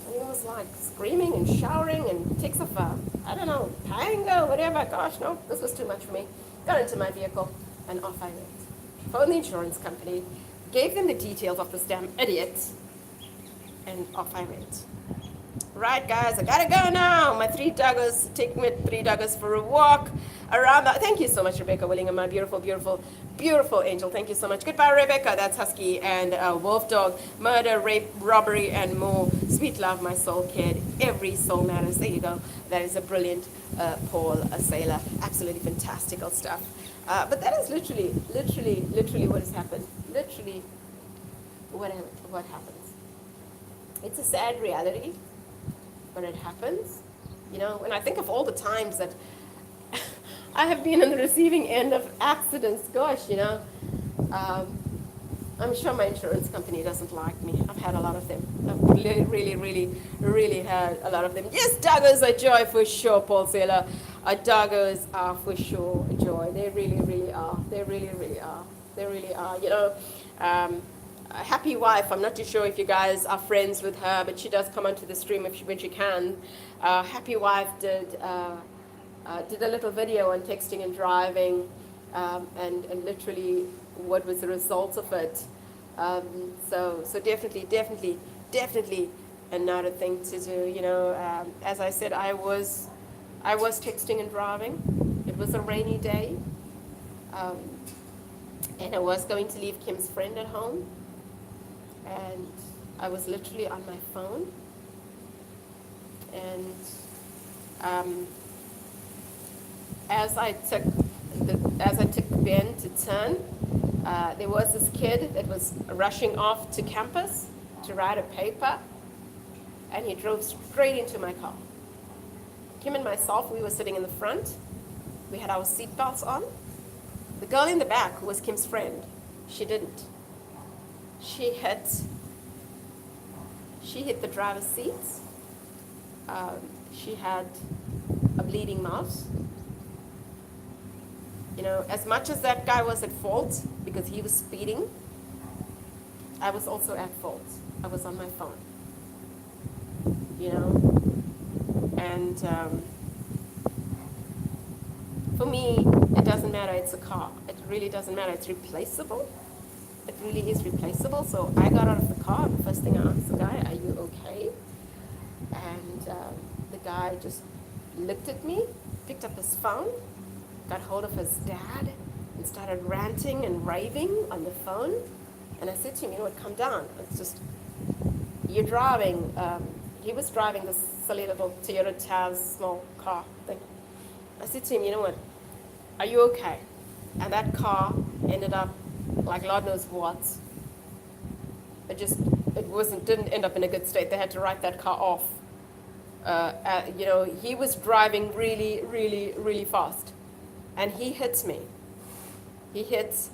And he was like screaming and shouting and takes off a, I don't know, tango, whatever. Gosh, no, this was too much for me. Got into my vehicle and off I went. Phoned the insurance company, gave them the details of this damn idiot, and off I went. Right, guys, I gotta go now. My 3 doggers, take me 3 doggers for a walk around. Thank you so much, Rebecca Willingham, my beautiful, beautiful, beautiful angel. Thank you so much. Goodbye, Rebecca. That's Husky and Wolf Dog. Murder, rape, robbery, and more. Sweet love, my soul kid. Every soul matters. There you go. That is a brilliant Paul Saylor. Absolutely fantastical stuff. But that is literally what has happened. Literally what happens. It's a sad reality. But it happens, you know. When I think of all the times that I have been on the receiving end of accidents, gosh, you know, I'm sure my insurance company doesn't like me. I've had a lot of them. I've really had a lot of them. Yes, doggos are joy for sure, Paul Saylor. Doggos are for sure a joy. They really are. They really are. They really are. A happy wife. I'm not too sure if you guys are friends with her, but she does come onto the stream when she can. Happy wife did a little video on texting and driving, and literally what was the result of it. So definitely another thing to do. As I said, I was texting and driving. It was a rainy day, um, and I was going to leave Kim's friend at home, and I was literally on my phone, and as I took Ben to turn, there was this kid that was rushing off to campus to write a paper, and he drove straight into my car. Kim and myself, we were sitting in the front. We had our seatbelts on. The girl in the back, who was Kim's friend, she didn't. She hit the driver's seat. She had a bleeding mouth. As much as that guy was at fault because he was speeding, I was also at fault. I was on my phone. And for me, it doesn't matter. It's a car. It really doesn't matter. It's replaceable. It really is replaceable. So I got out of the car, and the first thing I asked the guy, "Are you okay?" And the guy just looked at me, picked up his phone, got hold of his dad, and started ranting and raving on the phone. And I said to him, "You know what, calm down. It's just, you're driving." He was driving this silly little Toyota Taz small car thing. I said to him, "You know what, are you okay?" And that car ended up like Lord knows what. Didn't end up in a good state. They had to write that car off. He was driving really fast. And he hit me. He hit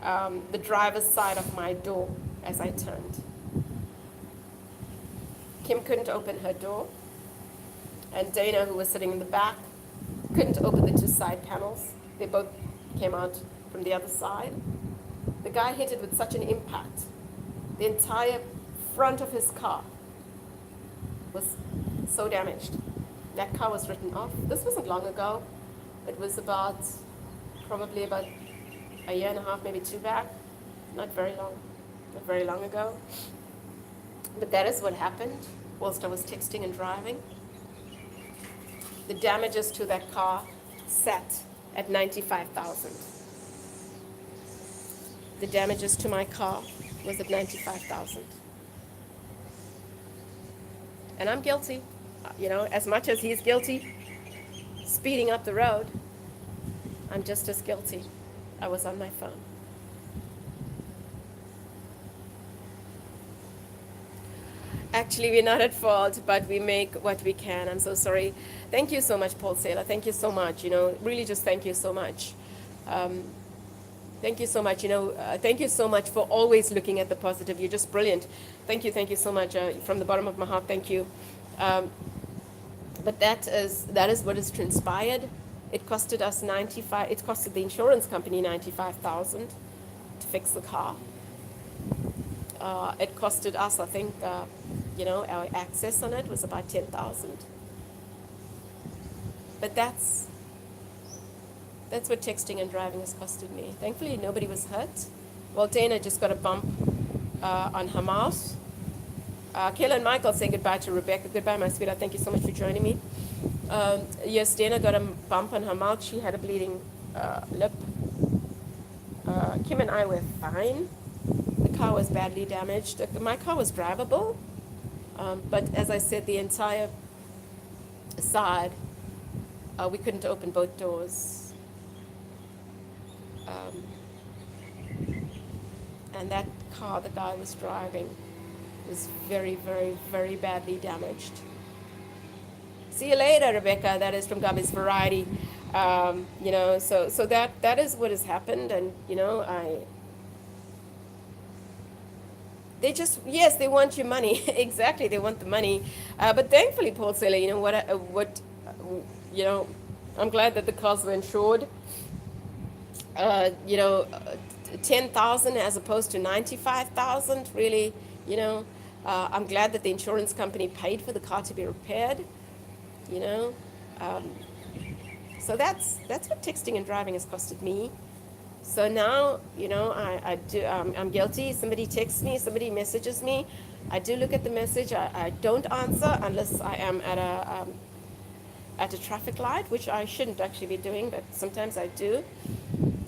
the driver's side of my door as I turned. Kim couldn't open her door. And Dana, who was sitting in the back, couldn't open the two side panels. They both came out from the other side. The guy hit it with such an impact. The entire front of his car was so damaged. That car was written off. This wasn't long ago. It was probably about a year and a half, maybe two back. Not very long ago. But that is what happened whilst I was texting and driving. The damages to that car sat at $95,000. The damages to my car was at $95,000. And I'm guilty. As much as he's guilty, speeding up the road, I'm just as guilty. I was on my phone. Actually, we're not at fault, but we make what we can. I'm so sorry. Thank you so much, Paul Saylor. Thank you so much. Really just thank you so much. Thank you so much. Thank you so much for always looking at the positive. You're just brilliant. Thank you so much. From the bottom of my heart, thank you. But that is what has transpired. It costed us it costed the insurance company $95,000 to fix the car. It costed us, I think, our access on it was about $10,000. But that's what texting and driving has costed me. Thankfully, nobody was hurt. Well, Dana just got a bump on her mouth. Kayla and Michael saying goodbye to Rebecca. Goodbye, my sweetheart. Thank you so much for joining me. Yes, Dana got a bump on her mouth. She had a bleeding lip. Kim and I were fine. The car was badly damaged. My car was drivable, but as I said, the entire side, we couldn't open both doors. And that car the guy was driving was very, very, very badly damaged. See you later, Rebecca. That is from Gabi's Variety. So that is what has happened, and They just, yes, they want your money. Exactly, they want the money. But thankfully, Paul Saylor, you know you know, I'm glad that the cars were insured. You know, 10,000 as opposed to 95,000. Really, you know, I'm glad that the insurance company paid for the car to be repaired. You know, um, so that's what texting and driving has costed me. So now, you know, I do, I'm guilty. Somebody texts me, somebody messages me. I do look at the message. I don't answer unless I am at a traffic light, which I shouldn't actually be doing, but sometimes I do.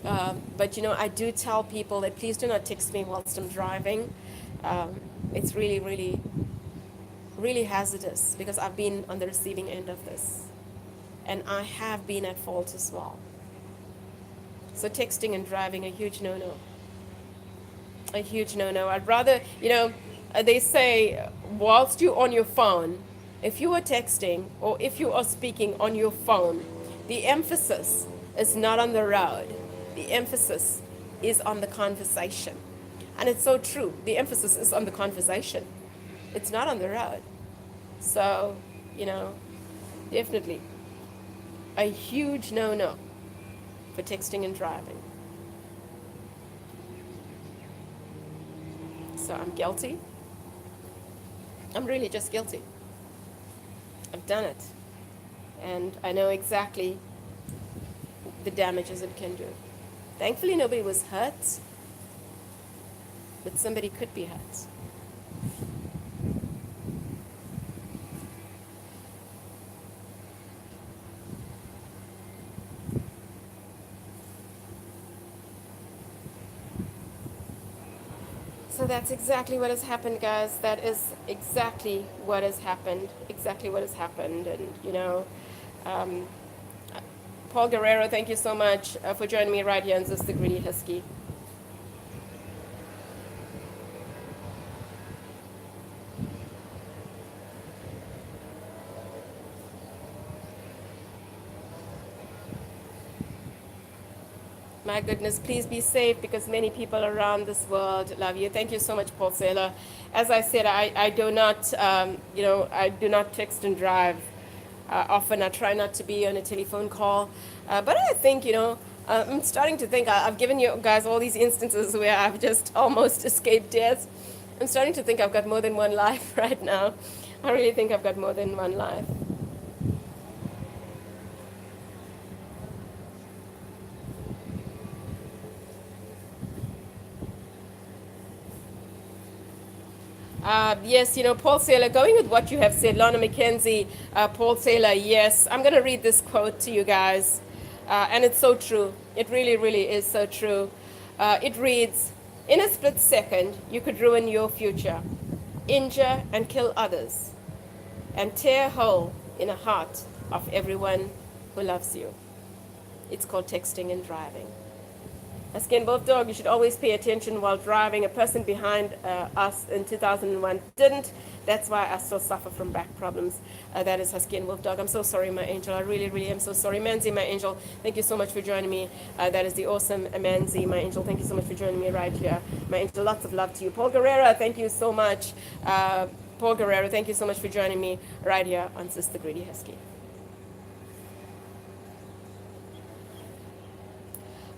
But, you know, I do tell people that please do not text me whilst I'm driving. It's really, really, really hazardous because I've been on the receiving end of this. And I have been at fault as well. So texting and driving, a huge no-no. A huge no-no. I'd rather, you know, they say whilst you're on your phone, if you are texting or if you are speaking on your phone, the emphasis is not on the road. The emphasis is on the conversation. And it's so true. The emphasis is on the conversation. It's not on the road. So, you know, definitely a huge no-no for texting and driving. So I'm guilty. I'm really just guilty. I've done it. And I know exactly the damages it can do. Thankfully, nobody was hurt, but somebody could be hurt. So that's exactly what has happened, guys. That is exactly what has happened. Exactly what has happened. And, you know, um, Paul Guerrero, thank you so much for joining me right here on This the Greedy Husky. My goodness, please be safe because many people around this world love you. Thank you so much, Paul Saylor. As I said, I do not, you know, I do not text and drive often. I try not to be on a telephone call. But I think, you know, I'm starting to think I've given you guys all these instances where I've just almost escaped death. I'm starting to think I've got more than one life right now. I really think I've got more than one life. Yes, you know, Paul Saylor, going with what you have said, Lana McKenzie, Paul Saylor, yes. I'm going to read this quote to you guys, and it's so true. It really, really is so true. It reads, in a split second, you could ruin your future, injure and kill others, and tear a hole in the heart of everyone who loves you. It's called texting and driving. Skin Wolf Dog, you should always pay attention while driving. A person behind us in 2001 didn't. That's why I still suffer from back problems. That is Husky and Wolf Dog. I'm so sorry, my angel. I really, really am so sorry. Manzi, my angel, thank you so much for joining me. That is the awesome Manzi, my angel. Thank you so much for joining me right here. My angel, lots of love to you. Paul Guerrero, thank you so much. Paul Guerrero, thank you so much for joining me right here on Sister Greedy Husky.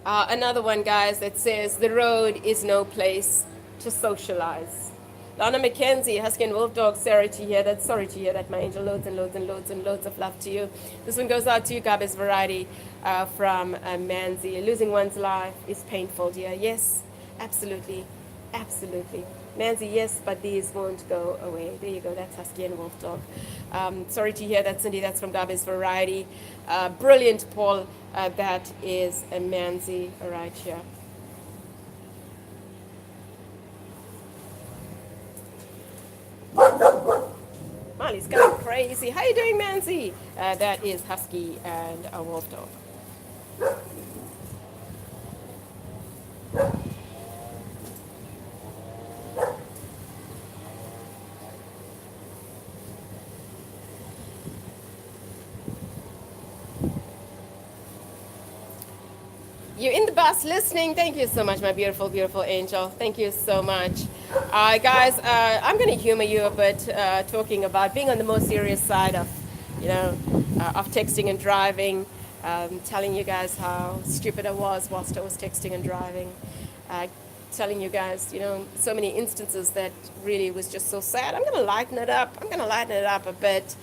Another one, guys, that says the road is no place to socialize. Lana McKenzie, Husky and Wolf Dog, sorry to hear that, my angel. Loads and loads and loads and loads of love to you. This one goes out to you, Gabby's Variety from Manzi. Losing one's life is painful, dear. Yes, absolutely, absolutely. Manzi, yes, but these won't go away. There you go, that's Husky and Wolf Dog. Sorry to hear that, Cindy, that's from Gabby's Variety. Brilliant, Paul. That is a Manzi right here. Molly's going crazy. How you doing, Manzi? That is Husky and a Wolf Dog. You're in the bus listening. Thank you so much, my beautiful, beautiful angel. Thank you so much. Guys, I'm going to humor you a bit, talking about being on the more serious side of, of texting and driving, telling you guys how stupid I was whilst I was texting and driving, telling you guys, so many instances that really was just so sad. I'm going to lighten it up. I'm going to lighten it up a bit.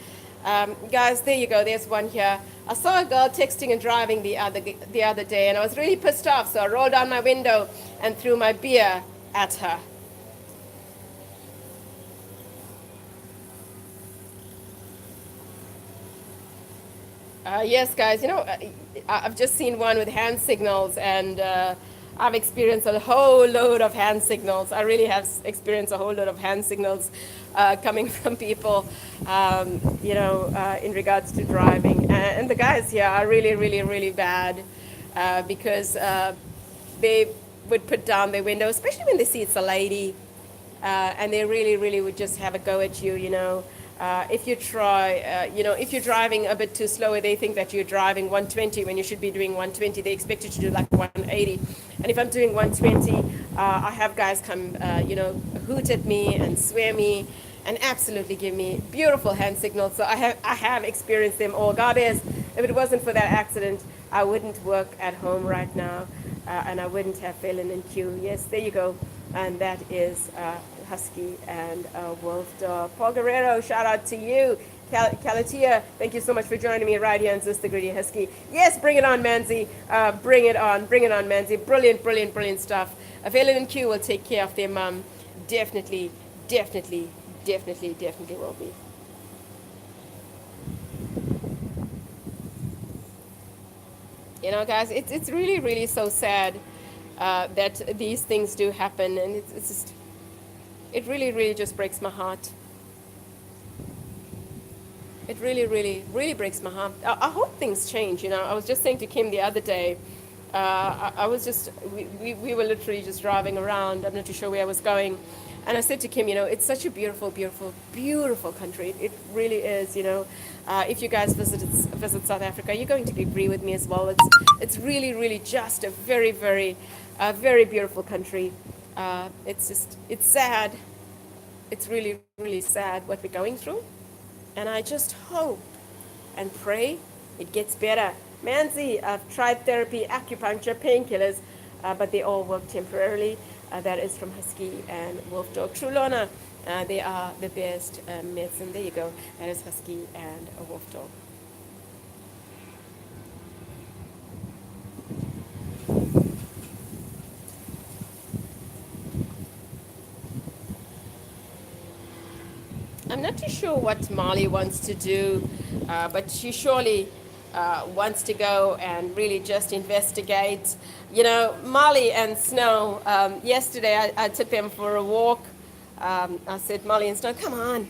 Guys, there you go. There's one here. I saw a girl texting and driving the other day, and I was really pissed off. So I rolled down my window and threw my beer at her. Yes, guys. I've just seen one with hand signals, and I've experienced a whole load of hand signals. I really have experienced a whole load of hand signals coming from people, in regards to driving. And the guys here are really, really, really bad because they would put down their window, especially when they see it's a lady, and they really, really would just have a go at you, if you try, if you're driving a bit too slow, they think that you're driving 120 when you should be doing 120. They expect you to do like 180. And if I'm doing 120, I have guys come, hoot at me and swear me and absolutely give me beautiful hand signals. So I have experienced them all. God is, if it wasn't for that accident, I wouldn't work at home right now, and I wouldn't have Phelan and Q. Yes, there you go. And that is Husky and Wolf Dog. Paul Guerrero, shout out to you. Calatia, thank you so much for joining me right here on Sister Gritty Husky. Yes, bring it on, Manzi. Bring it on, Manzi. Brilliant, brilliant, brilliant stuff. Phelan and Q will take care of their mom. Definitely, definitely, definitely, definitely will be. Guys, it's really, really so sad that these things do happen, and it's just, it really, really just breaks my heart. It really, really, really breaks my heart. I hope things change. I was just saying to Kim the other day, I was just, we were literally just driving around. I'm not too sure where I was going. And I said to Kim, it's such a beautiful, beautiful, beautiful country. It really is, If you guys visit South Africa, you're going to agree with me as well. It's really, really just a very, very, very beautiful country. It's sad. It's really, really sad what we're going through. And I just hope and pray it gets better. Manzi, I've tried therapy, acupuncture, painkillers, but they all work temporarily. That is from Husky and Wolf Dog. True Lorna, they are the best medicine. There you go. That is Husky and a Wolf Dog. I'm not too sure what Molly wants to do, but she surely wants to go and really just investigate. Molly and Snow, yesterday I took them for a walk. I said, Molly and Snow, come on.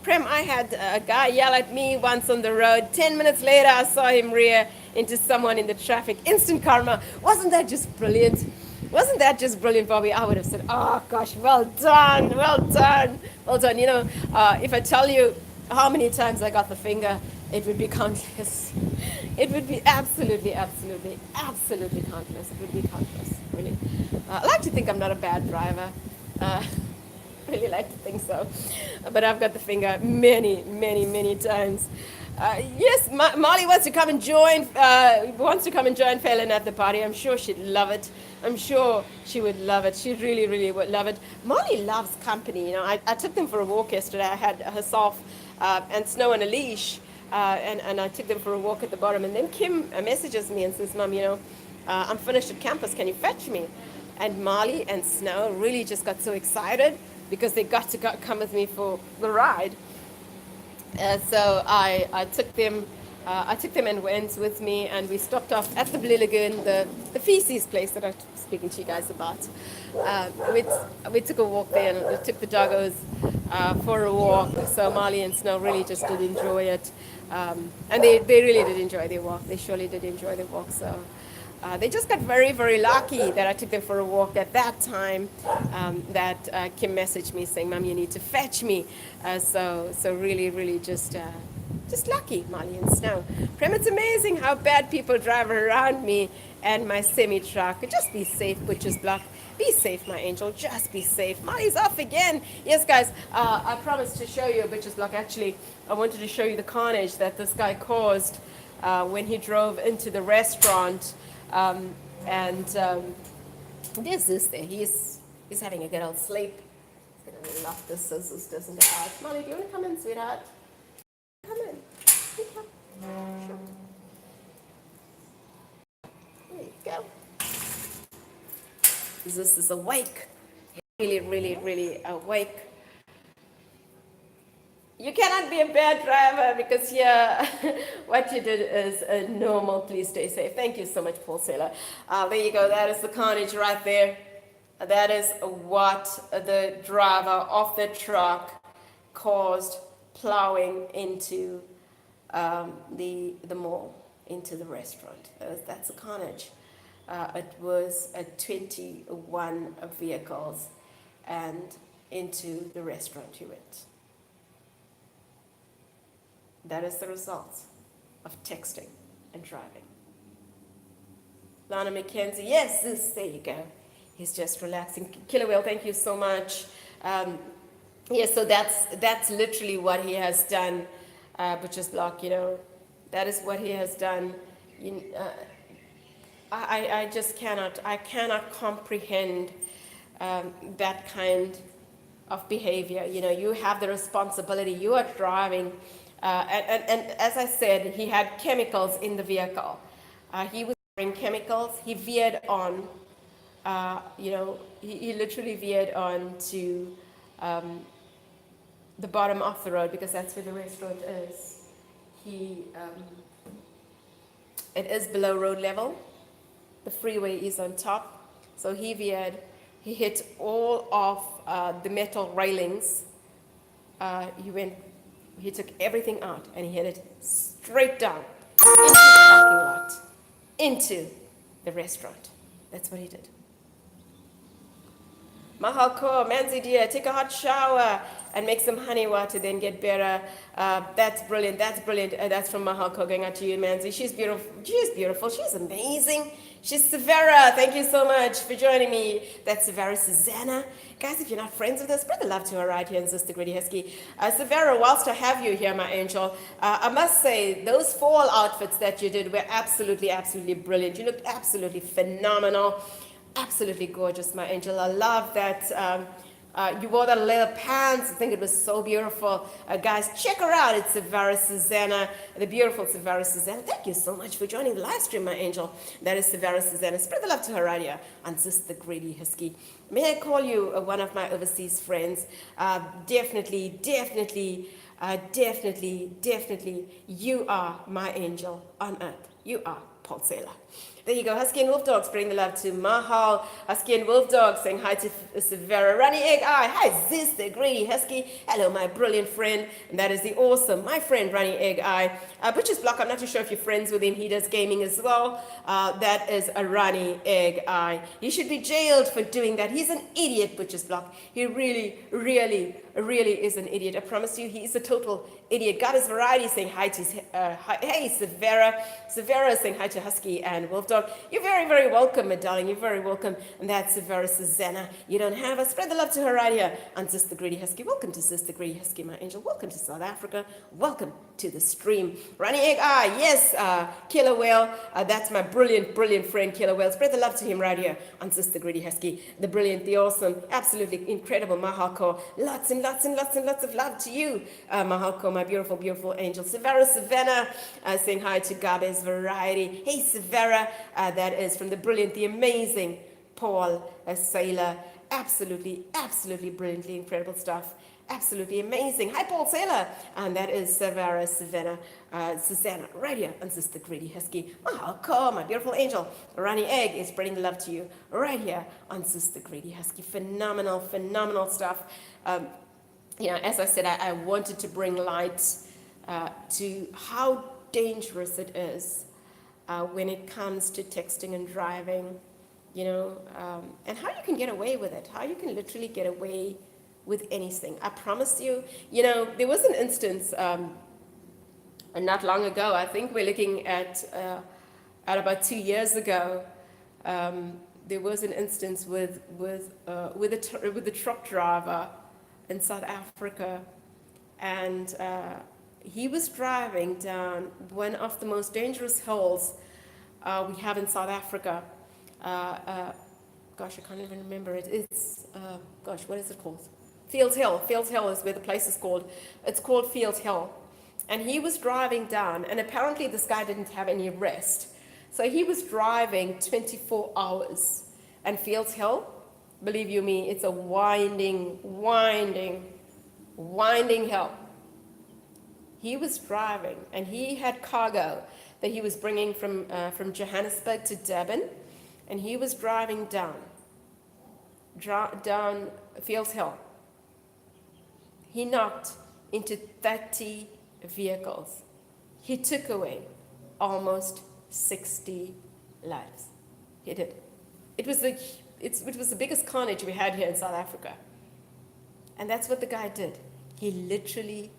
Prem, I had a guy yell at me once on the road. 10 minutes later, I saw him rear into someone in the traffic. Instant karma. Wasn't that just brilliant? Wasn't that just brilliant, Bobby? I would have said, oh, gosh, well done, well done, well done. If I tell you how many times I got the finger, it would be countless. It would be absolutely, absolutely, absolutely countless. It would be countless, really. I like to think I'm not a bad driver. Really like to think so. But I've got the finger many, many, many times. Yes, Molly wants to come and join Phelan at the party. I'm sure she'd love it. I'm sure she would love it. She really, really would love it. Molly loves company. I took them for a walk yesterday. I had herself and Snow on a leash, and I took them for a walk at the bottom. And then Kim messages me and says, Mom, I'm finished at campus. Can you fetch me? And Molly and Snow really just got so excited because they got to come with me for the ride. So I took them and went with me, and we stopped off at the Blue Lagoon, the feces place that I was speaking to you guys about. We took a walk there, and we took the doggos for a walk. So Molly and Snow really just did enjoy it, and they really did enjoy their walk. They surely did enjoy their walk. So they just got very, very lucky that I took them for a walk at that time, that Kim messaged me saying, Mom, you need to fetch me. So really, really just Just lucky, Molly and Snow. Prem, it's amazing how bad people drive around me and my semi-truck. Just be safe, Butcher's Block. Be safe, my angel. Just be safe. Molly's off again. Yes, guys, I promised to show you Butcher's Block. Actually, I wanted to show you the carnage that this guy caused when he drove into the restaurant. There's this there. He's having a good old sleep. He's going to lock the scissors, doesn't it? Molly, do you want to come in, sweetheart? Come in. Come. Sure. There you go. This is awake. Really, really, really awake. You cannot be a bad driver because here, what you did is normal. Please stay safe. Thank you so much, Paul Saylor. There you go. That is the carnage right there. That is what the driver of the truck caused plowing into the mall, into the restaurant. That's a carnage. It was 21 vehicles, and into the restaurant he went. That is the result of texting and driving. Lana McKenzie, yes, there you go. He's just relaxing. Killer Whale, thank you so much. Yes, so that's literally what he has done, Butcher's Block, that is what he has done. I just cannot comprehend that kind of behavior. You have the responsibility, you are driving, and as I said, he had chemicals in the vehicle. He was wearing chemicals, he veered on, he literally veered on to the bottom of the road because that's where the restaurant is. It is below road level. The freeway is on top. So he veered. He hit all of the metal railings. He took everything out and he hit it straight down into the parking lot, into the restaurant. That's what he did. Mahal Kaur, Manzi dear, take a hot shower and make some honey water, then get better. That's brilliant. That's from Mahal Kaur going out to you, Manzi. She's beautiful. She's amazing. She's Severa. Thank you so much for joining me. That's Severa Susanna. Guys, if you're not friends with us, spread the love to her right here in Sister Gritty Husky. Severa, whilst I have you here, my angel, I must say those fall outfits that you did were absolutely, absolutely brilliant. You looked absolutely phenomenal. Absolutely gorgeous, my angel. I love that you wore that leather pants. I think it was so beautiful. Guys, check her out. It's Severa Susanna, the beautiful Severa Susanna. Thank you so much for joining the live stream, my angel. That is Severa Susanna. Spread the love to her right here on Sister Greedy Husky. May I call you one of my overseas friends? Definitely, you are my angel on earth. You are Paul Saylor. There you go. Husky and Wolf Dog spreading the love to Mahal. Husky and Wolf Dog saying hi to Severa. Runny Egg Eye. Hi, Ziz, the Greedy Husky. Hello, my brilliant friend. And that is the awesome, my friend, Runny Egg Eye. Butcher's Block, I'm not too sure if you're friends with him. He does gaming as well. That is a Runny Egg Eye. He should be jailed for doing that. He's an idiot, Butcher's Block. He really is an idiot. I promise you, he is a total idiot. God is Variety saying hi to, hey, Severa. Severa saying hi to Husky and Wolf Dog. You're very, very welcome, my darling. You're very welcome. And that's Severa Susanna. You don't have us. Spread the love to her right here on Sister Greedy Husky. Welcome to Sister Greedy Husky, my angel. Welcome to South Africa. Welcome to the stream. Running Egg Eye. Yes, Killer Whale. That's my brilliant friend, Killer Whale. Spread the love to him right here on Sister Greedy Husky. The brilliant, the awesome, absolutely incredible Mahal Kaur. Lots and lots of love to you, Mahal Kaur, my beautiful angel. Severa Savannah saying hi to Gabez Variety. Hey, Severa. That is from the brilliant, the amazing Paul Saylor. Absolutely brilliantly incredible stuff. Absolutely amazing. Hi, Paul Saylor. And that is Severa Savannah, Susanna, right here on Sister Greedy Husky. Mahal Kaur, my beautiful angel. Rani Egg is spreading the love to you right here on Sister Greedy Husky. Phenomenal stuff. As I said, I wanted to bring light to how dangerous it is when it comes to texting and driving, and how you can get away with it, how you can literally get away with anything. I promise you, there was an instance And not long ago, I think we're looking at about 2 years ago, there was an instance with a truck driver in South Africa, and he was driving down one of the most dangerous hills we have in South Africa. Gosh, I can't even remember it. It's, what is it called? Fields Hill. Fields Hill is where the place is called. It's called Fields Hill. And he was driving down, and apparently this guy didn't have any rest. So he was driving 24 hours. And Fields Hill, believe you me, it's a winding hill. He was driving, and he had cargo that he was bringing from Johannesburg to Durban, and he was driving down Fields Hill. He knocked into 30 vehicles. He took away almost 60 lives. He did. It was the biggest carnage we had here in South Africa. And that's what the guy did. He literally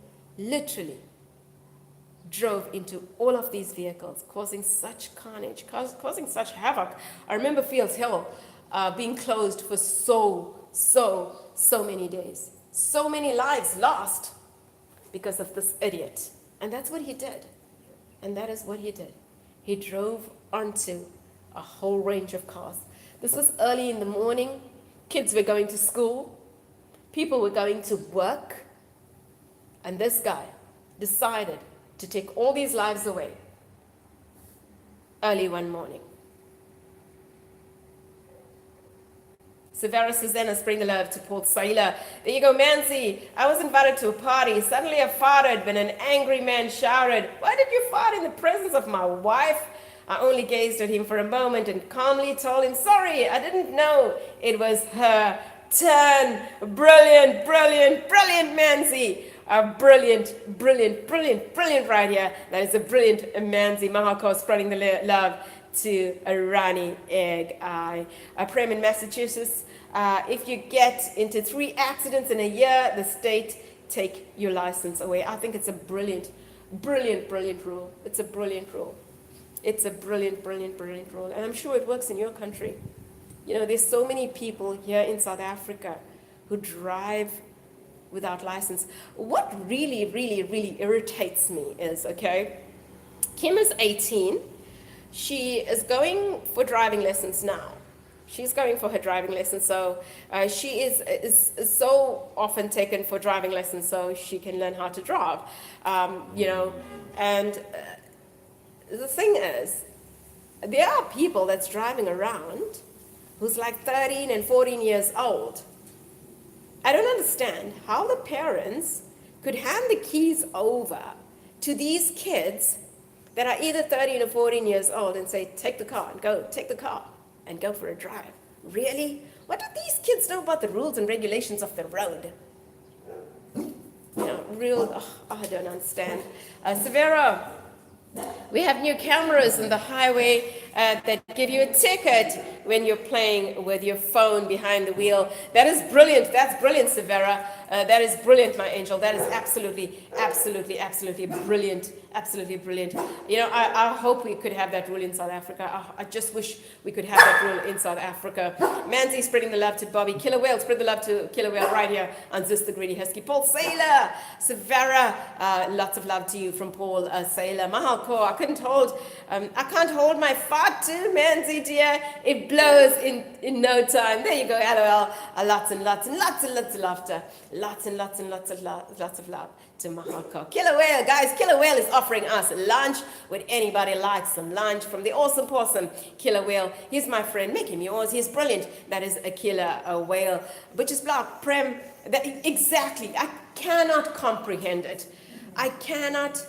drove into all of these vehicles, causing such carnage, causing such havoc. I remember Fields Hill being closed for so many days. So many lives lost because of this idiot. And that's what he did. And that is what he did. He drove onto a whole range of cars. This was early in the morning. Kids were going to school. People were going to work. And this guy decided to take all these lives away early one morning. Severa Susanna Springelove to Port Saila. There you go, Manzi. I was invited to a party. Suddenly I farted when an angry man shouted, "Why did you fart in the presence of my wife?" I only gazed at him for a moment and calmly told him, "Sorry, I didn't know it was her turn." Brilliant, Manzi. Brilliant right here. That is a brilliant Manzi. Mahako spreading the love to Rani Egg Eye. Prem in Massachusetts. If you get into 3 accidents in a year, the state take your license away. I think it's a brilliant rule. It's a brilliant rule. It's a brilliant rule. And I'm sure it works in your country. You know, there's so many people here in South Africa who drive without license. What really irritates me is, okay, Kim is 18. She is going for driving lessons now. She's going for her driving lessons, so she is so often taken for driving lessons so she can learn how to drive, and the thing is, there are people that's driving around who's like 13 and 14 years old. I don't understand how the parents could hand the keys over to these kids that are either 13 or 14 years old and say, take the car and go for a drive. Really? What do these kids know about the rules and regulations of the road? I don't understand. Severa, we have new cameras in the highway that give you a ticket when you're playing with your phone behind the wheel. That is brilliant. That's brilliant, Severa. That is brilliant, my angel. That is absolutely brilliant. Absolutely brilliant. You know, I hope we could have that rule in South Africa. I just wish we could have that rule in South Africa. Manzi spreading the love to Bobby. Killer Whale, spread the love to Killer Whale right here on Zeus the Greedy Husky. Paul Saylor, Severa, lots of love to you from Paul Saylor. Mahal Kaur, I can't hold my fart too, Manzi dear. It blows in no time. There you go, LOL. Lots and lots of laughter. Lots of love to Mahal Kaur. Killer Whale, guys, Killer Whale is offering us lunch. Would anybody like some lunch from the awesome possum Killer Whale? He's my friend. Make him yours. He's brilliant. That is a Killer Whale. Butcher's Block, Prem. Exactly. I cannot comprehend it. I cannot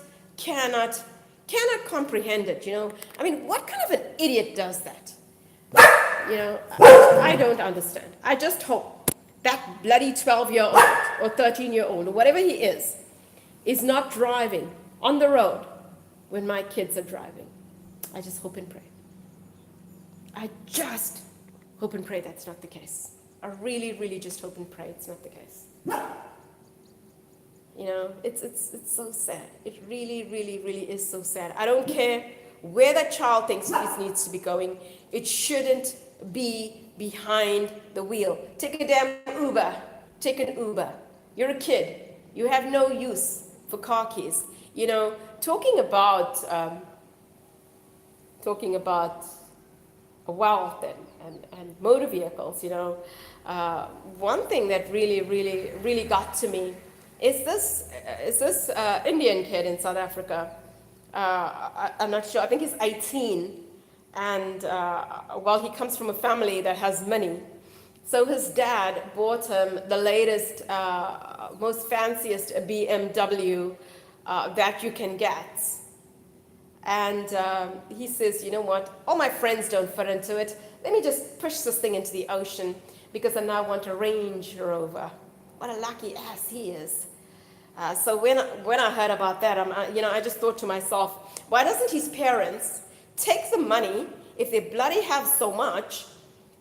comprehend it, you know. I mean, what kind of an idiot does that? You know, I don't understand. I just hope that bloody 12-year-old or 13-year-old or whatever he is not driving on the road when my kids are driving. I just hope and pray. I just hope and pray that's not the case. I really just hope and pray it's not the case. You know, it's so sad. It really, really, really is so sad. I don't care where that child thinks it needs to be going. It shouldn't be behind the wheel. Take a damn Uber. Take an Uber. You're a kid. You have no use for car keys. You know, talking about wealth and motor vehicles, you know, one thing that really, really, really got to me is this Indian kid in South Africa. I'm not sure. I think he's 18, and well, he comes from a family that has money. So his dad bought him the latest, most fanciest BMW that you can get. And he says, you know what, all my friends don't fit into it. Let me just push this thing into the ocean because I now want a Range Rover. What a lucky ass he is. So when I heard about that, I just thought to myself, why doesn't his parents take the money, if they bloody have so much,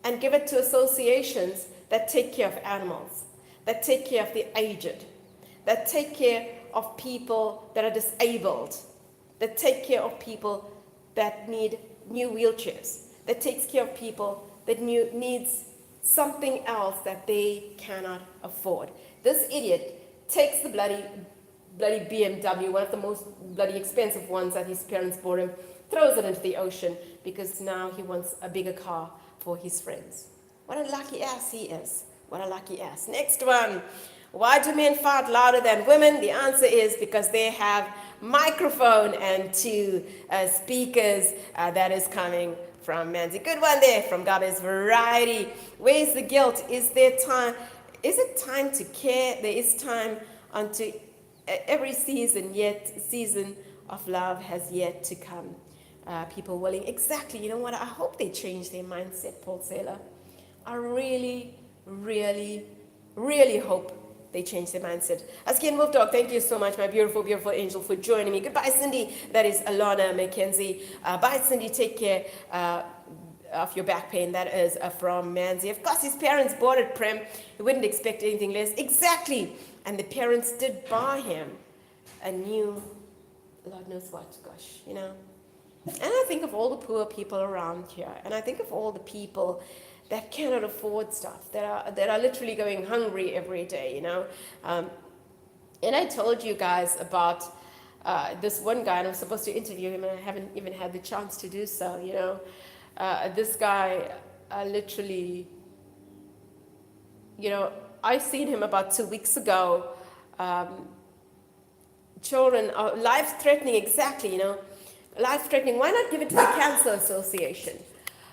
and give it to associations that take care of animals, that take care of the aged, that take care of people that are disabled, that take care of people that need new wheelchairs, that takes care of people that needs something else that they cannot afford. This idiot takes the bloody BMW, one of the most bloody expensive ones that his parents bought him, throws it into the ocean because now he wants a bigger car for his friends. What a lucky ass he is. What a lucky ass. Next one. Why do men fart louder than women? The answer is because they have microphone and two speakers. That is coming from Manzi. Good one there from Gabe's Variety. Where's the guilt? Is there time? Is it time to care? There is time unto every season, yet season of love has yet to come. People willing. Exactly. You know what? I hope they change their mindset, Paul Saylor. I really, really, really hope they change their mindset. Askin Wolf Dog, thank you so much, my beautiful, beautiful angel, for joining me. Goodbye, Cindy. That is Alana McKenzie. Bye, Cindy. Take care of your back pain. That is from Manzi. Of course, his parents bought it, Prem. He wouldn't expect anything less. Exactly. And the parents did buy him a new, Lord knows what, gosh, you know. And I think of all the poor people around here, and I think of all the people that cannot afford stuff, that are literally going hungry every day, you know. And I told you guys about this one guy, and I'm supposed to interview him, and I haven't even had the chance to do so, you know. This guy literally, you know, I seen him about 2 weeks ago. Children are life-threatening, exactly, you know. Life-threatening. Why not give it to the Cancer Association?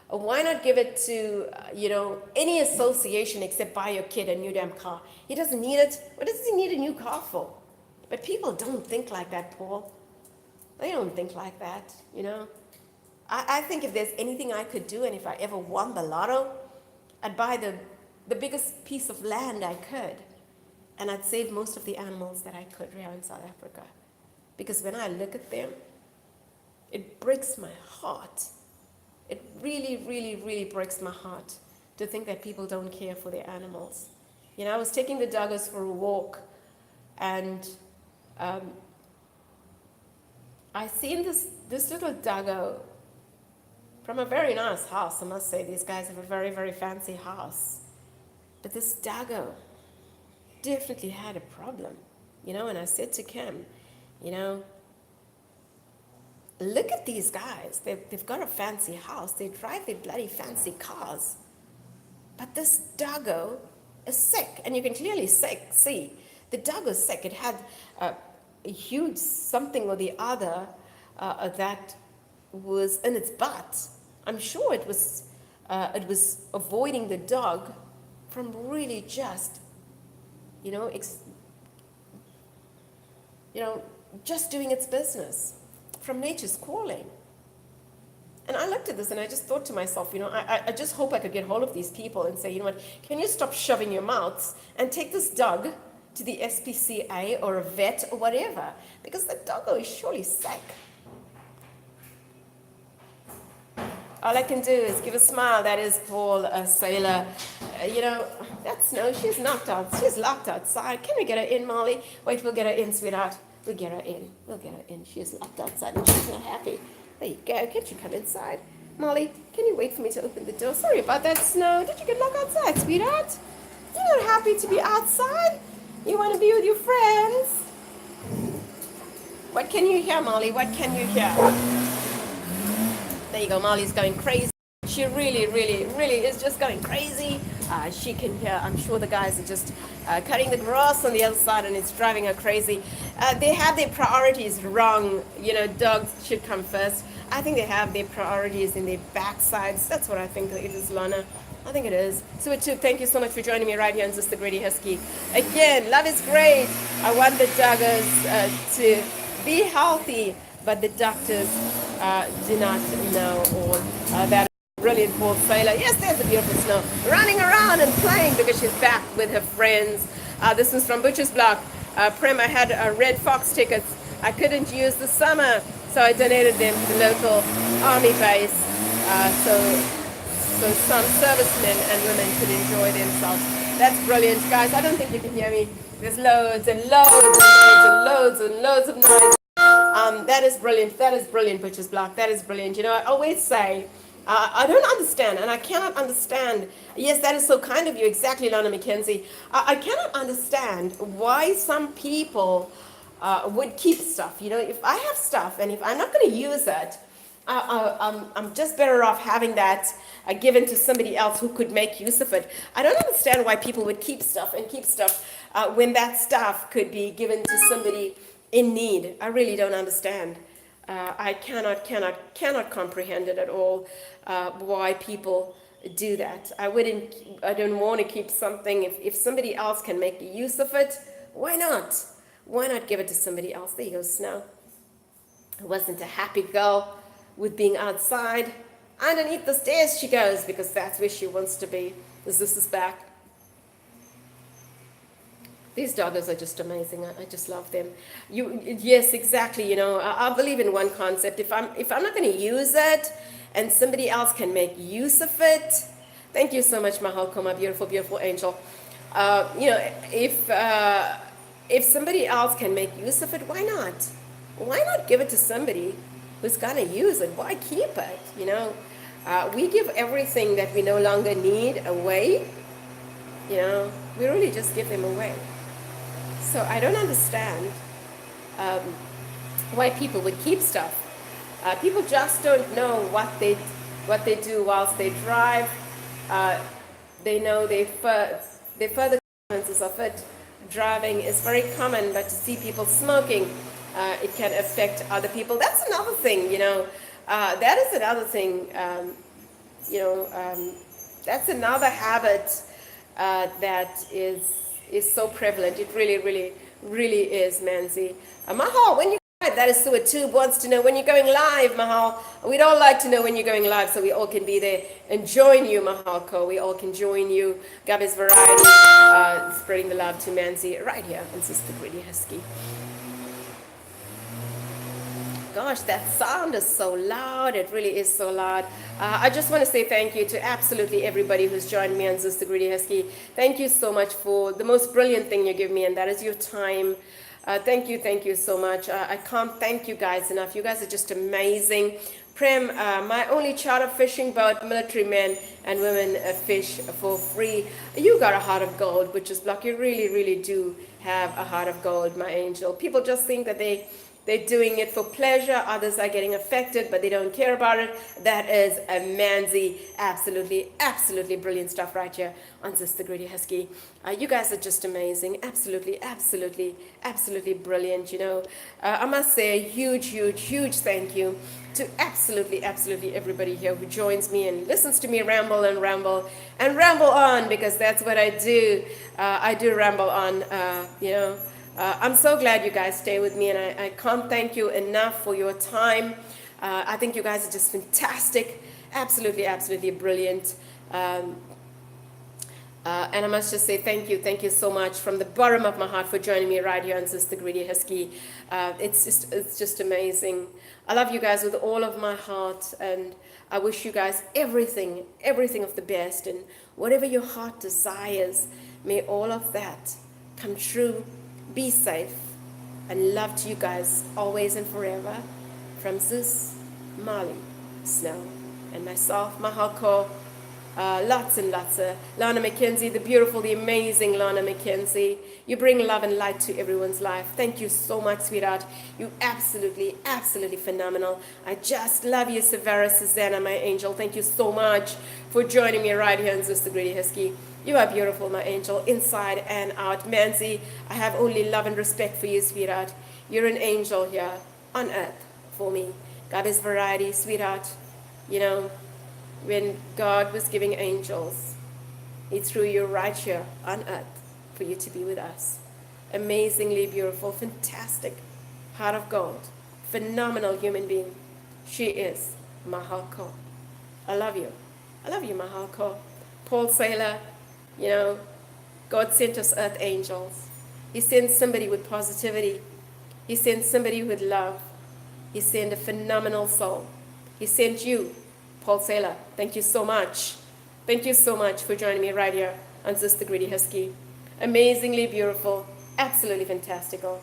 Or why not give it to, you know, any association except buy your kid a new damn car? He doesn't need it. What does he need a new car for? But people don't think like that, Paul. They don't think like that, you know. I think if there's anything I could do, and if I ever won the lotto, I'd buy the biggest piece of land I could. And I'd save most of the animals that I could here in South Africa. Because when I look at them, it breaks my heart. It really, really, really breaks my heart to think that people don't care for their animals. You know, I was taking the doggos for a walk, and I seen this little doggo from a very nice house. I must say, these guys have a very, very fancy house. But this doggo definitely had a problem, you know, and I said to Kim, you know, look at these guys. They've got a fancy house. They drive their bloody fancy cars. But this doggo is sick. And you can clearly see the doggo's sick. It had a huge something or the other that was in its butt. I'm sure it was avoiding the dog from really just, you know, just doing its business. From nature's calling. And I looked at this and I just thought to myself, you know, I just hope I could get hold of these people and say, you know what, can you stop shoving your mouths and take this dog to the SPCA or a vet or whatever? Because the doggo is surely sick. All I can do is give a smile. That is Paul Saylor. that Snow, she's knocked out. She's locked outside. Can we get her in, Molly? Wait, we'll get her in, sweetheart. We'll get her in. We'll get her in. She's locked outside and she's not happy. There you go. Can't you come inside? Molly, can you wait for me to open the door? Sorry about that, Snow. Did you get locked outside, sweetheart? You're not happy to be outside? You want to be with your friends? What can you hear, Molly? What can you hear? There you go. Molly's going crazy. She really, really, really is just going crazy. She can hear. I'm sure the guys are just cutting the grass on the other side, and it's driving her crazy. They have their priorities wrong. Dogs should come first. I think they have their priorities in their backsides. That's what I think it is, Lana. I think it is. So, thank you so much for joining me right here on Just the Greedy Husky. Again, love is great. I want the doggers to be healthy, but the doctors do not know all that. Brilliant Paul Sailor. Yes, there's a beautiful Snow running around and playing because she's back with her friends. This one's from Butcher's Block. Prem, I had Red Fox tickets. I couldn't use the summer, so I donated them to the local army base. So some servicemen and women could enjoy themselves. That's brilliant, guys. I don't think you can hear me. There's loads and loads and loads and loads and loads of noise. That is brilliant. That is brilliant, Butcher's Block. That is brilliant. I always say, I don't understand, and I cannot understand. Yes, that is so kind of you. Exactly, Lana McKenzie. I cannot understand why some people would keep stuff. If I have stuff and if I'm not going to use it, I'm just better off having that given to somebody else who could make use of it. I don't understand why people would keep stuff when that stuff could be given to somebody in need. I really don't understand. I cannot comprehend it at all, why people do that. I don't want to keep something. If somebody else can make use of it, why not? Why not give it to somebody else? There you go, Snow. Who wasn't a happy girl with being outside. Underneath the stairs she goes, because that's where she wants to be. This is back. These doggers are just amazing. I just love them. Yes, exactly. I believe in one concept. If I'm not going to use it, and somebody else can make use of it. Thank you so much, Mahalko, my beautiful, beautiful angel. If somebody else can make use of it, why not? Why not give it to somebody who's going to use it? Why keep it? We give everything that we no longer need away. We really just give them away. So I don't understand why people would keep stuff. People just don't know what they do whilst they drive. They know the further consequences of it. Driving is very common, but to see people smoking, it can affect other people. That's another thing, that is another thing, that's another habit that is so prevalent. It really, really, really is, Manzi. Mahal, when you that is Sue Tube wants to know when you're going live, Mahal. We'd all like to know when you're going live so we all can be there and join you, Mahalko. We all can join you. Gabby's Variety, spreading the love to Manzi right here on Sister Greedy Husky. Gosh, that sound is so loud. It really is so loud. I just want to say thank you to absolutely everybody who's joined me on Sister Greedy Husky. Thank you so much for the most brilliant thing you give me, and that is your time. Thank you so much. I can't thank you guys enough. You guys are just amazing. Prem, my only charter fishing boat, military men and women fish for free. You got a heart of gold, which is Block. You really, really do have a heart of gold, my angel. People just think that they're doing it for pleasure. Others are getting affected, but they don't care about it. That is a Manzi. Absolutely, absolutely brilliant stuff right here on Sister Greedy Husky. You guys are just amazing. Absolutely, absolutely, absolutely brilliant. I must say a huge, huge, huge thank you to absolutely, absolutely everybody here who joins me and listens to me ramble and ramble and ramble on, because that's what I do. I do ramble on, I'm so glad you guys stay with me, and I can't thank you enough for your time. I think you guys are just fantastic, absolutely, absolutely brilliant. And I must just say thank you so much from the bottom of my heart for joining me right here on Sister Greedy Husky. It's just amazing. I love you guys with all of my heart, and I wish you guys everything, everything of the best, and whatever your heart desires, may all of that come true. Be safe, and love to you guys always and forever. From Zeus, Marley, Snow, and myself, Mahako. Lots and lots of Lana McKenzie, the beautiful, the amazing Lana McKenzie. You bring love and light to everyone's life. Thank you so much, sweetheart. You absolutely, absolutely phenomenal. I just love you, Savara Susanna, my angel. Thank you so much for joining me right here in Sister Greedy Husky. You are beautiful, my angel, inside and out. Manzi, I have only love and respect for you, sweetheart. You're an angel here on earth for me. Goddess Variety, sweetheart. You know, when God was giving angels, He threw you right here on earth for you to be with us. Amazingly beautiful, fantastic, heart of gold, phenomenal human being. She is Mahalko. I love you. I love you, Mahalko. Paul Saylor, you know, God sent us earth angels. He sent somebody with positivity. He sent somebody with love. He sent a phenomenal soul. He sent you, Paul Saylor. Thank you so much. Thank you so much for joining me right here on Sister Greedy Husky. Amazingly beautiful, absolutely fantastical,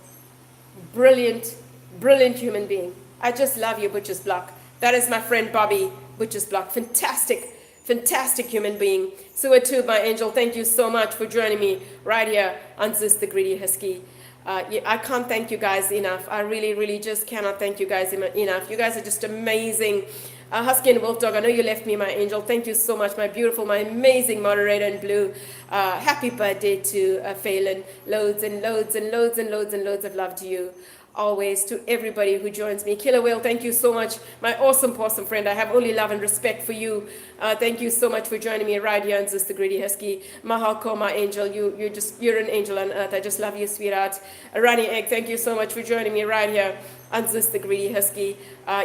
brilliant, brilliant human being. I just love you, Butcher's Block. That is my friend Bobby, Butcher's Block. Fantastic, fantastic human being. So too, my angel, thank you so much for joining me right here on Sister Greedy Husky. I can't thank you guys enough. I really, really just cannot thank you guys enough. You guys are just amazing. Husky and Wolf Dog, I know you left me, my angel. Thank you so much, my beautiful, my amazing moderator in blue. Happy birthday to Phelan. Loads and loads and loads and loads and loads of love to you. Always to everybody who joins me. Killer Whale, thank you so much. My awesome possum friend. I have only love and respect for you. Thank you so much for joining me right here on Sister Greedy Husky. Mahalko, my angel. You're an angel on earth. I just love you, sweetheart. Rani Egg, thank you so much for joining me right here on Sister Greedy Husky.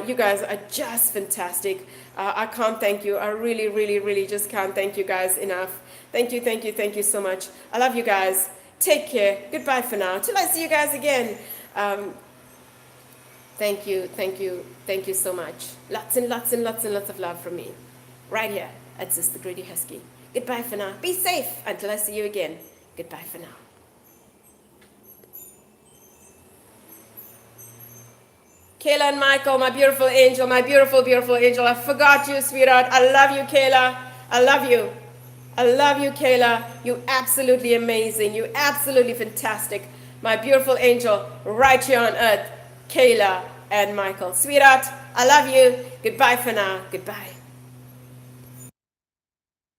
You guys are just fantastic. I can't thank you. I really, really, really just can't thank you guys enough. Thank you, thank you, thank you so much. I love you guys. Take care. Goodbye for now. Till I see you guys again. Thank you, thank you, thank you so much. Lots and lots and lots and lots of love from me. Right here at Sister Greedy Husky. Goodbye for now. Be safe until I see you again. Goodbye for now. Kayla and Michael, my beautiful angel, my beautiful, beautiful angel. I forgot you, sweetheart. I love you, Kayla. I love you. I love you, Kayla. You're absolutely amazing. You're absolutely fantastic. My beautiful angel right here on earth, Kayla and Michael. Sweetheart, I love you. Goodbye for now. Goodbye.